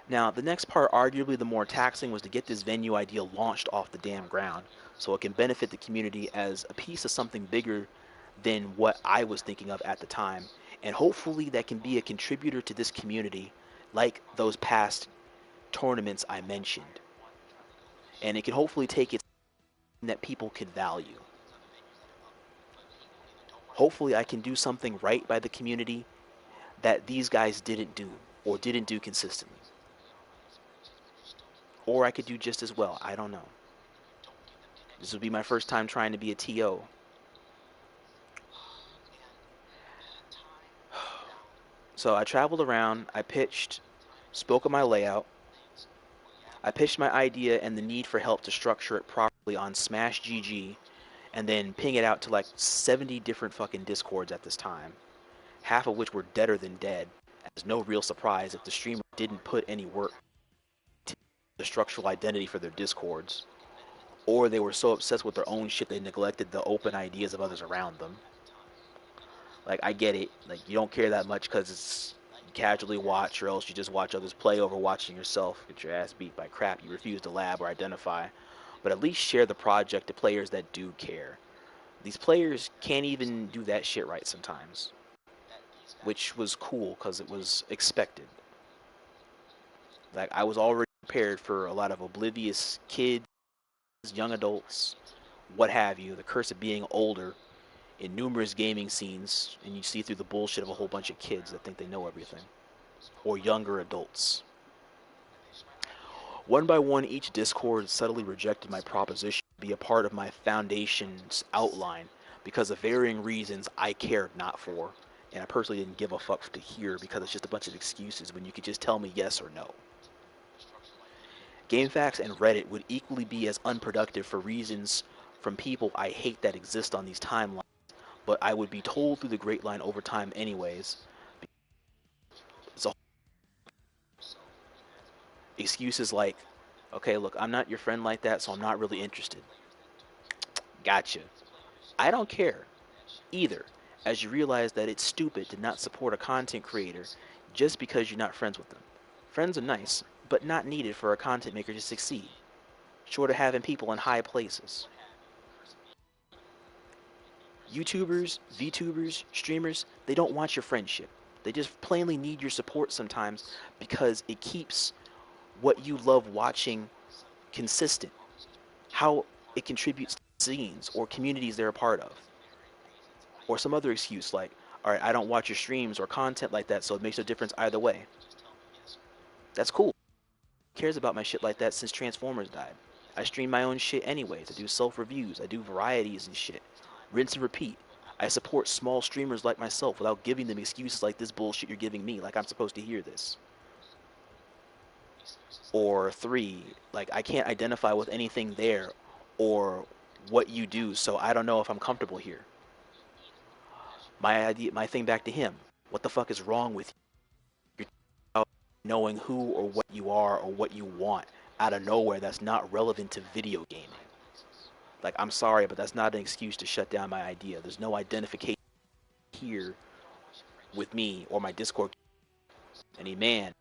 Now, the next part, arguably the more taxing, was to get this venue idea launched off the damn ground so it can benefit the community as a piece of something bigger than what I was thinking of at the time, and hopefully that can be a contributor to this community like those past tournaments I mentioned. And it can hopefully take it that people could value. Hopefully I can do something right by the community that these guys didn't do, or didn't do consistently. Or I could do just as well, I don't know. This would be my first time trying to be a TO. So I traveled around, I pitched, spoke of my layout, I pitched my idea and the need for help to structure it properly on Smash GG, and then ping it out to like 70 different fucking Discords at this time, half of which were deader than dead, as no real surprise if the streamer didn't put any work to the structural identity for their Discords, or they were so obsessed with their own shit they neglected the open ideas of others around them. Like, I get it, like, you don't care that much because it's casually watch, or else you just watch others play over watching yourself get your ass beat by crap you refuse to lab or identify. But at least share the project to players that do care. These players can't even do that shit right sometimes, which was cool because it was expected. Like, I was already prepared for a lot of oblivious kids, young adults, what have you, the curse of being older in numerous gaming scenes, and you see through the bullshit of a whole bunch of kids that think they know everything, or younger adults. One by one, each Discord subtly rejected my proposition to be a part of my foundation's outline because of varying reasons I cared not for, and I personally didn't give a fuck to hear because it's just a bunch of excuses when you could just tell me yes or no. GameFAQs and Reddit would equally be as unproductive for reasons from people I hate that exist on these timelines, but I would be told through the great line over time anyways. So excuses like, okay, look, I'm not your friend like that, so I'm not really interested. Gotcha. I don't care either, as you realize that it's stupid to not support a content creator just because you're not friends with them. Friends are nice, but not needed for a content maker to succeed, short of having people in high places. YouTubers, VTubers, streamers, they don't want your friendship. They just plainly need your support sometimes because it keeps what you love watching consistent. How it contributes to scenes or communities they're a part of. Or some other excuse like, alright, I don't watch your streams or content like that, so it makes no difference either way. That's cool. Who cares about my shit like that since Transformers died? I stream my own shit anyways. I do self-reviews. I do varieties and shit. Rinse and repeat. I support small streamers like myself without giving them excuses like this bullshit you're giving me, like I'm supposed to hear this. Or 3, like I can't identify with anything there or what you do, so I don't know if I'm comfortable here. My thing back to him, what the fuck is wrong with you? You're knowing who or what you are or what you want out of nowhere that's not relevant to video gaming. Like, I'm sorry, but that's not an excuse to shut down my idea. There's no identification here with me or my Discord. Any man,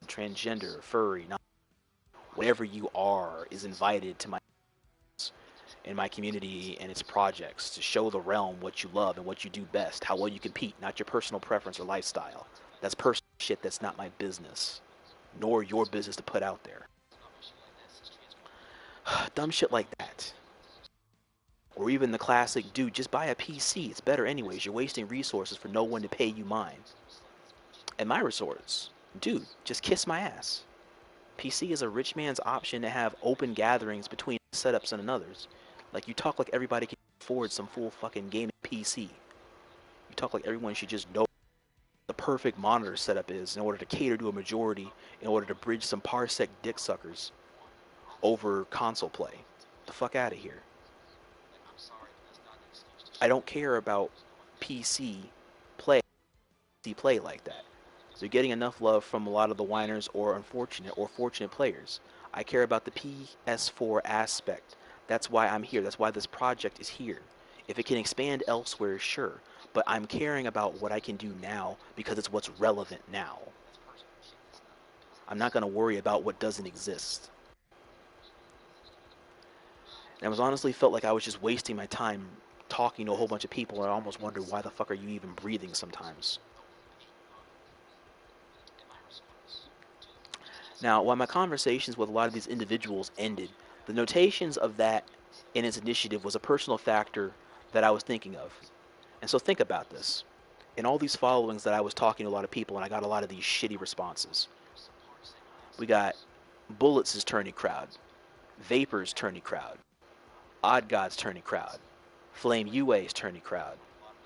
transgender, furry, not whatever you are is invited to my in my community and its projects to show the realm what you love and what you do best, how well you compete, not your personal preference or lifestyle. That's personal shit that's not my business, nor your business to put out there. Dumb shit like that. Or even the classic, dude, just buy a PC, it's better anyways, you're wasting resources for no one to pay you mine. And my resorts, dude, just kiss my ass. PC is a rich man's option to have open gatherings between setups and another's. Like, you talk like everybody can afford some full fucking gaming PC. You talk like everyone should just know the perfect monitor setup is in order to cater to a majority, in order to bridge some parsec dick suckers over console play. The fuck out of here. I don't care about PC play like that. They're getting enough love from a lot of the whiners or unfortunate or fortunate players. I care about the PS4 aspect. That's why I'm here. That's why this project is here. If it can expand elsewhere, sure. But I'm caring about what I can do now because it's what's relevant now. I'm not going to worry about what doesn't exist. And I was honestly felt like I was just wasting my time talking to a whole bunch of people, and I almost wondered why the fuck are you even breathing sometimes. Now, while my conversations with a lot of these individuals ended, the notations of that in its initiative was a personal factor that I was thinking of. And so think about this. In all these followings that I was talking to a lot of people, and I got a lot of these shitty responses. We got Bullets' tourney crowd, Vapor's tourney crowd, Odd God's tourney crowd, Flame UA's tourney crowd,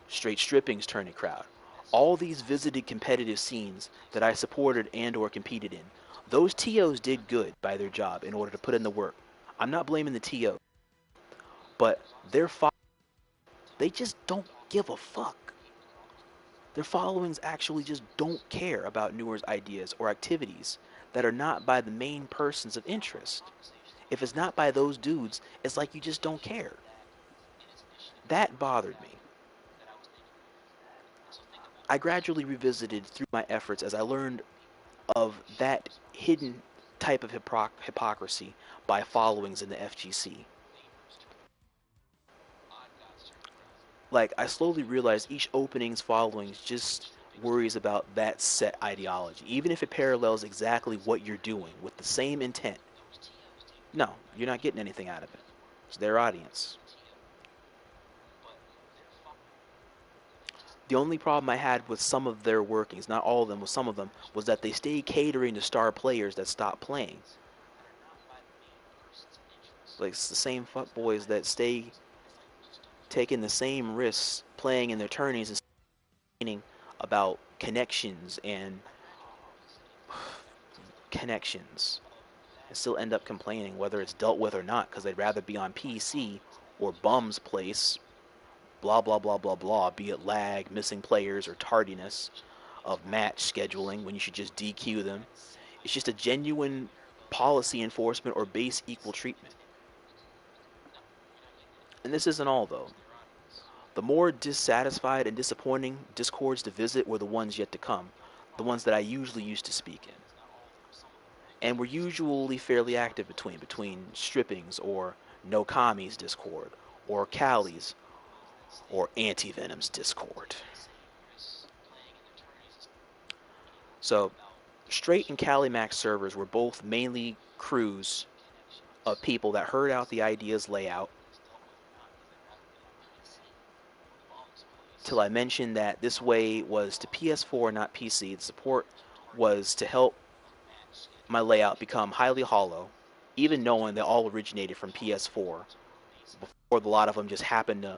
Straight Stripping's tourney crowd. All these visited competitive scenes that I supported and or competed in. Those TOs did good by their job in order to put in the work. I'm not blaming the TO, but they just don't give a fuck. Their followings actually just don't care about Newer's ideas or activities that are not by the main persons of interest. If it's not by those dudes, it's like you just don't care. That bothered me. I gradually revisited through my efforts as I learned of that hidden type of hypocrisy by followings in the FGC. Like, I slowly realized each opening's followings just worries about that set ideology, even if it parallels exactly what you're doing with the same intent. No, you're not getting anything out of it. It's their audience. The only problem I had with some of their workings, not all of them, with some of them, was that they stayed catering to star players that stopped playing. Like, it's the same fuckboys that stay taking the same risks playing in their tourneys and complaining about connections and connections, and still end up complaining whether it's dealt with or not, because they'd rather be on PC or bum's place, blah blah blah blah blah, be it lag, missing players, or tardiness of match scheduling when you should just DQ them. It's just a genuine policy enforcement or base equal treatment. And this isn't all, though. The more dissatisfied and disappointing discords to visit were the ones yet to come, the ones that I usually used to speak in, and were usually fairly active between strippings or No Kami's Discord, or Cali's, or Anti-Venom's Discord. So, Straight and Kali-Mac servers were both mainly crews of people that heard out the idea's layout, till I mentioned that this way was to PS4, not PC. The support was to help my layout become highly hollow, even knowing they all originated from PS4, before a lot of them just happened to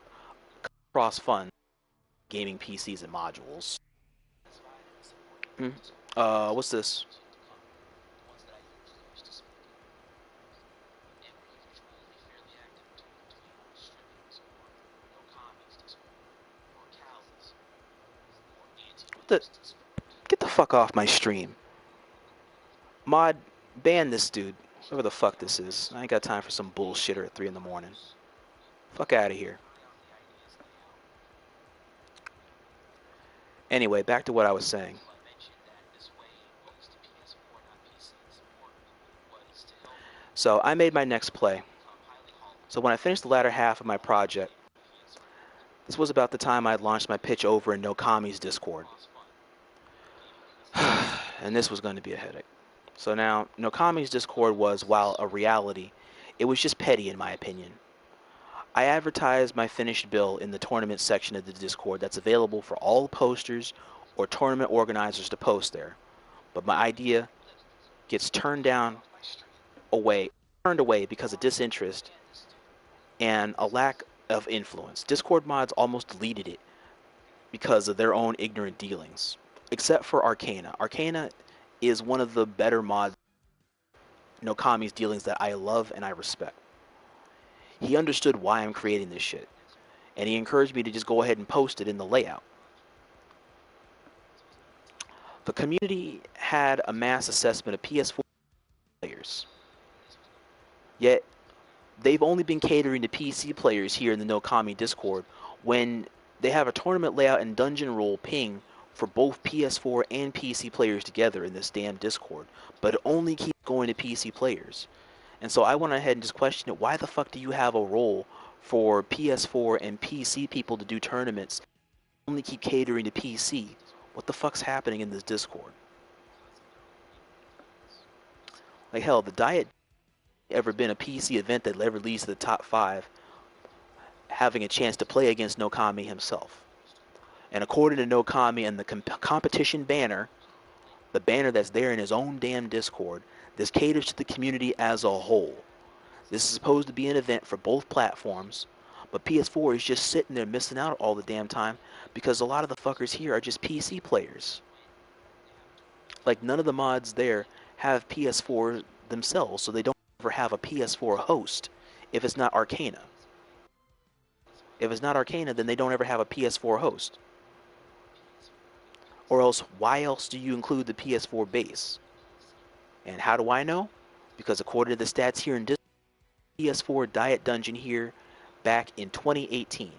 cross fund gaming PCs and modules. What's this? Get the fuck off my stream. Mod, ban this dude. Whoever the fuck this is. I ain't got time for some bullshitter at 3 in the morning. Fuck out of here. Anyway, back to what I was saying. So I made my next play. So when I finished the latter half of my project, this was about the time I had launched my pitch over in No Kami's Discord. And this was going to be a headache. So now, No Kami's Discord was, while a reality, it was just petty in my opinion. I advertised my finished bill in the tournament section of the Discord that's available for all posters or tournament organizers to post there. But my idea gets turned away because of disinterest and a lack of influence. Discord mods almost deleted it because of their own ignorant dealings. Except for Arcana. Arcana is one of the better mods No Kami's dealings that I love and I respect. He understood why I'm creating this shit, and he encouraged me to just go ahead and post it in the layout. The community had a mass assessment of PS4 players, yet they've only been catering to PC players here in the No Kami Discord when they have a tournament layout and dungeon role ping for both PS4 and PC players together in this damn Discord, but it only keeps going to PC players. And so I went ahead and just questioned it. Why the fuck do you have a role for PS4 and PC people to do tournaments? Only keep catering to PC. What the fuck's happening in this Discord? Like hell, the Diet ever been a PC event that ever leads to the top 5, having a chance to play against No Kami himself. And according to No Kami and the competition banner, the banner that's there in his own damn Discord, this caters to the community as a whole. This is supposed to be an event for both platforms, but PS4 is just sitting there missing out all the damn time because a lot of the fuckers here are just PC players. Like, none of the mods there have PS4 themselves, so they don't ever have a PS4 host if it's not Arcana. If it's not Arcana, then they don't ever have a PS4 host. Or else, why else do you include the PS4 base? And how do I know? Because according to the stats here in Discord, PS4 Diet Dungeon here back in 2018.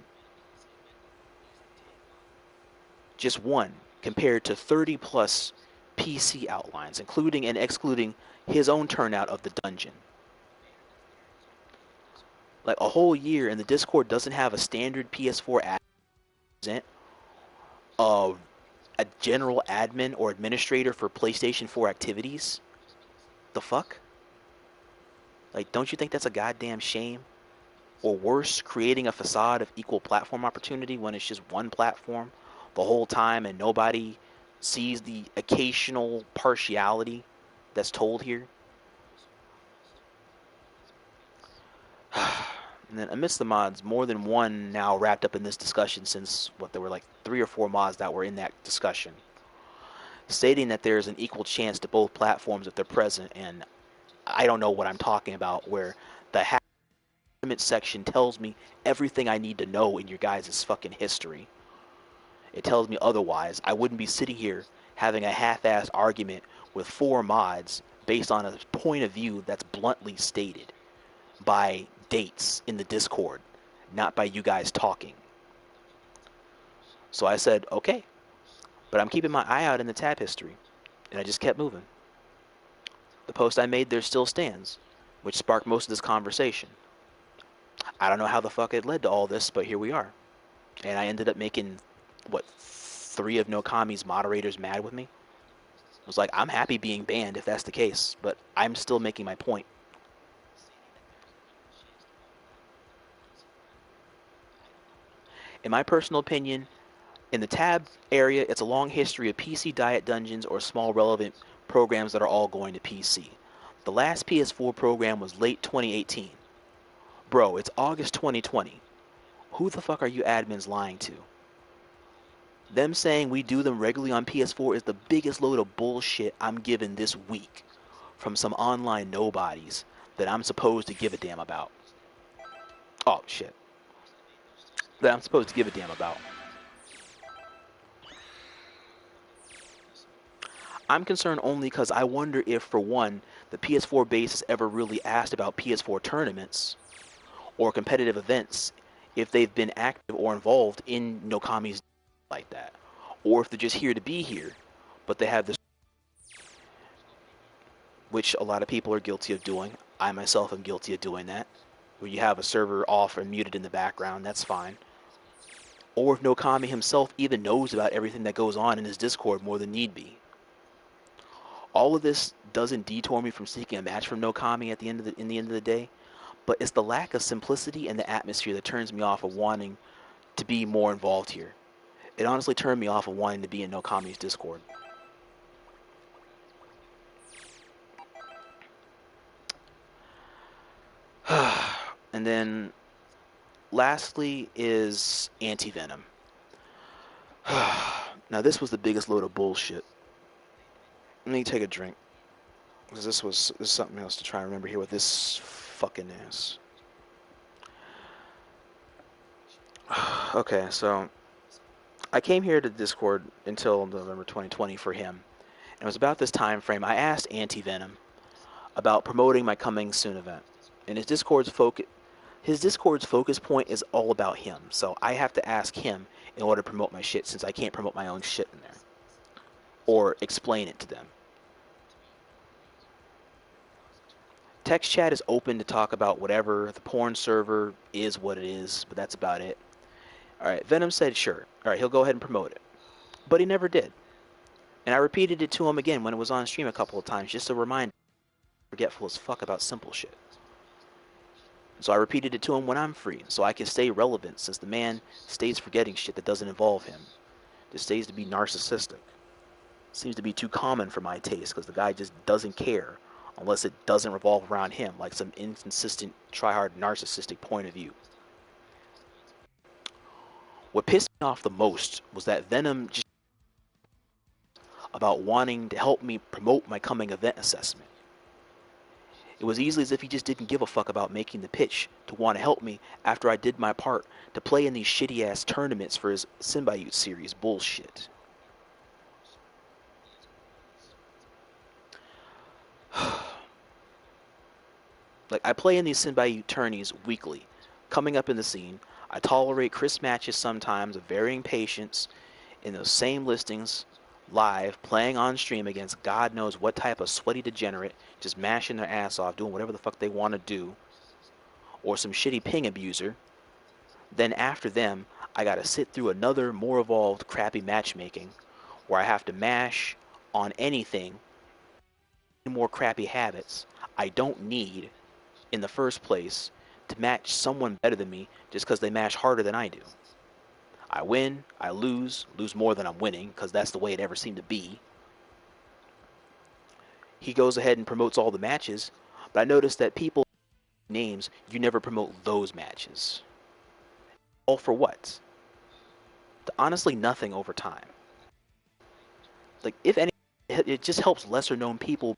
Just one compared to 30 plus PC outlines, including and excluding his own turnout of the dungeon. Like a whole year, and the Discord doesn't have a standard PS4 present a general admin or administrator for PlayStation 4 activities? The fuck? Like, don't you think that's a goddamn shame? Or worse, creating a facade of equal platform opportunity when it's just one platform the whole time and nobody sees the occasional partiality that's told here. And then amidst the mods, more than one now wrapped up in this discussion since, what, there were like 3 or 4 mods that were in that discussion, stating that there's an equal chance to both platforms if they're present, and I don't know what I'm talking about, where the section tells me everything I need to know in your guys' fucking history. It tells me otherwise. I wouldn't be sitting here having a half-assed argument with 4 mods based on a point of view that's bluntly stated by dates in the Discord, not by you guys talking. So I said, okay, but I'm keeping my eye out in the tab history, and I just kept moving. The post I made there still stands, which sparked most of this conversation. I don't know how the fuck it led to all this, but here we are. And I ended up making, what, 3 of Nokami's moderators mad with me? I was like, I'm happy being banned if that's the case, but I'm still making my point. In my personal opinion, in the tab area, it's a long history of PC diet dungeons or small relevant programs that are all going to PC. The last PS4 program was late 2018. Bro, it's August 2020. Who the fuck are you admins lying to? Them saying we do them regularly on PS4 is the biggest load of bullshit I'm given this week from some online nobodies that I'm supposed to give a damn about. Oh, shit. That I'm supposed to give a damn about. I'm concerned only because I wonder if, for one, the PS4 base has ever really asked about PS4 tournaments or competitive events, if they've been active or involved in Nokami's like that, or if they're just here to be here, but they have this, which a lot of people are guilty of doing. I myself am guilty of doing that, where you have a server off and muted in the background. That's fine. Or if Nokami himself even knows about everything that goes on in his Discord more than need be. All of this doesn't detour me from seeking a match from Nokami at the end of the day, but it's the lack of simplicity and the atmosphere that turns me off of wanting to be more involved here. It honestly turned me off of wanting to be in Nokami's Discord. And then lastly is Anti-Venom. Now this was the biggest load of bullshit. Let me take a drink, because this is something else to try and remember here what this fucking is. Okay, so I came here to Discord until November 2020 for him, and it was about this time frame I asked Anti-Venom about promoting my coming soon event, and his Discord's focus point is all about him, so I have to ask him in order to promote my shit, since I can't promote my own shit in there or explain it to them. Text chat is open to talk about whatever. The porn server is what it is, but that's about it. Alright, Venom said sure. Alright, he'll go ahead and promote it. But he never did. And I repeated it to him again when it was on stream a couple of times, just to remind him, forgetful as fuck about simple shit. So I repeated it to him when I'm free, so I can stay relevant, since the man stays forgetting shit that doesn't involve him. Just stays to be narcissistic. Seems to be too common for my taste, because the guy just doesn't care unless it doesn't revolve around him, like some inconsistent, try-hard, narcissistic point of view. What pissed me off the most was that Venom just about wanting to help me promote my coming event assessment. It was easily as if he just didn't give a fuck about making the pitch to want to help me after I did my part to play in these shitty-ass tournaments for his Symbiote series bullshit. Like, I play in these Symbiote tourneys weekly, coming up in the scene. I tolerate crisp matches sometimes of varying patience in those same listings, live, playing on stream against God knows what type of sweaty degenerate, just mashing their ass off, doing whatever the fuck they want to do, or some shitty ping abuser. Then after them, I gotta sit through another, more evolved, crappy matchmaking, where I have to mash on anything, more crappy habits I don't need in the first place to match someone better than me just because they mash harder than I do. I win, I lose more than I'm winning, because that's the way it ever seemed to be. He goes ahead and promotes all the matches, but I noticed that people names, you never promote those matches. All for what? Honestly, nothing over time. Like, if any, it just helps lesser known people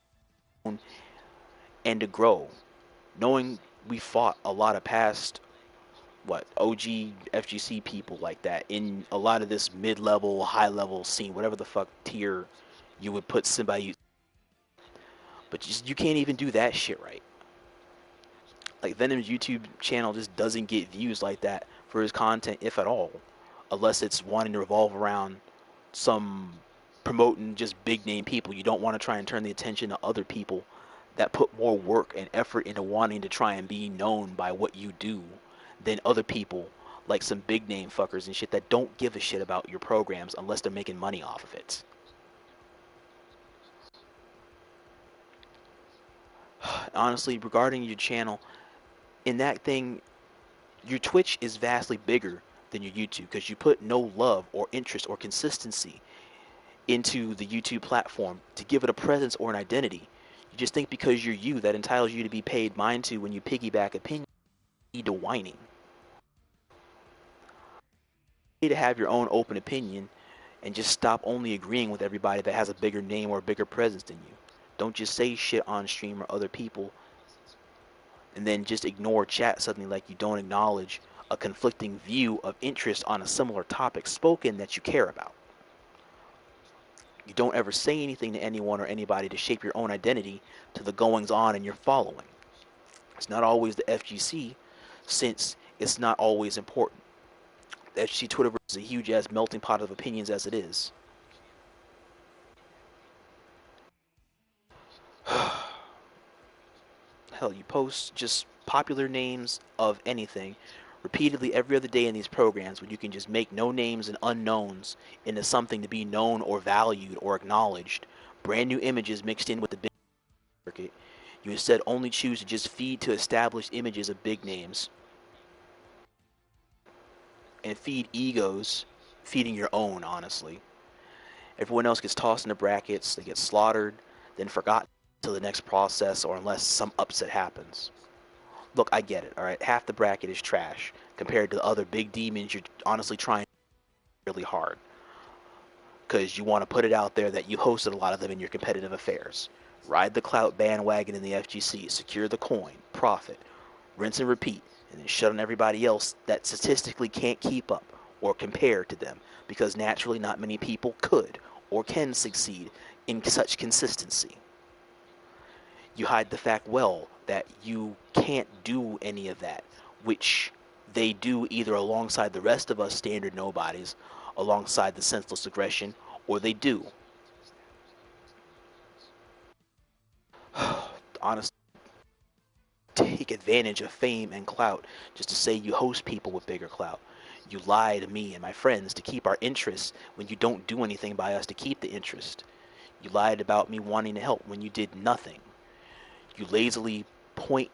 and to grow. Knowing we fought a lot of past, OG FGC people like that in a lot of this mid-level, high-level scene, whatever the fuck tier you would put somebody. But you can't even do that shit right. Like, Venom's YouTube channel just doesn't get views like that for his content, if at all, unless it's wanting to revolve around some promoting just big name people. You don't want to try and turn the attention to other people that put more work and effort into wanting to try and be known by what you do than other people, like some big name fuckers and shit that don't give a shit about your programs unless they're making money off of it. Honestly, regarding your channel, in that thing, your Twitch is vastly bigger than your YouTube because you put no love or interest or consistency into the YouTube platform to give it a presence or an identity. You just think because you're you, that entitles you to be paid mind to when you piggyback opinion to whining. You need to have your own open opinion and just stop only agreeing with everybody that has a bigger name or a bigger presence than you. Don't just say shit on stream or other people and then just ignore chat suddenly like you don't acknowledge a conflicting view of interest on a similar topic spoken that you care about. You don't ever say anything to anyone or anybody to shape your own identity to the goings on in your following. It's not always the FGC, since it's not always important. The FGC Twitterverse is a huge ass melting pot of opinions as it is. Hell, you post just popular names of anything repeatedly every other day in these programs when you can just make no names and unknowns into something to be known or valued or acknowledged. Brand new images mixed in with the big circuit. You instead only choose to just feed to established images of big names and feed egos, feeding your own, honestly. Everyone else gets tossed into brackets, they get slaughtered, then forgotten until the next process or unless some upset happens. Look, I get it, alright? Half the bracket is trash compared to the other big demons you're honestly trying really hard. Because you want to put it out there that you hosted a lot of them in your competitive affairs. Ride the clout bandwagon in the FGC, secure the coin, profit, rinse and repeat, and then shut on everybody else that statistically can't keep up or compare to them, because naturally not many people could or can succeed in such consistency. You hide the fact well that you can't do any of that, which they do either alongside the rest of us standard nobodies, alongside the senseless aggression, or they do. Honestly, take advantage of fame and clout just to say you host people with bigger clout. You lie to me and my friends to keep our interest when you don't do anything by us to keep the interest. You lied about me wanting to help when you did nothing. You lazily point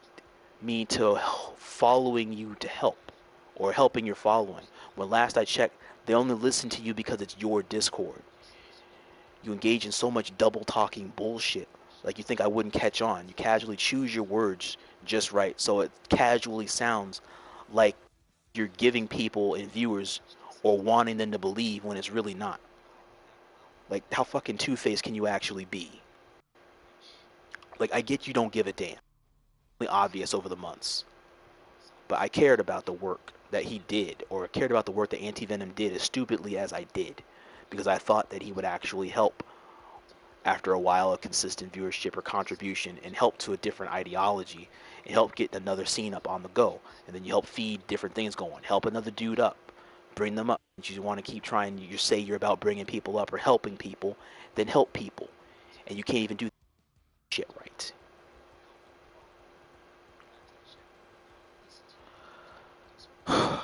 me to following you to help, or helping your following, when last I checked, they only listen to you because it's your Discord. You engage in so much double talking bullshit, like you think I wouldn't catch on. You casually choose your words just right, so it casually sounds like you're giving people and viewers or wanting them to believe when it's really not. Like, how fucking two-faced can you actually be? Like, I get you don't give a damn. Obvious over the months. But I cared about the work that he did, or cared about the work that Anti-Venom did as stupidly as I did, because I thought that he would actually help after a while of consistent viewership or contribution, and help to a different ideology, and help get another scene up on the go, and then you help feed different things going, help another dude up, bring them up. You want to keep trying, you say you're about bringing people up or helping people, then help people, and you can't even do shit right.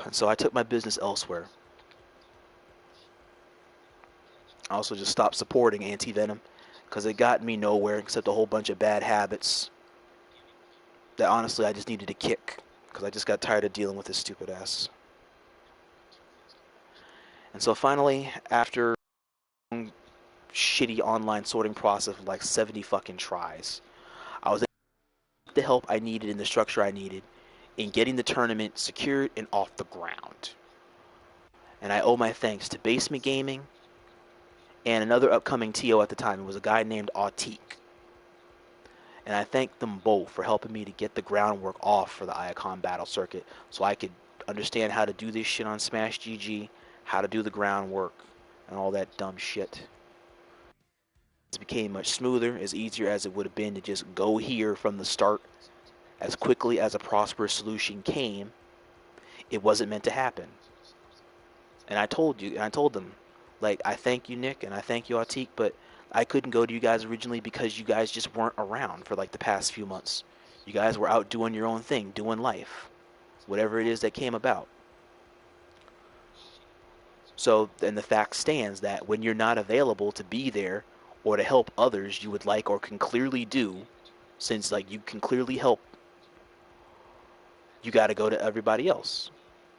And so I took my business elsewhere. I also just stopped supporting Anti-Venom because it got me nowhere except a whole bunch of bad habits that honestly I just needed to kick because I just got tired of dealing with this stupid ass. And so finally, after a shitty online sorting process of like 70 fucking tries, I was able to get the help I needed and the structure I needed in getting the tournament secured and off the ground. And I owe my thanks to Basement Gaming and another upcoming TO at the time. It was a guy named O.F.A. And I thank them both for helping me to get the groundwork off for the Iacon battle circuit so I could understand how to do this shit on Smash GG, how to do the groundwork, and all that dumb shit. It became much smoother, as easier as it would have been to just go here from the start. As quickly as a prosperous solution came, it wasn't meant to happen. And I told them, like, I thank you, Nick, and I thank you, O.F.A, but I couldn't go to you guys originally because you guys just weren't around for like the past few months. You guys were out doing your own thing, doing life, whatever it is that came about. So then the fact stands that when you're not available to be there or to help others you would like or can clearly do, since like you can clearly help, you got to go to everybody else.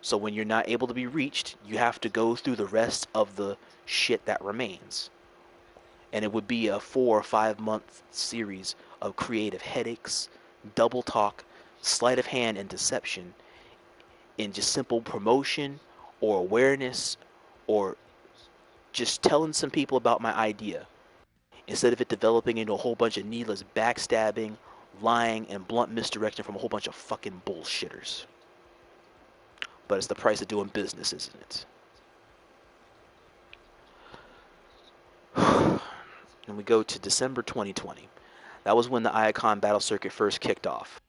So when you're not able to be reached, you have to go through the rest of the shit that remains. And it would be a 4 or 5 month series of creative headaches, double talk, sleight of hand, and deception in just simple promotion or awareness or just telling some people about my idea instead of it developing into a whole bunch of needless backstabbing, lying, and blunt misdirection from a whole bunch of fucking bullshitters. But it's the price of doing business, isn't it? And we go to December 2020. That was when the Iacon battle circuit first kicked off.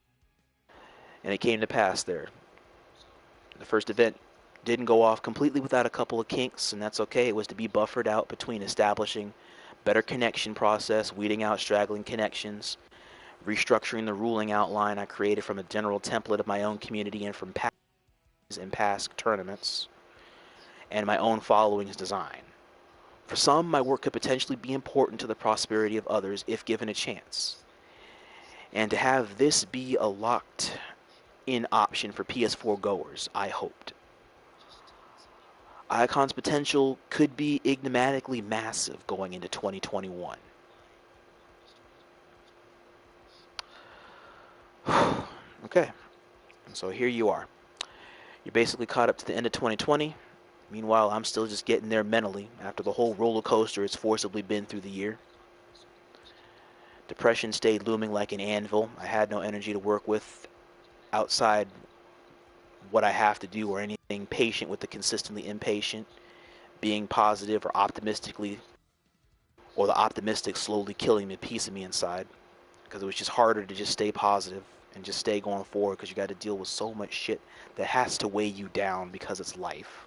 And it came to pass there. The first event didn't go off completely without a couple of kinks, and that's okay. It was to be buffered out between establishing better connection process, weeding out straggling connections, restructuring the ruling outline I created from a general template of my own community and from past tournaments, and my own following's design. For some, my work could potentially be important to the prosperity of others if given a chance. And to have this be a locked-in option for PS4 goers, I hoped. Iacon's potential could be enigmatically massive going into 2021. Okay, so here you are. You're basically caught up to the end of 2020. Meanwhile, I'm still just getting there mentally after the whole roller coaster it's forcibly been through the year. Depression stayed looming like an anvil. I had no energy to work with outside what I have to do or anything patient with the consistently impatient, being positive or optimistically, or the optimistic slowly killing a piece of me inside, because it was just harder to just stay positive and just stay going forward because you got to deal with so much shit that has to weigh you down because it's life.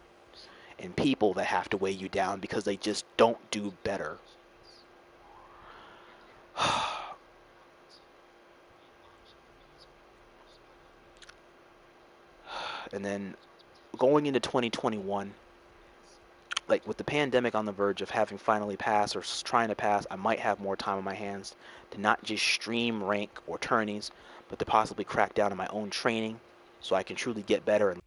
And people that have to weigh you down because they just don't do better. And then going into 2021, like with the pandemic on the verge of having finally passed or trying to pass, I might have more time on my hands to not just stream rank or tourneys, but to possibly crack down on my own training so I can truly get better and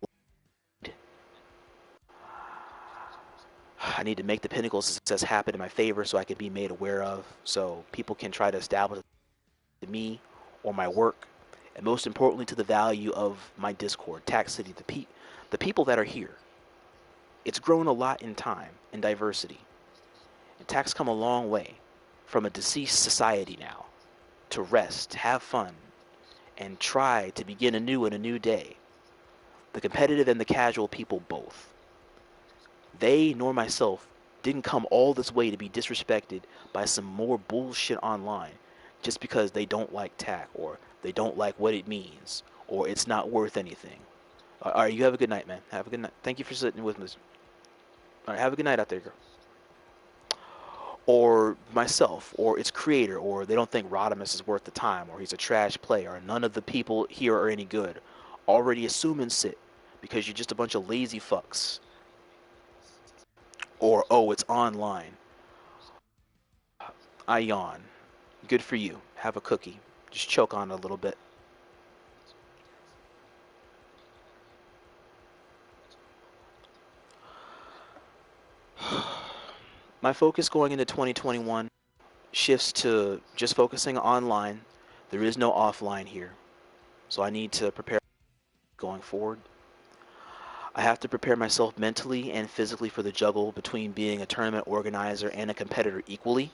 I need to make the pinnacle of success happen in my favor so I can be made aware of, so people can try to establish to me or my work, and most importantly to the value of my Discord, Tax City, the people that are here. It's grown a lot in time and diversity. And Tax come a long way from a deceased society now to rest, have fun, and try to begin anew in a new day. The competitive and the casual people both. They nor myself didn't come all this way to be disrespected by some more bullshit online just because they don't like TAC or they don't like what it means or it's not worth anything. All right, you have a good night, man. Have a good night. Thank you for sitting with me. All right, have a good night out there, girl. Or myself, or its creator, or they don't think Rodimus is worth the time, or he's a trash player, or none of the people here are any good. Already assume and sit because you're just a bunch of lazy fucks. Or, oh, it's online. I yawn. Good for you. Have a cookie. Just choke on it a little bit. My focus going into 2021 shifts to just focusing online. There is no offline here. So I need to prepare going forward. I have to prepare myself mentally and physically for the juggle between being a tournament organizer and a competitor equally.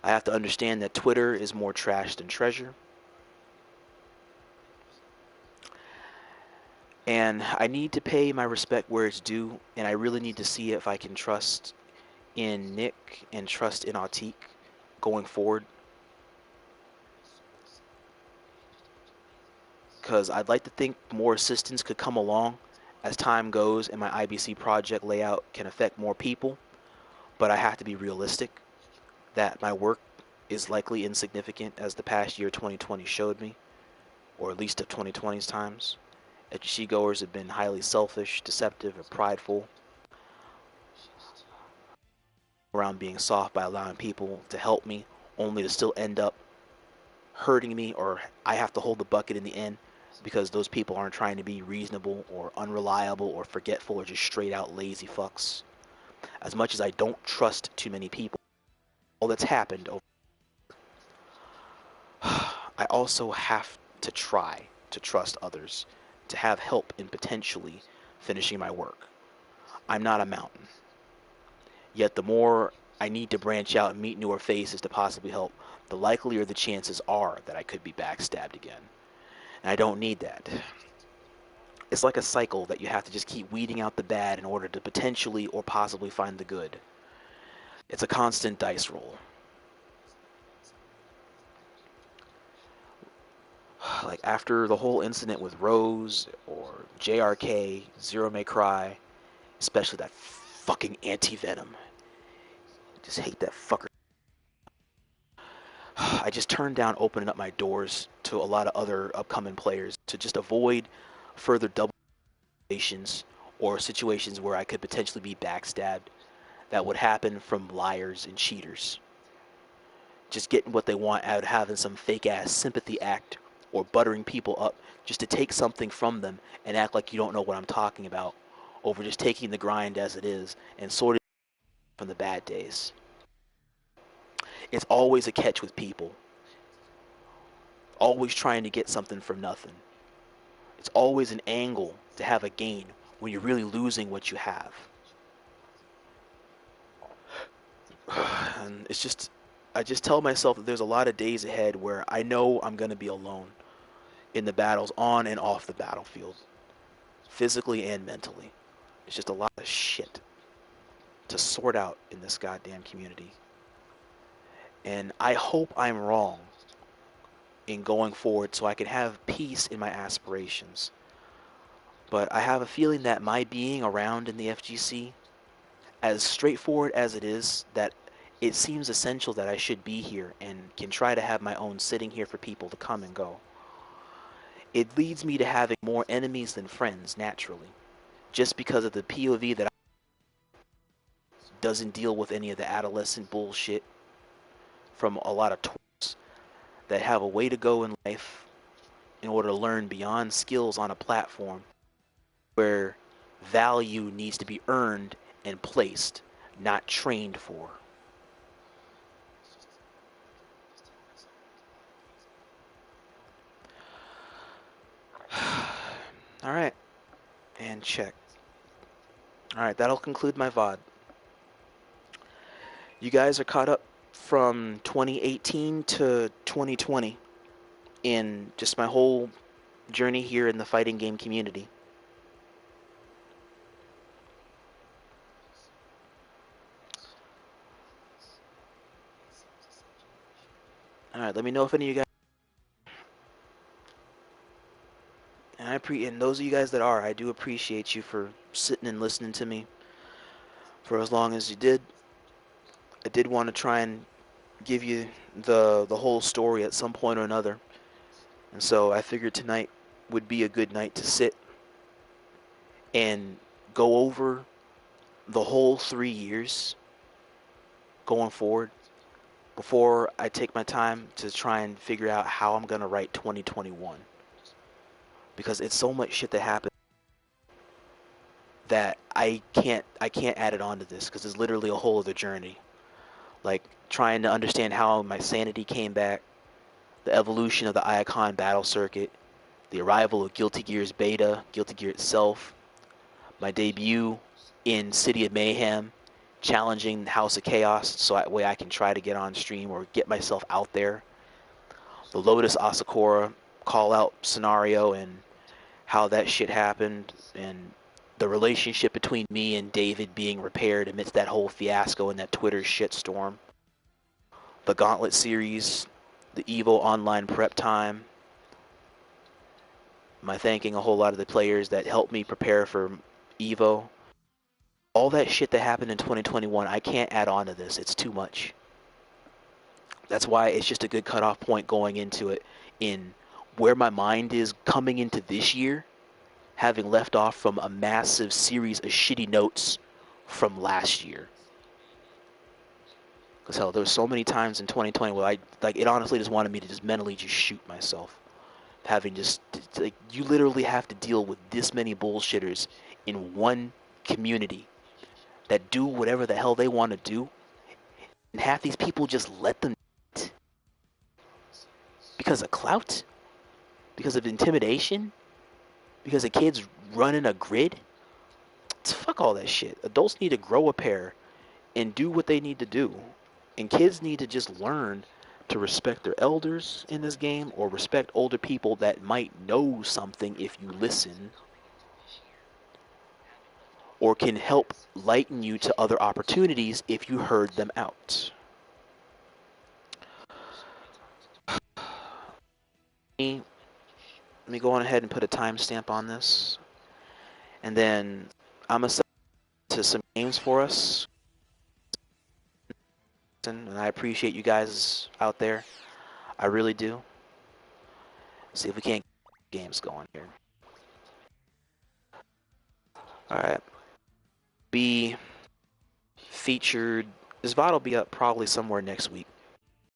I have to understand that Twitter is more trash than treasure. And I need to pay my respect where it's due, and I really need to see if I can trust in Nick and trust in Autique going forward. Because I'd like to think more assistance could come along as time goes and my IBC project layout can affect more people. But I have to be realistic that my work is likely insignificant, as the past year 2020 showed me, or at least of 2020's times. H.O.C goers have been highly selfish, deceptive, or prideful around being soft by allowing people to help me, only to still end up hurting me, or I have to hold the bucket in the end because those people aren't trying to be reasonable or unreliable or forgetful or just straight out lazy fucks. As much as I don't trust too many people, all that's happened over, I also have to try to trust others, to have help in potentially finishing my work. I'm not a mountain. Yet the more I need to branch out and meet newer faces to possibly help, the likelier the chances are that I could be backstabbed again. And I don't need that. It's like a cycle that you have to just keep weeding out the bad in order to potentially or possibly find the good. It's a constant dice roll. Like after the whole incident with Rose or JRK, ZeroMayCry, especially that fucking anti-venom. I just hate that fucker. I just turned down opening up my doors to a lot of other upcoming players to just avoid further double situations or situations where I could potentially be backstabbed that would happen from liars and cheaters. Just getting what they want out of having some fake ass sympathy act or buttering people up just to take something from them and act like you don't know what I'm talking about, over just taking the grind as it is and sorting from the bad days. It's always a catch with people. Always trying to get something from nothing. It's always an angle to have a gain when you're really losing what you have. And it's just, I just tell myself that there's a lot of days ahead where I know I'm going to be alone in the battles on and off the battlefield, physically and mentally. It's just a lot of shit to sort out in this goddamn community. And I hope I'm wrong in going forward so I can have peace in my aspirations. But I have a feeling that my being around in the FGC, as straightforward as it is, that it seems essential that I should be here and can try to have my own sitting here for people to come and go. It leads me to having more enemies than friends, naturally, just because of the POV that doesn't deal with any of the adolescent bullshit from a lot of twerps that have a way to go in life in order to learn beyond skills on a platform where value needs to be earned and placed, not trained for. Alright, and check. Alright, that'll conclude my VOD. You guys are caught up from 2018 to 2020 in just my whole journey here in the fighting game community. Alright, let me know if any of you guys, and those of you guys that are, I do appreciate you for sitting and listening to me for as long as you did. I did want to try and give you the whole story at some point or another, and so I figured tonight would be a good night to sit and go over the whole 3 years going forward before I take my time to try and figure out how I'm gonna write 2021, because it's so much shit that happened that I can't add it on to this, because it's literally a whole other journey. Like trying to understand how my sanity came back, the evolution of the Iacon battle circuit, the arrival of Guilty Gear's beta, Guilty Gear itself, my debut in City of Mayhem, challenging House of Chaos so that way I can try to get on stream or get myself out there, the Lotus Asakura call out scenario and how that shit happened, and the relationship between me and David being repaired amidst that whole fiasco and that Twitter shitstorm, the Gauntlet series, the EVO online prep time, my thanking a whole lot of the players that helped me prepare for EVO. All that shit that happened in 2021, I can't add on to this. It's too much. That's why it's just a good cutoff point going into it, in where my mind is coming into this year, having left off from a massive series of shitty notes from last year. Because hell, there were so many times in 2020 where it honestly just wanted me to just mentally just shoot myself. Having just, like, you literally have to deal with this many bullshitters in one community that do whatever the hell they want to do, and half these people just let them because of clout, because of intimidation, because the kids running a grid. Fuck all that shit. Adults need to grow a pair and do what they need to do, and kids need to just learn to respect their elders in this game, or respect older people that might know something if you listen, or can help lighten you to other opportunities if you heard them out. Let me go on ahead and put a timestamp on this, and then I'm going to set to some games for us, and I appreciate you guys out there. I really do. See if we can't get games going here. Alright. Be featured. This VOD will be up probably somewhere next week.